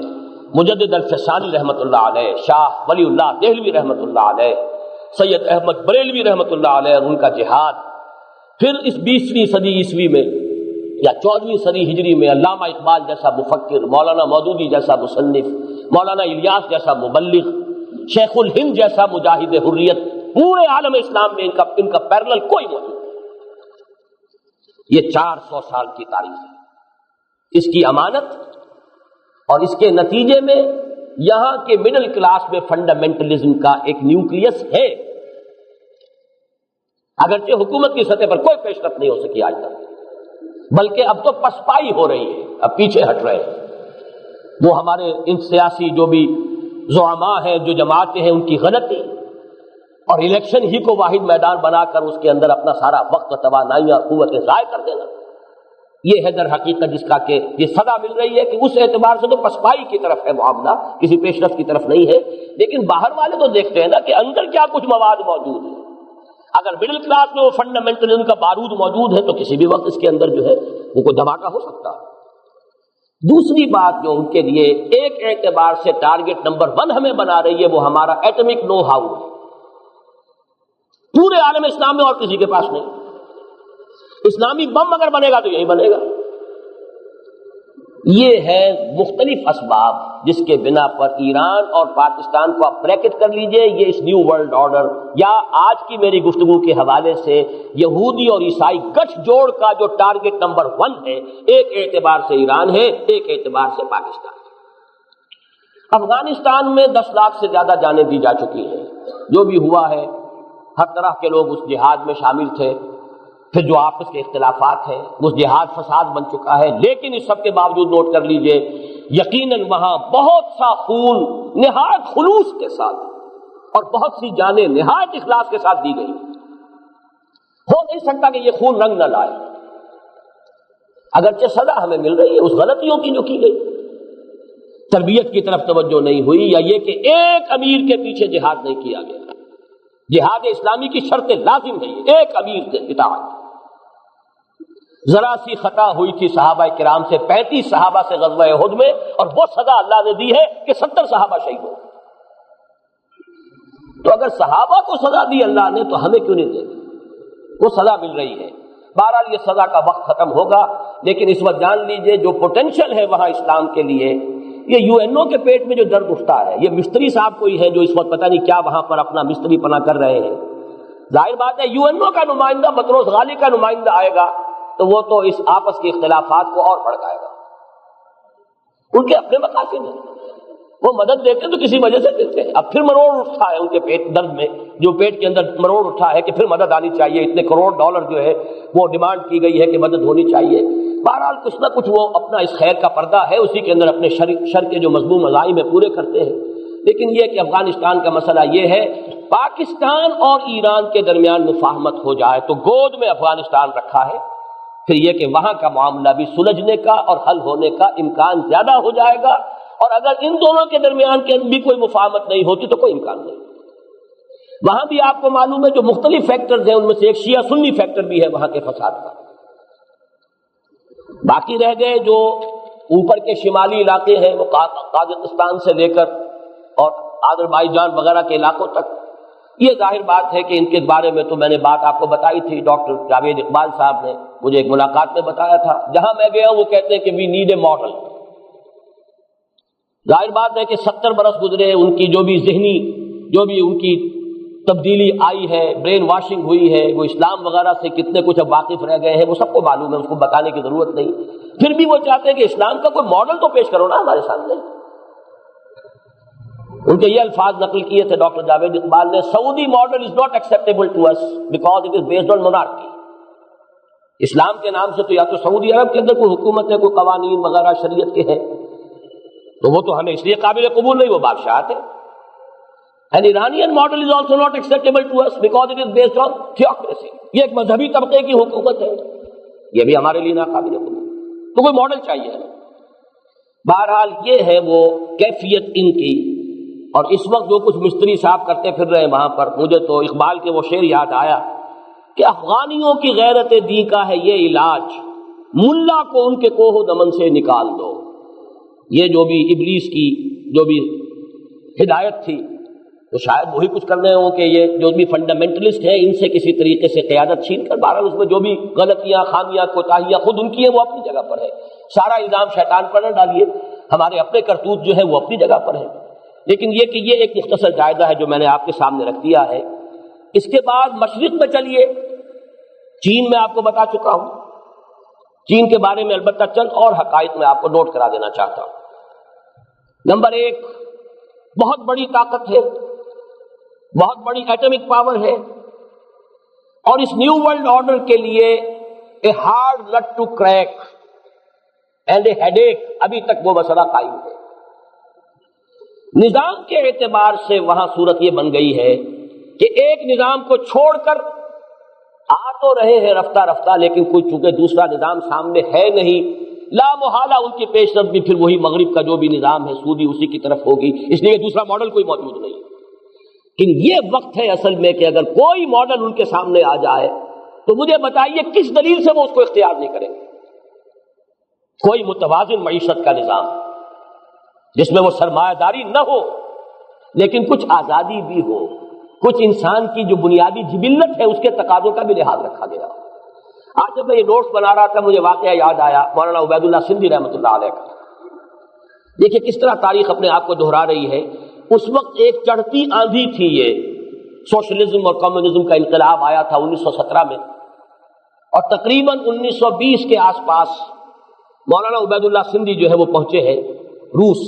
مجدد الفسانی رحمۃ اللہ علیہ، شاہ ولی اللہ دہلوی رحمۃ اللہ علیہ، سید احمد بریلوی رحمۃ اللہ علیہ اور ان کا جہاد، پھر اس 20ویں صدی عیسوی میں یا 14ویں صدی ہجری میں علامہ اقبال جیسا مفکر، مولانا مودودی جیسا مصنف، مولانا الیاس جیسا مبلغ، شیخ الہند جیسا مجاہد حریت، پورے عالم اسلام میں ان کا پیرلل کوئی موجود نہیں۔ یہ 400 سال کی تاریخ ہے، اس کی امانت، اور اس کے نتیجے میں یہاں کے مڈل کلاس میں فنڈامنٹلزم کا ایک نیوکلیس ہے، اگرچہ حکومت کی سطح پر کوئی پیش رفت نہیں ہو سکی آج تک، بلکہ اب تو پسپائی ہو رہی ہے، اب پیچھے ہٹ رہے ہیں۔ وہ ہمارے ان سیاسی جو بھی زعماء ہیں، جو جماعتیں ہیں، ان کی غلطی اور الیکشن ہی کو واحد میدان بنا کر اس کے اندر اپنا سارا وقت و توانائیاں اور قوتیں ضائع کر دینا، یہ ہے در حقیقت جس کا کہ یہ سزا مل رہی ہے کہ اس اعتبار سے تو پسپائی کی طرف ہے معاملہ، کسی پیش رفت کی طرف نہیں ہے۔ لیکن باہر والے تو دیکھتے ہیں نا کہ اندر کیا کچھ مواد موجود ہے۔ اگر مڈل کلاس میں وہ فنڈامنٹلزم کا بارود موجود ہے تو کسی بھی وقت اس کے اندر جو ہے وہ کوئی دھماکہ ہو سکتا ہے۔ دوسری بات جو ان کے لیے ایک اعتبار سے ٹارگٹ نمبر 1 ہمیں بنا رہی ہے وہ ہمارا ایٹمک نو ہاؤ ہے۔ پورے عالم اسلام میں اور کسی کے پاس نہیں۔ اسلامی بم اگر بنے گا تو یہی بنے گا۔ یہ ہے مختلف اسباب جس کے بنا پر ایران اور پاکستان کو آپ بریکٹ کر لیجئے، یہ اس نیو ورلڈ آرڈر یا آج کی میری گفتگو کے حوالے سے یہودی اور عیسائی گٹھ جوڑ کا جو ٹارگٹ نمبر 1 ہے، ایک اعتبار سے ایران ہے، ایک اعتبار سے پاکستان ہے۔ افغانستان میں 10 لاکھ سے زیادہ جانیں دی جا چکی ہیں۔ جو بھی ہوا ہے، ہر طرح کے لوگ اس جہاد میں شامل تھے، پھر جو آپس کے اختلافات ہیں، اس جہاد فساد بن چکا ہے، لیکن اس سب کے باوجود نوٹ کر لیجئے یقیناً وہاں بہت سا خون نہایت خلوص کے ساتھ اور بہت سی جانیں نہایت اخلاص کے ساتھ دی گئی۔ ہو نہیں سکتا کہ یہ خون رنگ نہ لائے، اگرچہ سزا ہمیں مل رہی ہے اس غلطیوں کی جو کی گئی، تربیت کی طرف توجہ نہیں ہوئی، یا یہ کہ ایک امیر کے پیچھے جہاد نہیں کیا گیا۔ جہاد اسلامی کی شرط لازم ہے ایک امیر کے اطاعت۔ ذرا سی خطا ہوئی تھی صحابہ کرام سے، 35 صحابہ سے غزوہ احد میں، اور وہ سزا اللہ نے دی ہے کہ 70 صحابہ شہید ہو۔ تو اگر صحابہ کو سزا دی اللہ نے تو ہمیں کیوں نہیں دے گی؟ وہ سزا مل رہی ہے۔ بہرحال یہ سزا کا وقت ختم ہوگا، لیکن اس وقت جان لیجئے جو پوٹینشل ہے وہاں اسلام کے لیے، یہ یو این او کے پیٹ میں جو درد اٹھتا ہے، یہ مستری صاحب کوئی ہے جو اس وقت پتہ نہیں کیا وہاں پر اپنا مستری پنا کر رہے ہیں۔ ظاہر بات ہے یو این او کا نمائندہ بطرس غالی کا نمائندہ آئے گا تو وہ تو اس آپس کے اختلافات کو اور بڑھائے گا۔ ان کے اپنے مقاصد ہیں، وہ مدد دیتے تو کسی وجہ سے دیتے ہیں۔ اب پھر مروڑ اٹھا ہے ان کے پیٹ درد میں، جو پیٹ کے اندر مروڑ اٹھا ہے کہ پھر مدد آنی چاہیے، اتنے کروڑ ڈالر جو ہے وہ ڈیمانڈ کی گئی ہے کہ مدد ہونی چاہیے۔ بہرحال کچھ نہ کچھ وہ اپنا اس خیر کا پردہ ہے، اسی کے اندر اپنے شر کے جو مضمون مزاحم ہے پورے کرتے ہیں۔ لیکن یہ کہ افغانستان کا مسئلہ یہ ہے، پاکستان اور ایران کے درمیان مفاہمت ہو جائے تو گود میں افغانستان رکھا ہے، پھر یہ کہ وہاں کا معاملہ بھی سلجھنے کا اور حل ہونے کا امکان زیادہ ہو جائے گا، اور اگر ان دونوں کے درمیان کے بھی کوئی مفاہمت نہیں ہوتی تو کوئی امکان نہیں۔ وہاں بھی آپ کو معلوم ہے جو مختلف فیکٹرز ہیں ان میں سے ایک شیعہ سنی فیکٹر بھی ہے وہاں کے فساد کا۔ باقی رہ گئے جو اوپر کے شمالی علاقے ہیں، وہ قازقستان سے لے کر اور آذربائیجان وغیرہ کے علاقوں تک، یہ ظاہر بات ہے کہ ان کے بارے میں تو میں نے بات آپ کو بتائی تھی، ڈاکٹر جاوید اقبال صاحب نے مجھے ایک ملاقات میں بتایا تھا، جہاں میں گیا وہ کہتے ہیں کہ وی نیڈ اے ماڈل۔ ظاہر بات ہے کہ 70 برس گزرے، ان کی جو بھی ذہنی جو بھی ان کی تبدیلی آئی ہے، برین واشنگ ہوئی ہے، وہ اسلام وغیرہ سے کتنے کچھ اب واقف رہ گئے ہیں، وہ سب کو معلوم ہے، اس کو بتانے کی ضرورت نہیں۔ پھر بھی وہ چاہتے ہیں کہ اسلام کا کوئی ماڈل تو پیش کرو نا ہمارے سامنے۔ ان کے یہ الفاظ نقل کیے تھے ڈاکٹر جاوید اقبال نے، Saudi model is not acceptable to us because it is based on monarchy. Islam کے نام سے تو یا تو سعودی عرب کے اندر کوئی حکومت ہے، کوئی قوانین وغیرہ شریعت کے ہیں، تو وہ تو ہمیں اس لیے قابل قبول نہیں، وہ بادشاہت ہے۔ And Iranian model is also not acceptable to us because it is based on theocracy۔ یہ ایک مذہبی طبقے کی حکومت ہے، یہ بھی ہمارے لیے ناقابل قبول، تو کوئی ماڈل چاہیے۔ بہرحال یہ ہے وہ کیفیت ان کی، اور اس وقت جو کچھ مستری صاحب کرتے پھر رہے ہیں وہاں پر، مجھے تو اقبال کے وہ شعر یاد آیا کہ افغانیوں کی غیرت دی کا ہے یہ علاج، ملا کو ان کے کوہ و دمن سے نکال دو۔ یہ جو بھی ابلیس کی جو بھی ہدایت تھی تو شاید وہی کچھ کر رہے ہوں کہ یہ جو بھی فنڈامنٹلسٹ ہیں ان سے کسی طریقے سے قیادت چھین کر، بہرحال اس میں جو بھی غلطیاں خامیاں کوتاہیاں خود ان کی ہیں وہ اپنی جگہ پر ہے، سارا الزام شیطان پر نہ ڈالیے، ہمارے اپنے کرتوت جو ہے وہ اپنی جگہ پر ہے۔ لیکن یہ کہ یہ ایک مختصر جائزہ ہے جو میں نے آپ کے سامنے رکھ دیا ہے۔ اس کے بعد مشرق میں چلیے، چین میں آپ کو بتا چکا ہوں، چین کے بارے میں البتہ چند اور حقائق میں آپ کو نوٹ کرا دینا چاہتا ہوں۔ نمبر 1، بہت بڑی طاقت ہے، بہت بڑی ایٹمک پاور ہے، اور اس نیو ورلڈ آرڈر کے لیے a hard nut to crack and a headache, ابھی تک وہ مسئلہ قائم ہے۔ نظام کے اعتبار سے وہاں صورت یہ بن گئی ہے کہ ایک نظام کو چھوڑ کر آ تو رہے ہیں رفتہ رفتہ، لیکن کوئی چونکہ دوسرا نظام سامنے ہے نہیں، لا محالہ ان کی پیش رفت بھی پھر وہی مغرب کا جو بھی نظام ہے سعودی اسی کی طرف ہوگی، اس لیے دوسرا ماڈل کوئی موجود نہیں۔ کہ یہ وقت ہے اصل میں کہ اگر کوئی ماڈل ان کے سامنے آ جائے تو مجھے بتائیے کس دلیل سے وہ اس کو اختیار نہیں کریں گے. کوئی متوازن معیشت کا نظام جس میں وہ سرمایہ داری نہ ہو لیکن کچھ آزادی بھی ہو, کچھ انسان کی جو بنیادی جبلت ہے اس کے تقاضوں کا بھی لحاظ رکھا گیا. آج جب میں یہ نوٹس بنا رہا تھا مجھے واقعہ یاد آیا مولانا عبید اللہ سندھی رحمۃ اللہ علیہ کا. دیکھیے کس طرح تاریخ اپنے آپ کو دہرا رہی ہے. اس وقت ایک چڑھتی آندھی تھی, یہ سوشلزم اور کمیونزم کا انقلاب آیا تھا 1917 میں, اور تقریباً 1920 کے آس پاس مولانا عبید اللہ سندھی جو ہے وہ پہنچے ہیں روس,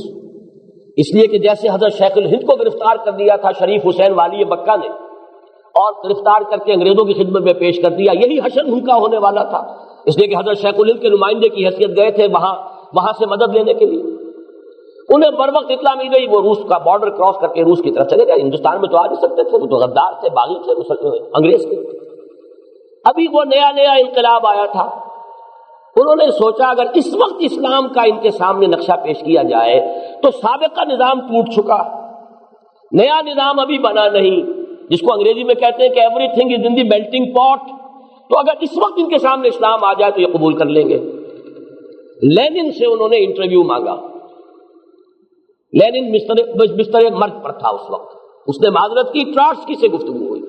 اس لیے کہ جیسے حضرت شیخ الہند کو گرفتار کر دیا تھا شریف حسین والی مکہ نے, اور گرفتار کر کے انگریزوں کی خدمت میں پیش کر دیا, یہی حشر ان کا ہونے والا تھا, اس لیے کہ حضرت شیخ الہند کے نمائندے کی حیثیت گئے تھے وہاں سے مدد لینے کے لیے. انہیں بر وقت اطلاع مل گئی وہ روس کا بارڈر کراس کر کے روس کی طرف چلے گئے. ہندوستان میں تو آ نہیں سکتے تھے, وہ تو غدار تھے, باغی تھے انگریز کے. ابھی وہ نیا انقلاب آیا تھا. انہوں نے سوچا اگر اس وقت اسلام کا ان کے سامنے نقشہ پیش کیا جائے تو سابقہ نظام ٹوٹ چکا, نیا نظام ابھی بنا نہیں, جس کو انگریزی میں کہتے ہیں کہ every thing is in the melting پاٹ. تو اگر اس وقت ان کے سامنے اسلام آ جائے تو یہ قبول کر لیں گے. لینن سے انہوں نے انٹرویو مانگا. لینن بستر مرگ پر تھا اس وقت, اس نے معذرت کی, ٹراٹسکی سے گفتگو ہوئی.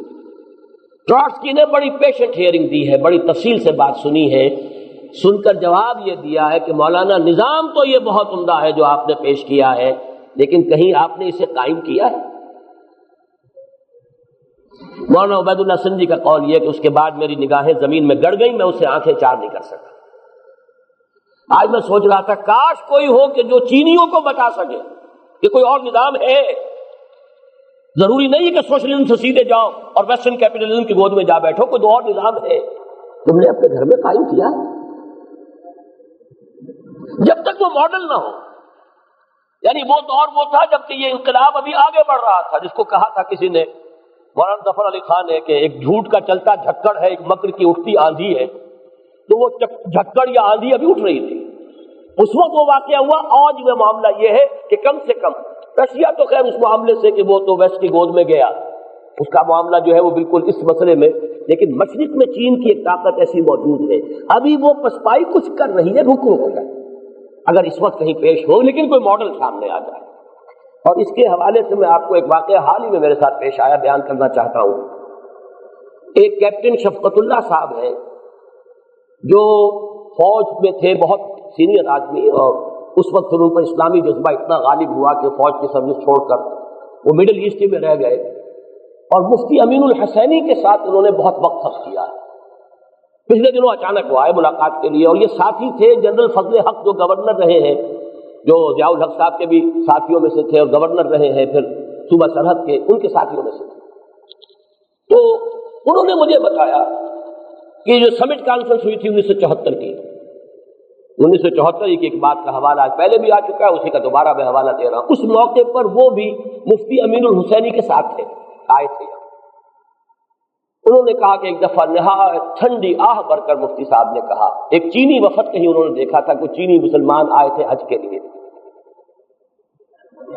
ٹراٹسکی نے بڑی پیشنٹ ہیئرنگ دی ہے, بڑی تفصیل سے بات سنی ہے. سن کر جواب یہ دیا ہے کہ مولانا نظام تو یہ بہت عمدہ ہے جو آپ نے پیش کیا ہے, لیکن کہیں آپ نے اسے قائم کیا ہے؟ مولانا عبید اللہ سندھی کا قول یہ کہ اس کے بعد میری نگاہیں زمین میں گڑ گئیں, میں اسے آنکھیں چار نہیں کر سکا. آج میں سوچ رہا تھا کاش کوئی ہو کہ جو چینیوں کو بتا سکے کہ کوئی اور نظام ہے. ضروری نہیں کہ سوشلزم سے سیدھے جاؤ اور ویسٹرن کیپٹلزم کی گود میں جا بیٹھو, کوئی اور نظام ہے تم نے اپنے گھر میں قائم کیا ہے. جب تک وہ ماڈل نہ ہو, یعنی وہ دور وہ تھا جب کہ یہ انقلاب ابھی آگے بڑھ رہا تھا, جس کو کہا تھا کسی نے, مولانا ظفر علی خان نے, کہ ایک جھوٹ کا چلتا جھکڑ ہے, ایک مکر کی اٹھتی آندھی ہے. تو وہ جھکڑ یا آندھی ابھی اٹھ رہی تھی اس وقت وہ واقعہ ہوا. آج میں معاملہ یہ ہے کہ کم سے کم رشیا تو خیر اس معاملے سے کہ وہ تو ویسٹ کی گود میں گیا, اس کا معاملہ جو ہے وہ بالکل اس مسئلے میں, لیکن مشرق میں چین کی ایک طاقت ایسی موجود ہے, ابھی وہ پسپائی کچھ کر رہی ہے, رک کر اگر اس وقت کہیں پیش ہو, لیکن کوئی ماڈل سامنے آ جائے. اور اس کے حوالے سے میں آپ کو ایک واقعہ حال ہی میں میرے ساتھ پیش آیا بیان کرنا چاہتا ہوں. ایک کیپٹن شفقت اللہ صاحب ہیں جو فوج میں تھے, بہت سینئر آدمی, اور اس وقت ان پر اسلامی جذبہ اتنا غالب ہوا کہ فوج کی سروس چھوڑ کر وہ مڈل ایسٹ میں رہ گئے, اور مفتی امین الحسینی کے ساتھ انہوں نے بہت وقت خرچ کیا. پچھلے دنوں اچانک وہ آئے ملاقات کے لیے, اور یہ ساتھی تھے جنرل فضل حق جو گورنر رہے ہیں, جو ضیاء الحق صاحب کے بھی ساتھیوں میں سے تھے اور گورنر رہے ہیں پھر صوبہ سرحد کے, ان کے ساتھیوں میں سے تھے. تو انہوں نے مجھے بتایا کہ جو سمٹ کانفرنس ہوئی تھی 1974 کی, 1974 کی ایک بات کا حوالہ آج پہلے بھی آ چکا ہے, اسی کا دوبارہ میں حوالہ دے رہا ہوں. اس موقع پر وہ بھی مفتی امین الحسینی کے ساتھ تھے, آئے تھے. انہوں نے کہا کہ ایک دفعہ نہایت ٹھنڈی آہ بھر کر مفتی صاحب نے کہا, ایک چینی وفد کہیں انہوں نے دیکھا تھا, کہ چینی مسلمان آئے تھے حج کے لیے,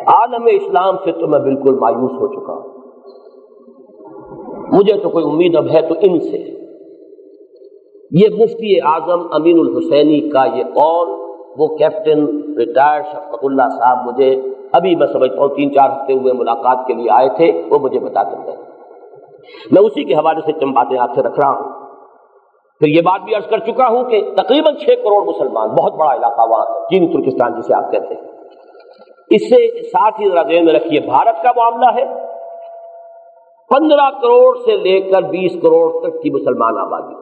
عالم اسلام سے تو میں بالکل مایوس ہو چکا ہوں, مجھے تو کوئی امید اب ہے تو ان سے. یہ مفتی اعظم امین الحسینی کا یہ قول, وہ کیپٹن ریٹائرڈ شفقت اللہ صاحب مجھے ابھی میں سمجھتا ہوں 3-4 ہفتے ہوئے ملاقات کے لیے آئے تھے, وہ مجھے بتاتے گئے. میں اسی کے حوالے سے چند باتیں آپ سے رکھ رہا ہوں. پھر یہ بات بھی عرض کر چکا ہوں کہ تقریباً 6 کروڑ مسلمان, بہت بڑا علاقہ وہاں چینی ترکستان جسے آپ کہتے ہیں. اس سے ساتھ ہی ذرا ذہن میں رکھیے بھارت کا معاملہ ہے 15 کروڑ سے لے کر 20 کروڑ تک کی مسلمان آبادی.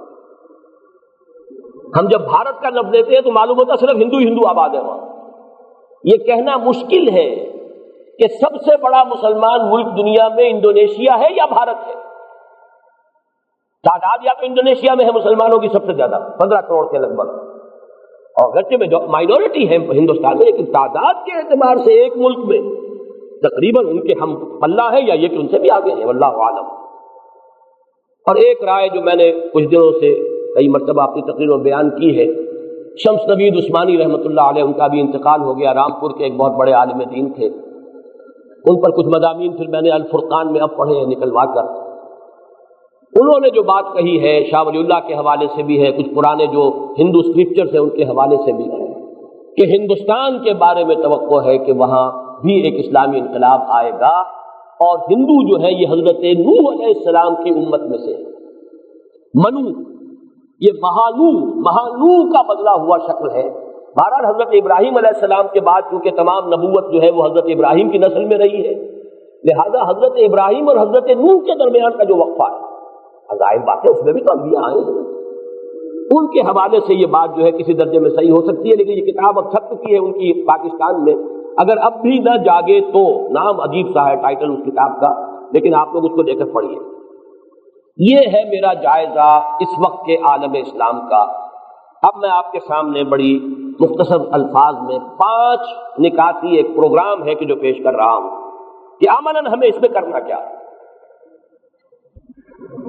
ہم جب بھارت کا لفظ لیتے ہیں تو معلوم ہوتا صرف ہندو آباد ہے وہاں. یہ کہنا مشکل ہے کہ سب سے بڑا مسلمان ملک دنیا میں انڈونیشیا ہے یا بھارت ہے. تعداد یا تو انڈونیشیا میں ہے مسلمانوں کی سب سے زیادہ 15 کروڑ کے لگ بھگ, اور اگرچہ میں مائنورٹی ہے ہندوستان میں, لیکن تعداد کے اعتبار سے ایک ملک میں تقریباً ان کے ہم پلہ ہے, یا یہ کہ ان سے بھی آگے ہیں, واللہ عالم. اور ایک رائے جو میں نے کچھ دنوں سے کئی مرتبہ اپنی تقریر میں بیان کی ہے, شمس نوید عثمانی رحمۃ اللہ علیہ, ان کا بھی انتقال ہو گیا, رامپور کے ایک بہت بڑے عالم دین تھے. ان پر کچھ مضامین پھر میں نے الفرقان میں اب پڑھے ہیں نکلوا کر. انہوں نے جو بات کہی ہے شاہ ولی اللہ کے حوالے سے بھی ہے, کچھ پرانے جو ہندو اسکرپچرز ہیں ان کے حوالے سے بھی ہے, کہ ہندوستان کے بارے میں توقع ہے کہ وہاں بھی ایک اسلامی انقلاب آئے گا, اور ہندو جو ہے یہ حضرت نوح علیہ السلام کی امت میں سے منو, یہ مہانو کا بدلا ہوا شکل ہے. بہرحال حضرت ابراہیم علیہ السلام کے بعد چونکہ تمام نبوت جو ہے وہ حضرت ابراہیم کی نسل میں رہی ہے, لہذا حضرت ابراہیم اور حضرت نوح کے درمیان کا جو وقفہ ہے ظاہر بات ہے اس میں بھی تو انبیاء آئے ہیں, ان کے حوالے سے یہ بات جو ہے کسی درجے میں صحیح ہو سکتی ہے. لیکن یہ کتاب اب چھپ چکی ہے ان کی پاکستان میں, اگر اب بھی نہ جاگے تو, نام عجیب سا ہے ٹائٹل اس کتاب کا, لیکن آپ لوگ اس کو لے کر پڑھیے. یہ ہے میرا جائزہ اس وقت کے عالم اسلام کا. اب میں آپ کے سامنے بڑی مختصر الفاظ میں 5 نکاتی ایک پروگرام ہے کہ جو پیش کر رہا ہوں کہ عملاً ہمیں اس میں کرنا کیا.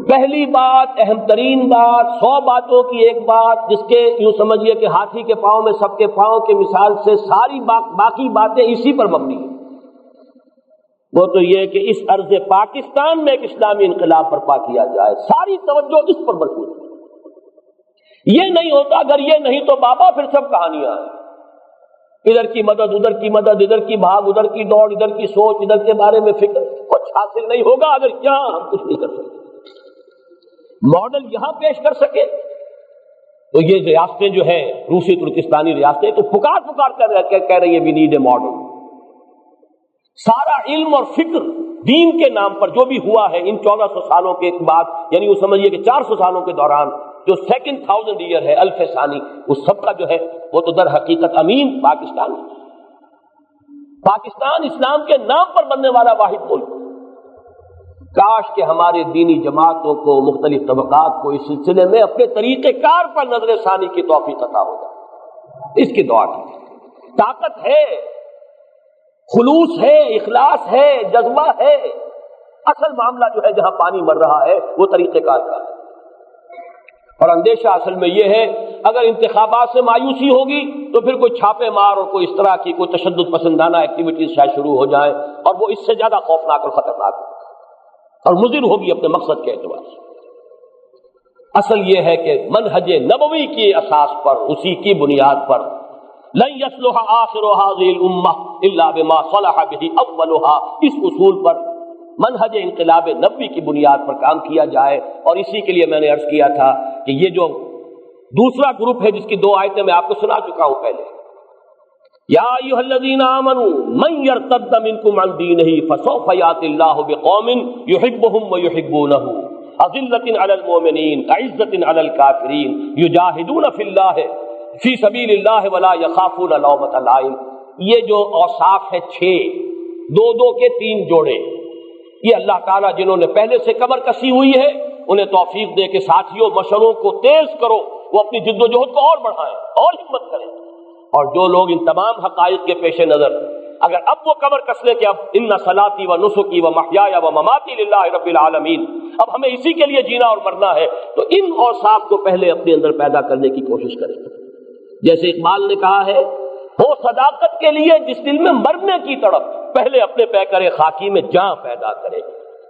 پہلی بات, اہم ترین بات, 100 باتوں کی ایک بات, جس کے یوں سمجھیے کہ ہاتھی کے پاؤں میں سب کے پاؤں کے مثال سے ساری باقی باتیں اسی پر مبنی ہیں. وہ تو یہ کہ اس ارض پاکستان میں ایک اسلامی انقلاب برپا کیا جائے, ساری توجہ اس پر مرکوز ہے. یہ نہیں ہوتا, اگر یہ نہیں تو بابا پھر سب کہانیاں ہیں, ادھر کی مدد ادھر کی مدد, ادھر کی بھاگ ادھر کی دوڑ, ادھر کی سوچ ادھر کے بارے میں فکر, کچھ حاصل نہیں ہوگا اگر یہاں ہم کچھ نہیں کر سکتے. ماڈل یہاں پیش کر سکے تو یہ ریاستیں جو ہیں روسی ترکستانی ریاستیں تو پکار کر کہہ رہی ہیں وی نیڈ اے ماڈل. سارا علم اور فکر دین کے نام پر جو بھی ہوا ہے ان 1400 سالوں کے بعد, یعنی وہ سمجھیے کہ 400 سالوں کے دوران جو 2000 ایئر ہے الف ثانی, اس سب کا جو ہے وہ تو در حقیقت امین پاکستان اسلام کے نام پر بننے والا واحد ملک. کاش کہ ہمارے دینی جماعتوں کو, مختلف طبقات کو اس سلسلے میں اپنے طریقہ کار پر نظر ثانی کی توفیق عطا ہو جائے. اس کی دعا کی طاقت ہے, خلوص ہے, اخلاص ہے, جذبہ ہے. اصل معاملہ جو ہے جہاں پانی مر رہا ہے وہ طریقہ کار کا ہے. اور اندیشہ اصل میں یہ ہے اگر انتخابات سے مایوسی ہوگی تو پھر کوئی چھاپے مار اور کوئی اس طرح کی کوئی تشدد پسندانہ ایکٹیویٹیز شاید شروع ہو جائیں, اور وہ اس سے زیادہ خوفناک اور خطرناک ہے اور مضر ہوگی اپنے مقصد کے اعتبار سے. اصل یہ ہے کہ منہج نبوی کی اساس پر, اسی کی بنیاد پر لن یصلح آخر هذه الامہ الا بما صلح به اولها, اس اصول پر منہج انقلاب نبوی کی بنیاد پر کام کیا جائے. اور اسی کے لیے میں نے عرض کیا تھا کہ یہ جو دوسرا گروپ ہے جس کی 2 آیتیں میں آپ کو سنا چکا ہوں پہلے, یا ایھا الذین آمنوا من یرتد منکم عن دینہ فسوف یأتی اللہ بقوم یحبهم ویحبونہ اذلۃ علی المؤمنین اعزۃ علی الکافرین یجاہدون فی اللہ فی سبیل اللہ ولا یخافون لومۃ لائم. یہ جو اوصاف ہے 6, 2 کے 3 جوڑے, یہ اللہ تعالیٰ جنہوں نے پہلے سے کمر کسی ہوئی ہے انہیں توفیق دے کہ ساتھیوں مشوروں کو تیز کرو, وہ اپنی جد و جہد کو اور بڑھائیں اور ہمت کریں. اور جو لوگ ان تمام حقائق کے پیش نظر اگر اب وہ کمر کس لے کہ اب ان صلاتی و نسکی و محیایا و مماتی للہ رب العالمین, اب ہمیں اسی کے لیے جینا اور مرنا ہے, تو ان اوصاف کو پہلے اپنے اندر پیدا کرنے کی کوشش کریں. جیسے اقبال نے کہا ہے, ہو صداقت کے لیے جس دل میں مرنے کی تڑپ, پہلے اپنے پیکر خاکی میں جان پیدا کرے.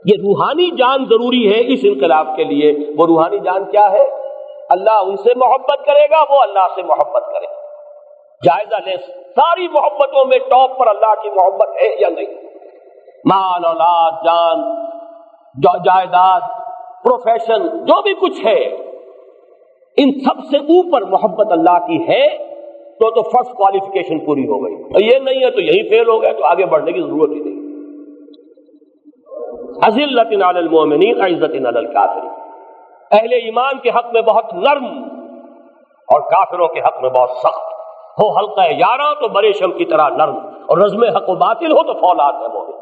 یہ روحانی جان ضروری ہے اس انقلاب کے لیے. وہ روحانی جان کیا ہے؟ اللہ ان سے محبت کرے گا, وہ اللہ سے محبت کرے. جائزہ لیں ساری محبتوں میں ٹاپ پر اللہ کی محبت ہے یا نہیں. مال, اولاد, جان, جائیداد, پروفیشن, جو بھی کچھ ہے, ان سب سے اوپر محبت اللہ کی ہے تو فرسٹ کوالیفیکیشن پوری ہو گئی. اور یہ نہیں ہے تو یہی فیل ہو گئے, تو آگے بڑھنے کی ضرورت ہی نہیں. اذلۃ علی المؤمنین اعزۃ علی الکافرین, اہل ایمان کے حق میں بہت نرم اور کافروں کے حق میں بہت سخت. ہو حلقہ یاراں تو برے شم کی طرح نرم, اور رزم حق و باطل ہو تو فولاد ہے مومن.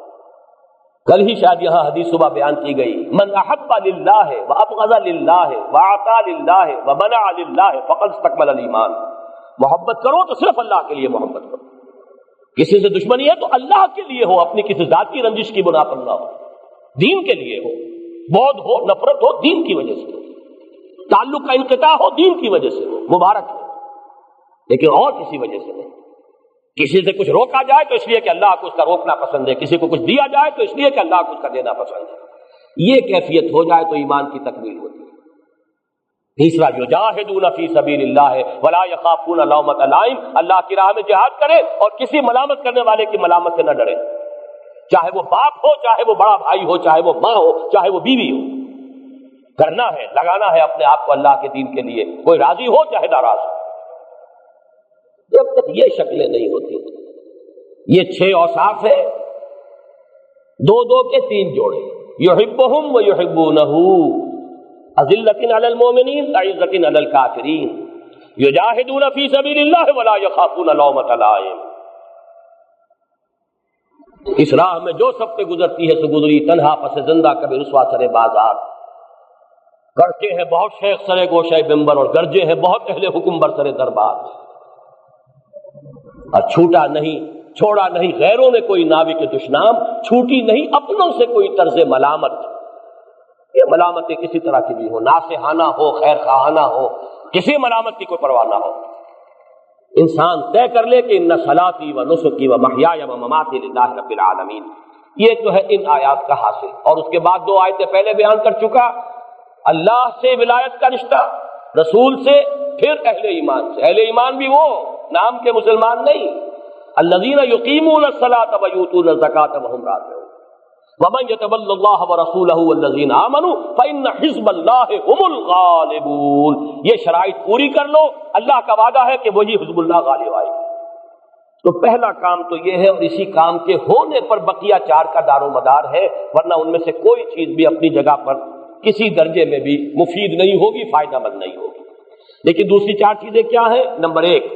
کل ہی شاید یہاں حدیث صبح بیان کی گئی, من احب للہ وابغض للہ واعطى للہ ومنع للہ فقد استکمل الایمان. محبت کرو تو صرف اللہ کے لیے محبت کرو, کسی سے دشمنی ہے تو اللہ کے لیے ہو, اپنی کسی ذاتی رنجش کی بنا پر نہ ہو, دین کے لیے ہو. بغض ہو, نفرت ہو, دین کی وجہ سے ہو. تعلق کا انقطاع ہو, دین کی وجہ سے ہو, مبارک ہے, لیکن اور کسی وجہ سے نہیں. کسی سے کچھ روکا جائے تو اس لیے کہ اللہ کو اس کا روکنا پسند ہے، کسی کو کچھ دیا جائے تو اس لیے کہ اللہ کو اس کا دینا پسند ہے۔ یہ کیفیت ہو جائے تو ایمان کی تکمیل ہوتی ہے۔ تیسرا یجاہدون فی سبیل اللہ ولا یخافون لومۃ لائم، اللہ کی راہ میں جہاد کرے اور کسی ملامت کرنے والے کی ملامت سے نہ ڈرے، چاہے وہ باپ ہو، چاہے وہ بڑا بھائی ہو، چاہے وہ ماں ہو، چاہے وہ بیوی ہو۔ کرنا ہے، لگانا ہے اپنے آپ کو اللہ کے دین کے لیے، کوئی راضی ہو چاہے ناراض ہو۔ جب تک یہ شکلیں نہیں ہوتی، یہ 6 اوصاف ہے، 2 کے 3 جوڑے، یحبہم و یحبونہ، اذلۃ علی المؤمنین اعزۃ علی الکافرین، یجاہدون فی سبیل اللہ ولا یخافون لومۃ لائم۔ اس راہ میں جو سب پہ گزرتی ہے سو گزری، تنہا پس زندہ کبھی رسوا سر بازار، کرتے ہیں بہت شیخ سر گوشہ ممبر اور گرجے ہیں بہت اہل حکم بر سر دربار، اور چھوٹا نہیں چھوڑا نہیں غیروں نے کوئی ناوی کے دشنام، چھوٹی نہیں اپنوں سے کوئی طرز ملامت۔ یہ ملامتیں کسی طرح کی بھی ہو، ناصحانہ ہو، خیر خواہانہ ہو، کسی ملامت کی کوئی پرواہ نہ ہو، انسان طے کر لے کہ ان صلاتی و نسکی و محیای و مماتی للہ رب العالمین۔ یہ تو ہے ان آیات کا حاصل۔ اور اس کے بعد 2 آیتیں پہلے بیان کر چکا، اللہ سے ولایت کا رشتہ، رسول سے، پھر اہل ایمان سے۔ اہل ایمان بھی وہ نام کے مسلمان نہیں، الذین یقیمون الصلاۃ ویؤتون الزکاۃ وہم راکعون، ومن یتول اللہ ورسولہ والذین آمنوا فإن حزب اللہ هم الغالبون۔ یہ شرائط پوری کر لو، اللہ کا وعدہ ہے کہ وہی حزب اللہ غالب آئے گا۔ تو پہلا کام تو یہ ہے، اور اسی کام کے ہونے پر بقیہ 4 کا دار و مدار ہے، ورنہ ان میں سے کوئی چیز بھی اپنی جگہ پر کسی درجے میں بھی مفید نہیں ہوگی، فائدہ مند نہیں ہوگی۔ لیکن دوسری 4 چیزیں کیا ہیں؟ نمبر 1،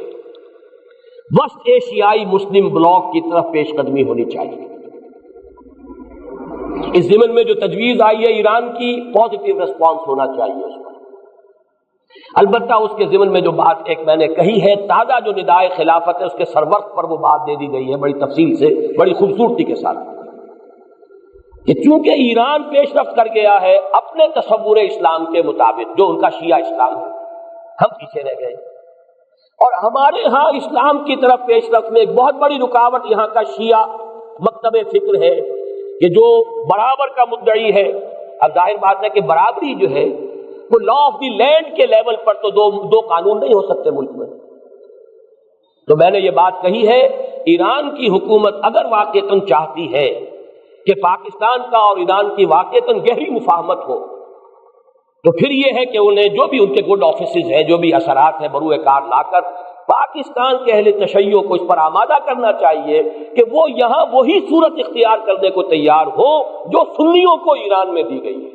وسط ایشیائی مسلم بلاک کی طرف پیش قدمی ہونی چاہیے۔ اس ضمن میں جو تجویز آئی ہے ایران کی، پازیٹیو ریسپانس ہونا چاہیے اس پر۔ البتہ اس کے ضمن میں جو بات ایک میں نے کہی ہے، تازہ جو ندائے خلافت ہے اس کے سرورق پر وہ بات دے دی گئی ہے بڑی تفصیل سے، بڑی خوبصورتی کے ساتھ، کہ چونکہ ایران پیش رفت کر گیا ہے اپنے تصور اسلام کے مطابق، جو ان کا شیعہ اسلام ہے، ہم پیچھے رہ گئے، اور ہمارے ہاں اسلام کی طرف پیش رفت میں ایک بہت بڑی رکاوٹ یہاں کا شیعہ مکتب فکر ہے، کہ جو برابر کا مدعی ہے۔ اب ظاہر بات ہے کہ برابری جو ہے وہ لا آف دی لینڈ کے لیول پر تو دو قانون نہیں ہو سکتے ملک میں۔ تو میں نے یہ بات کہی ہے، ایران کی حکومت اگر واقعتاً چاہتی ہے کہ پاکستان کا اور ایران کی واقعتاً گہری مفاہمت ہو، تو پھر یہ ہے کہ انہیں جو بھی ان کے گڈ آفیسز ہیں، جو بھی اثرات ہیں، بروئے کار لا کر پاکستان کے اہل تشیع کو اس پر آمادہ کرنا چاہیے کہ وہ یہاں وہی صورت اختیار کرنے کو تیار ہو جو سنیوں کو ایران میں دی گئی ہے۔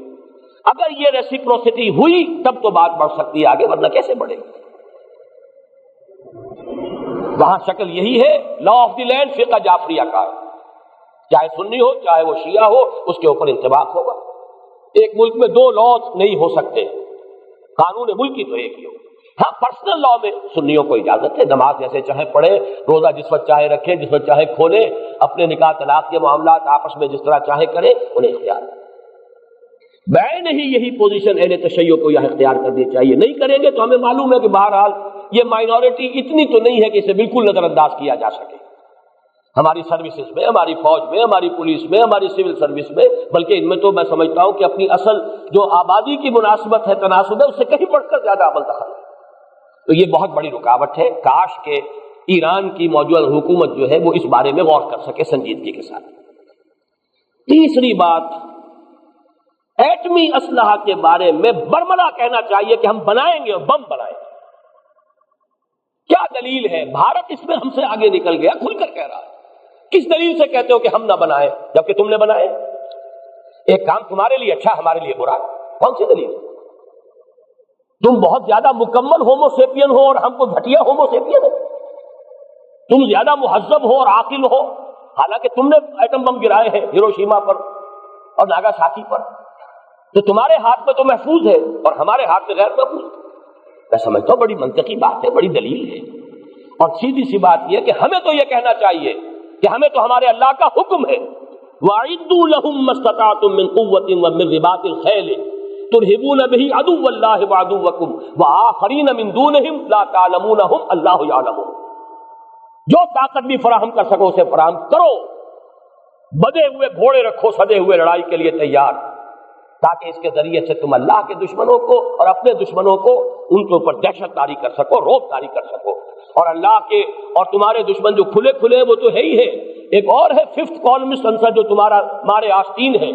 اگر یہ ریسیپروسٹی ہوئی تب تو بات بڑھ سکتی ہے آگے، ورنہ کیسے بڑھے گی؟ وہاں شکل یہی ہے، لا آف دی لینڈ فقہ جعفریہ کا ہے، چاہے سنی ہو چاہے وہ شیعہ ہو، اس کے اوپر انطباق ہوگا۔ ایک ملک میں 2 لاز نہیں ہو سکتے، قانون ملکی تو ایک ہی ہو۔ ہاں پرسنل لا میں سنیوں کو اجازت ہے، نماز جیسے چاہے پڑھے، روزہ جس وقت چاہے رکھے، جس وقت چاہے کھولے، اپنے نکاح طلاق کے معاملات آپس میں جس طرح چاہے کرے، انہیں اختیار ہے۔ بعین ہی یہی پوزیشن اہل تشیع کو یہاں اختیار کرنی چاہیے۔ نہیں کریں گے تو ہمیں معلوم ہے کہ بہرحال یہ مائنورٹی اتنی تو نہیں ہے کہ اسے بالکل نظر انداز کیا جا سکے، ہماری سروسز میں، ہماری فوج میں، ہماری پولیس میں، ہماری سول سروس میں، بلکہ ان میں تو میں سمجھتا ہوں کہ اپنی اصل جو آبادی کی مناسبت ہے، تناسب ہے، اس سے کہیں بڑھ کر زیادہ عمل دخل ہے۔ تو یہ بہت بڑی رکاوٹ ہے، کاش کہ ایران کی موجودہ حکومت جو ہے وہ اس بارے میں غور کر سکے سنجیدگی کے ساتھ۔ تیسری بات، ایٹمی اسلحہ کے بارے میں برملا کہنا چاہیے کہ ہم بنائیں گے اور بم بنائیں گے۔ کیا دلیل ہے؟ بھارت اس میں ہم سے آگے نکل گیا، کھل کر کہہ رہا ہے۔ کس دلیل سے کہتے ہو کہ ہم نہ بنائیں جبکہ تم نے بنائے؟ ایک کام تمہارے لیے اچھا، ہمارے لیے برا، کون سی دلیل؟ تم بہت زیادہ مکمل ہومو سیپین ہو اور ہم کو گھٹیا ہومو سیپین ہے، تم زیادہ مہذب ہو اور عاقل ہو، حالانکہ تم نے ایٹم بم گرائے ہیں ہیروشیما پر اور ناگاساکی پر، تو تمہارے ہاتھ میں تو محفوظ ہے اور ہمارے ہاتھ میں غیر محفوظ۔ میں سمجھتا ہوں بڑی منطقی بات ہے، بڑی دلیل ہے، اور سیدھی سی بات یہ کہ ہمیں تو یہ کہنا چاہیے کہ ہمیں تو ہمارے اللہ کا حکم ہے، وَأَعِدُّوا لَهُم مَّا اسْتَطَعْتُم مِّن قُوَّةٍ وَمِن رِّبَاطِ الْخَيْلِ تُرْهِبُونَ بِهِ عَدُوَّ اللَّهِ وَعَدُوَّكُمْ وَآخَرِينَ مِن دُونِهِمْ لَا تَعْلَمُونَهُمْ اللَّهُ يَعْلَمُهُمْ۔ جو طاقت بھی فراہم کر سکو اسے فراہم کرو، بدے ہوئے گھوڑے رکھو سدے ہوئے لڑائی کے لیے تیار، تاکہ اس کے ذریعے سے تم اللہ کے دشمنوں کو اور اپنے دشمنوں کو ان کے اوپر دہشت طاری کر سکو، رعب طاری کر سکو۔ اور اللہ کے اور تمہارے دشمن جو کھلے کھلے وہ تو ہے ہی ہے، ایک اور ہے ففتھ کالمسٹ عنصر جو تمہارے آستین ہے،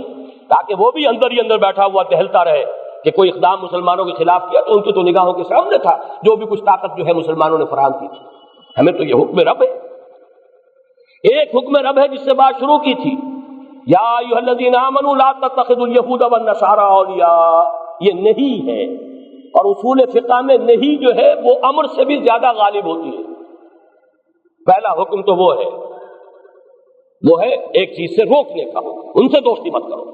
تاکہ وہ بھی اندر ہی اندر بیٹھا ہوا دہلتا رہے کہ کوئی اقدام مسلمانوں کے خلاف کیا تو ان کی تو نگاہوں کے سامنے تھا جو بھی کچھ طاقت جو ہے مسلمانوں نے فراہم کی تھی۔ ہمیں تو یہ حکم رب ہے، ایک حکم رب ہے جس سے بات شروع کی تھی، یا ایھا الذین آمنوا لا تتخذوا اليہود والنصارى اولیاء، یہ نہیں ہے، اور اصول فقہ میں نہیں جو ہے وہ امر سے بھی زیادہ غالب ہوتی ہے۔ پہلا حکم تو وہ ہے ایک چیز سے روکنے کا حکم، ان سے دوستی مت کرو،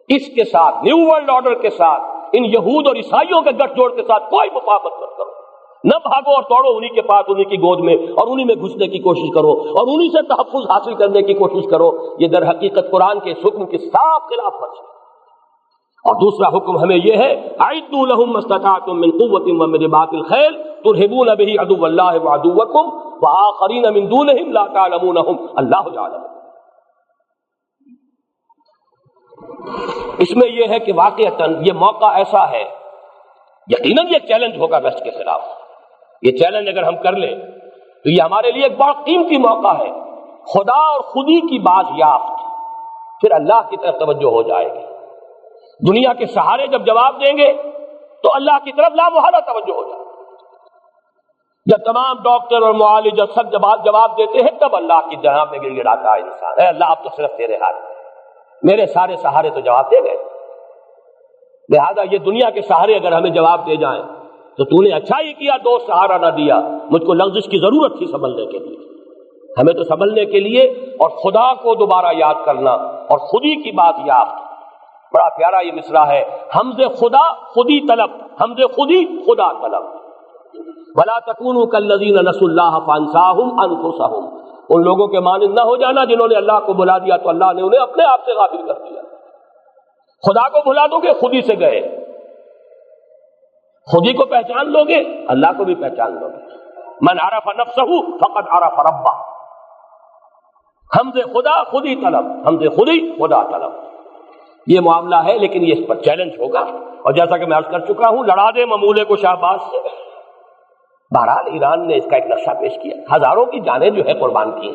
اس کے ساتھ نیو ورلڈ آرڈر کے ساتھ ان یہود اور عیسائیوں کے گٹھ جوڑ کے ساتھ کوئی مفاہمت مت کرو، نہ بھاگو اور دوڑو انہی کے پاس، انہی کی گود میں، اور انہی میں گھسنے کی کوشش کرو اور انہی سے تحفظ حاصل کرنے کی کوشش کرو، یہ در حقیقت قرآن کے اس حکم کی صاف خلاف ورزی ہے۔ اور دوسرا حکم ہمیں یہ ہے، اعدوا لهم ما استطعتم من قوة ومن رباط الخيل ترهبون به عدو الله وعدوكم وآخرين من دونهم لا تعلمونهم الله يعلم۔ اس میں یہ ہے کہ واقعتاً یہ موقع ایسا ہے، یقیناً یہ چیلنج ہوگا ویسٹ کے خلاف، یہ چیلنج اگر ہم کر لیں تو یہ ہمارے لیے ایک بڑا قیمتی موقع ہے، خدا اور خودی کی باز یافت، پھر اللہ کی طرف توجہ ہو جائے گی۔ دنیا کے سہارے جب جواب دیں گے تو اللہ کی طرف لا محالہ توجہ ہو جائے گی۔ جب تمام ڈاکٹر اور معالج اور سب جواب دیتے ہیں تب اللہ کی جناب میں گر گڑاتا ہے انسان، اے اللہ اب تو صرف تیرے ہاتھ میں، میرے سارے سہارے تو جواب دے گئے، لہذا یہ دنیا کے سہارے اگر ہمیں جواب دے جائیں تو تو نے اچھا ہی کیا دوست سہارا نہ دیا، مجھ کو لغزش کی ضرورت تھی سنبھلنے کے لیے۔ ہمیں تو سنبھلنے کے لیے اور خدا کو دوبارہ یاد کرنا اور خودی کی بات یافت، بڑا پیارا یہ مصرع ہے، حمد خدا خودی طلب، حمد خودی خدا طلب، ولا تکونوا کالذین نسوا اللہ فانساہم انفسہم، ان لوگوں کے مانند نہ ہو جانا جنہوں نے اللہ کو بلا دیا تو اللہ نے انہیں اپنے آپ سے غافل کر دیا۔ خدا کو بھلا دو گے خودی سے گئے، خودی کو پہچان لو گے اللہ کو بھی پہچان لو گے۔ من عرف نفسہ فقد عرف ربہ، حمد خدا خودی طلب، حمد خودی خدا طلب، یہ معاملہ ہے، لیکن یہ اس پر چیلنج ہوگا، اور جیسا کہ میں عرض کر چکا ہوں لڑا دے ممولے کو شہباز سے۔ بہرحال ایران نے اس کا ایک نقشہ پیش کیا، ہزاروں کی جانیں جو ہے قربان کی،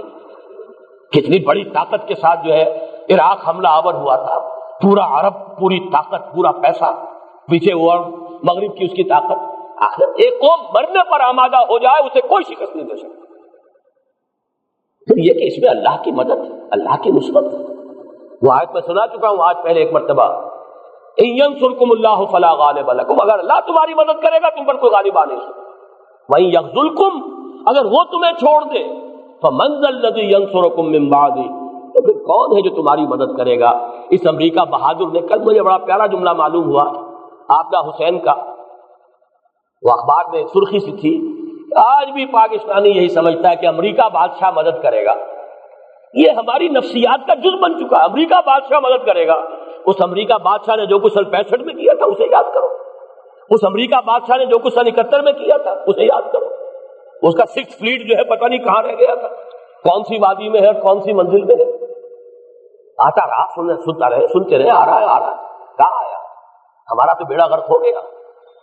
کتنی بڑی طاقت کے ساتھ جو ہے عراق حملہ آور ہوا تھا، پورا عرب، پوری طاقت، پورا پیسہ پیچھے ہوا، مغرب کی اس کی طاقت، آخر ایک قوم مرنے پر آمادہ ہو جائے اسے کوئی شکست نہیں دے سکتا۔ پھر یہ کہ اس میں اللہ کی مدد ہے، اللہ کی نصرت ہے، وہ آیت میں سنا چکا ہوں آج پہلے ایک مرتبہ، ان ینصرکم اللہ فلا غالب لکم، اگر اللہ تمہاری مدد کرے گا تم پر کوئی غالب آ نہیں سکتا، وَإِن يَخْذُلْكُمْ، اگر وہ تمہیں چھوڑ دے، فَمَنْ ذَا الَّذِي يَنصُرُكُم مِّن بَعْدِهِ، تو پھر کون ہے جو تمہاری مدد کرے گا۔ اس امریکہ بہادر نے، کل مجھے بڑا پیارا جملہ معلوم ہوا عابدہ حسین کا، وہ اخبار میں سرخی سی تھی، آج بھی پاکستانی یہی سمجھتا ہے کہ امریکہ بادشاہ مدد کرے گا، یہ ہماری نفسیات کا جز بن چکا ہے، امریکہ بادشاہ مدد کرے گا۔ اس امریکہ بادشاہ نے جو کچھ سن 65 میں کیا تھا اسے یاد کرو، اس امریکہ بادشاہ نے جو کچھ سن 71 میں کیا تھا اسے یاد کرو، اس کا 6th فلیٹ جو ہے پتہ نہیں کہاں رہ گیا تھا، کون سی وادی میں ہے اور کون سی منزل میں ہے، آتا رہا، سنتا رہے، سنتے رہے، آ رہا ہے، کہاں آیا؟ ہمارا تو بیڑا غرق ہو گیا،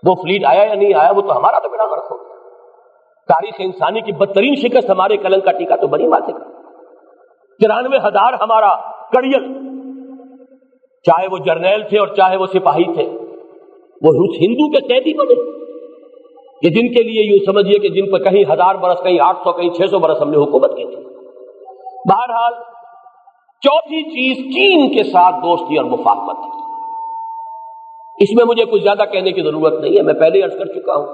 وہ فلیٹ آیا یا نہیں آیا وہ تو ہمارا تو بیڑا غرق ہو گیا۔ تاریخ انسانی کی بدترین شکست ہمارے قلم کا ٹیکا تو بنی ماتھے کا، 93,000 ہمارا کڑیل، چاہے وہ جرنیل تھے اور چاہے وہ سپاہی تھے، وہ ہندو کے قیدی بنے، کہ جن کے لیے یوں سمجھیے کہ جن پر کہیں 1000 برس، کہیں 800، کہیں 600 برس ہم نے حکومت کی تھی۔ بہرحال چوتھی چیز چین کے ساتھ دوستی اور مفاہمت، اس میں مجھے کچھ زیادہ کہنے کی ضرورت نہیں ہے، میں پہلے عرض کر چکا ہوں،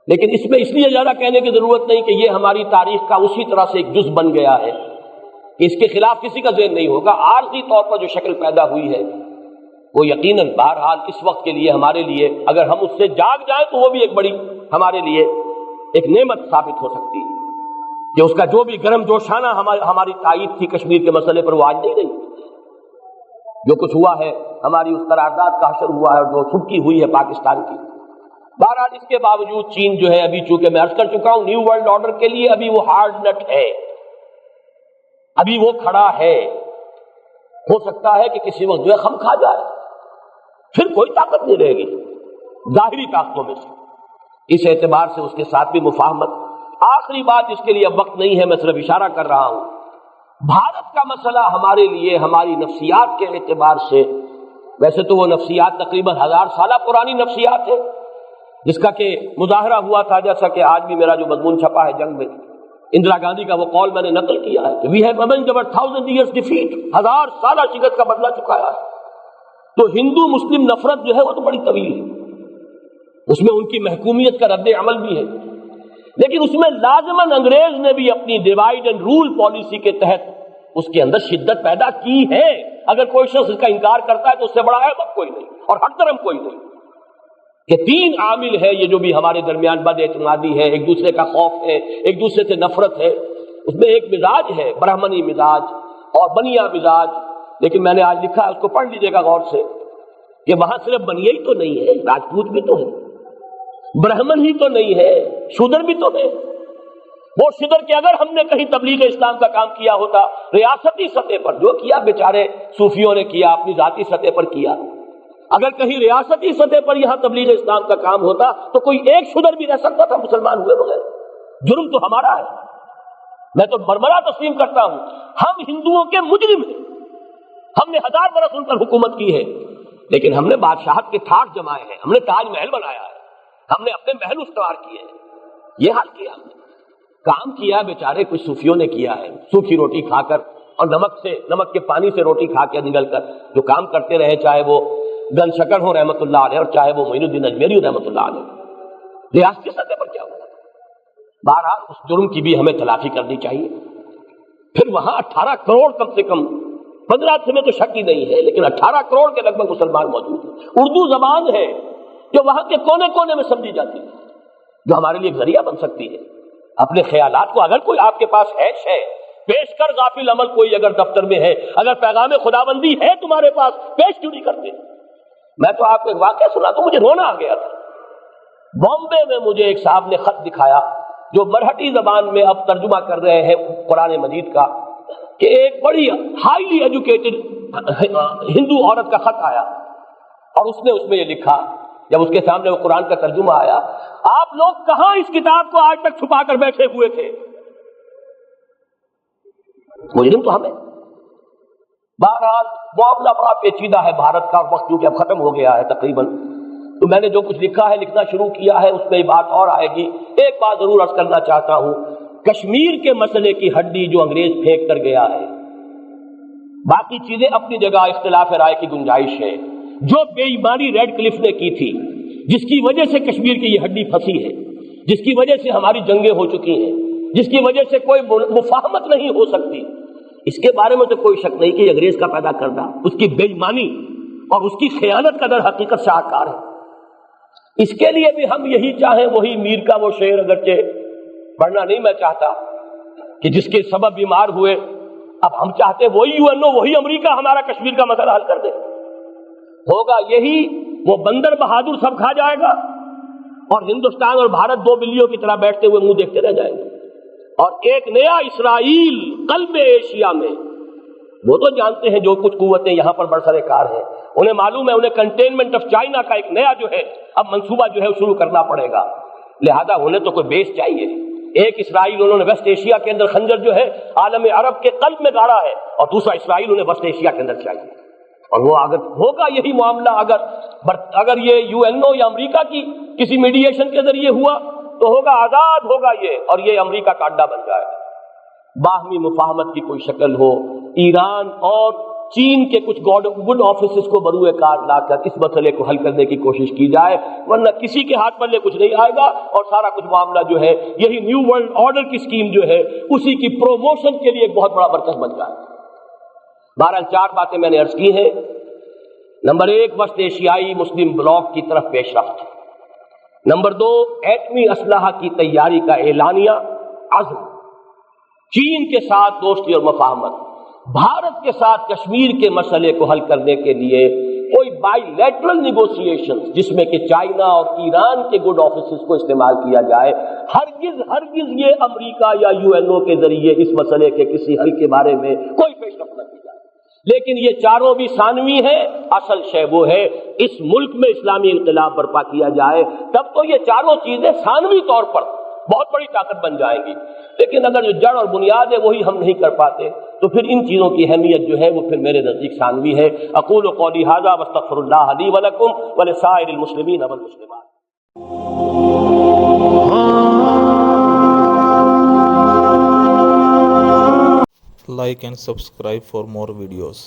لیکن اس میں اس لیے زیادہ کہنے کی ضرورت نہیں کہ یہ ہماری تاریخ کا اسی طرح سے ایک جز بن گیا ہے کہ اس کے خلاف کسی کا ذہن نہیں ہوگا۔ عارضی طور پر جو شکل پیدا ہوئی ہے وہ یقیناً بہرحال اس وقت کے لیے ہمارے لیے اگر ہم اس سے جاگ جائیں تو وہ بھی ایک بڑی ہمارے لیے ایک نعمت ثابت ہو سکتی ہے، کہ اس کا جو بھی گرم جوشانہ ہماری تائید تھی کشمیر کے مسئلے پر وہ آج نہیں رہی، جو کچھ ہوا ہے ہماری اس قرارداد کا حشر ہوا ہے اور جو چھٹکی ہوئی ہے پاکستان کی، بہرحال اس کے باوجود چین جو ہے ابھی چونکہ میں عرض کر چکا ہوں نیو ورلڈ آرڈر کے لیے ابھی وہ ہارڈ نٹ ہے، ابھی وہ کھڑا ہے، ہو سکتا ہے کہ کسی وقت جو ہے خم کھا جائے، پھر کوئی طاقت نہیں رہے گی ظاہری طاقتوں میں سے، اس اعتبار سے اس کے ساتھ بھی مفاہمت۔ آخری بات جس کے لیے اب وقت نہیں ہے، میں صرف اشارہ کر رہا ہوں، بھارت کا مسئلہ ہمارے لیے ہماری نفسیات کے اعتبار سے، ویسے تو وہ نفسیات تقریباً 1000 سالہ پرانی نفسیات ہے، جس کا کہ مظاہرہ ہوا تھا، جیسا کہ آج بھی میرا جو مضمون چھپا ہے جنگ میں، اندرا گاندھی کا وہ قول میں نے نقل کیا ہے کہ we have avenged our 1000 years defeat، 1000 سالہ شکست کا بدلہ چکایا ہے۔ تو ہندو مسلم نفرت جو ہے وہ تو بڑی طویل ہے، اس میں ان کی محکومیت کا رد عمل بھی ہے، لیکن اس میں لازماً انگریز نے بھی اپنی ڈیوائڈ اینڈ رول پالیسی کے تحت اس کے اندر شدت پیدا کی ہے۔ اگر کوئی شخص اس کا انکار کرتا ہے تو اس سے بڑا احمق کوئی نہیں اور ہر طرف کوئی نہیں، کہ 3 عامل ہے یہ جو بھی ہمارے درمیان بد اعتمادی ہے، ایک دوسرے کا خوف ہے، ایک دوسرے سے نفرت ہے، اس میں ایک مزاج ہے برہمنی مزاج اور بنیا مزاج، لیکن میں نے آج لکھا ہے اس کو پڑھ لیجئے گا غور سے کہ وہاں صرف بنیا ہی تو نہیں ہے، راجپوت بھی تو ہے، برہمن ہی تو نہیں ہے، شودر بھی تو ہے۔ وہ شودر کہ اگر ہم نے کہیں تبلیغ اسلام کا کام کیا ہوتا ریاستی سطح پر، جو کیا بیچارے صوفیوں نے کیا، اپنی ذاتی سطح پر کیا، اگر کہیں ریاستی سطح پر یہاں تبلیغ اسلام کا کام ہوتا تو کوئی ایک شودر بھی رہ سکتا تھا مسلمان ہوئے بغیر؟ جرم تو ہمارا ہے، میں تو مرمرہ تسلیم کرتا ہوں، ہم ہندوؤں کے مجرم ہیں، ہم نے 1000 برس ان پر حکومت کی ہے، لیکن ہم نے بادشاہت کے ٹھاٹ جمائے ہیں، ہم نے تاج محل بنایا ہے، ہم نے اپنے محل استوار کیے ہیں، یہ حال کیا ہم نے، کام کیا بیچارے کچھ صوفیوں نے کیا ہے، سوکھی روٹی کھا کر اور نمک کے پانی سے روٹی کھا کے نگل کر جو کام کرتے رہے، چاہے وہ گن شکر ہو رحمت اللہ علیہ اور چاہے وہ معین الدین اجمیری رحمت اللہ علیہ، ریاستی سطح پر کیا ہوا؟ بہرحال اس جرم کی بھی ہمیں تلافی کرنی چاہیے۔ پھر وہاں 18 کروڑ کم سے کم، 15 میں تو شک ہی نہیں ہے، لیکن 18 کروڑ کے لگ بھگ مسلمان موجود ہیں، اردو زبان ہے جو وہاں کے کونے کونے میں سمجھی جاتی ہے، جو ہمارے لیے ایک ذریعہ بن سکتی ہے اپنے خیالات کو، اگر کوئی آپ کے پاس ہے پیش کر غافل عمل کوئی اگر دفتر میں ہے، اگر پیغام خداوندی ہے تمہارے پاس، پیش کیوں نہیں کرتے؟ میں تو آپ کو ایک واقعہ سنا تو مجھے رونا آ گیا تھا، بامبے میں مجھے ایک صاحب نے خط دکھایا جو مرہٹی زبان میں اب ترجمہ کر رہے ہیں قرآن مجید کا، کہ ایک بڑی ہائیلی ایجوکیٹڈ ہندو عورت کا خط آیا اور اس نے یہ لکھا، جب اس کے سامنے وہ قرآن کا ترجمہ آیا، آپ لوگ کہاں اس کتاب کو آج تک چھپا کر بیٹھے ہوئے تھے؟ مجرم تو ہمیں۔ بہرحال معاملہ بڑا پیچیدہ ہے بھارت کا، وقت کیونکہ اب ختم ہو گیا ہے تقریباً، تو میں نے جو کچھ لکھا ہے لکھنا شروع کیا ہے، اس میں بات اور آئے گی۔ ایک بات ضرور عرض کرنا چاہتا ہوں، کشمیر کے مسئلے کی ہڈی جو انگریز پھینک کر گیا ہے، باقی چیزیں اپنی جگہ اختلاف رائے کی گنجائش ہے، جو بے ایمانی ریڈ کلف نے کی تھی، جس کی وجہ سے کشمیر کی یہ ہڈی پھنسی ہے، جس کی وجہ سے ہماری جنگیں ہو چکی ہیں، جس کی وجہ سے کوئی مفاہمت نہیں ہو سکتی، اس کے بارے میں تو کوئی شک نہیں کہ یہ انگریز کا پیدا کردہ اس کی بے ایمانی اور اس کی خیانت کا در حقیقت شاہکار ہے۔ اس کے لیے بھی ہم یہی چاہیں، وہی میر کا وہ شعر، اگرچہ پڑھنا نہیں میں چاہتا، کہ جس کے سبب بیمار ہوئے، اب ہم چاہتے وہی UNO وہی امریکہ ہمارا کشمیر کا مسئلہ حل کر دے، ہوگا یہی وہ بندر بہادر سب کھا جائے گا اور ہندوستان اور بھارت 2 بلیوں کی طرح بیٹھتے ہوئے منہ دیکھتے رہ جائیں گے، اور ایک نیا اسرائیل قلب ایشیا میں، وہ تو جانتے ہیں جو کچھ قوتیں یہاں پر برسر کار ہیں، انہیں معلوم ہے انہیں کنٹینمنٹ آف چائنا کا ایک نیا جو ہے اب منصوبہ جو ہے شروع کرنا پڑے گا، لہذا انہیں تو کوئی بیس چاہیے۔ ایک اسرائیل انہوں نے ویسٹ ایشیا کے اندر خنجر جو ہے عالم عرب کے قلب میں گاڑا ہے، اور دوسرا اسرائیل انہیں ویسٹ ایشیا کے اندر چاہیے، اور وہ اگر ہوگا یہی معاملہ، اگر یہ UNO یا امریکہ کی کسی میڈیشن کے ذریعے ہوا تو ہوگا آزاد ہوگا یہ، اور یہ امریکہ کا اڈا بن جائے گا۔ باہمی مفاہمت کی کوئی شکل ہو، ایران اور چین کے کچھ گڈ آفیسز کو بروئے کار لا کر اس مسئلے کو حل کرنے کی کوشش کی جائے، ورنہ کسی کے ہاتھ پلے کچھ نہیں آئے گا، اور سارا کچھ معاملہ جو ہے یہی نیو ورلڈ آرڈر کی اسکیم جو ہے اسی کی پروموشن کے لیے ایک بہت بڑا مرکز بن جائے۔ بہرحال 4 باتیں میں نے عرض کی ہیں۔ نمبر 1، وسط ایشیائی مسلم بلاک کی طرف پیش رفت۔ نمبر 2، ایٹمی اسلحہ کی تیاری کا اعلانیہ عزم، چین کے ساتھ دوستی اور مفاہمت، بھارت کے ساتھ کشمیر کے مسئلے کو حل کرنے کے لیے کوئی بائیلیٹرل نیگوسیشن جس میں کہ چائنا اور ایران کے گڈ آفیسز کو استعمال کیا جائے، ہرگز یہ امریکہ یا UNO کے ذریعے اس مسئلے کے کسی حل کے بارے میں کوئی پیش رفت نہ کی جائے۔ لیکن یہ چاروں بھی ثانوی ہیں، اصل شے وہ ہے اس ملک میں اسلامی انقلاب برپا کیا جائے، تب تو یہ چاروں چیزیں ثانوی طور پر بہت بڑی طاقت بن جائیں گی۔ لیکن اگر جو جڑ اور بنیاد ہے وہی ہم نہیں کر پاتے تو پھر ان چیزوں کی اہمیت جو ہے وہ پھر میرے نزدیک ثانوی ہے۔ اقول قولی ھذا واستغفر اللہ لی ولکم ولسائر المسلمین والمسلمات۔ Like and subscribe for more videos.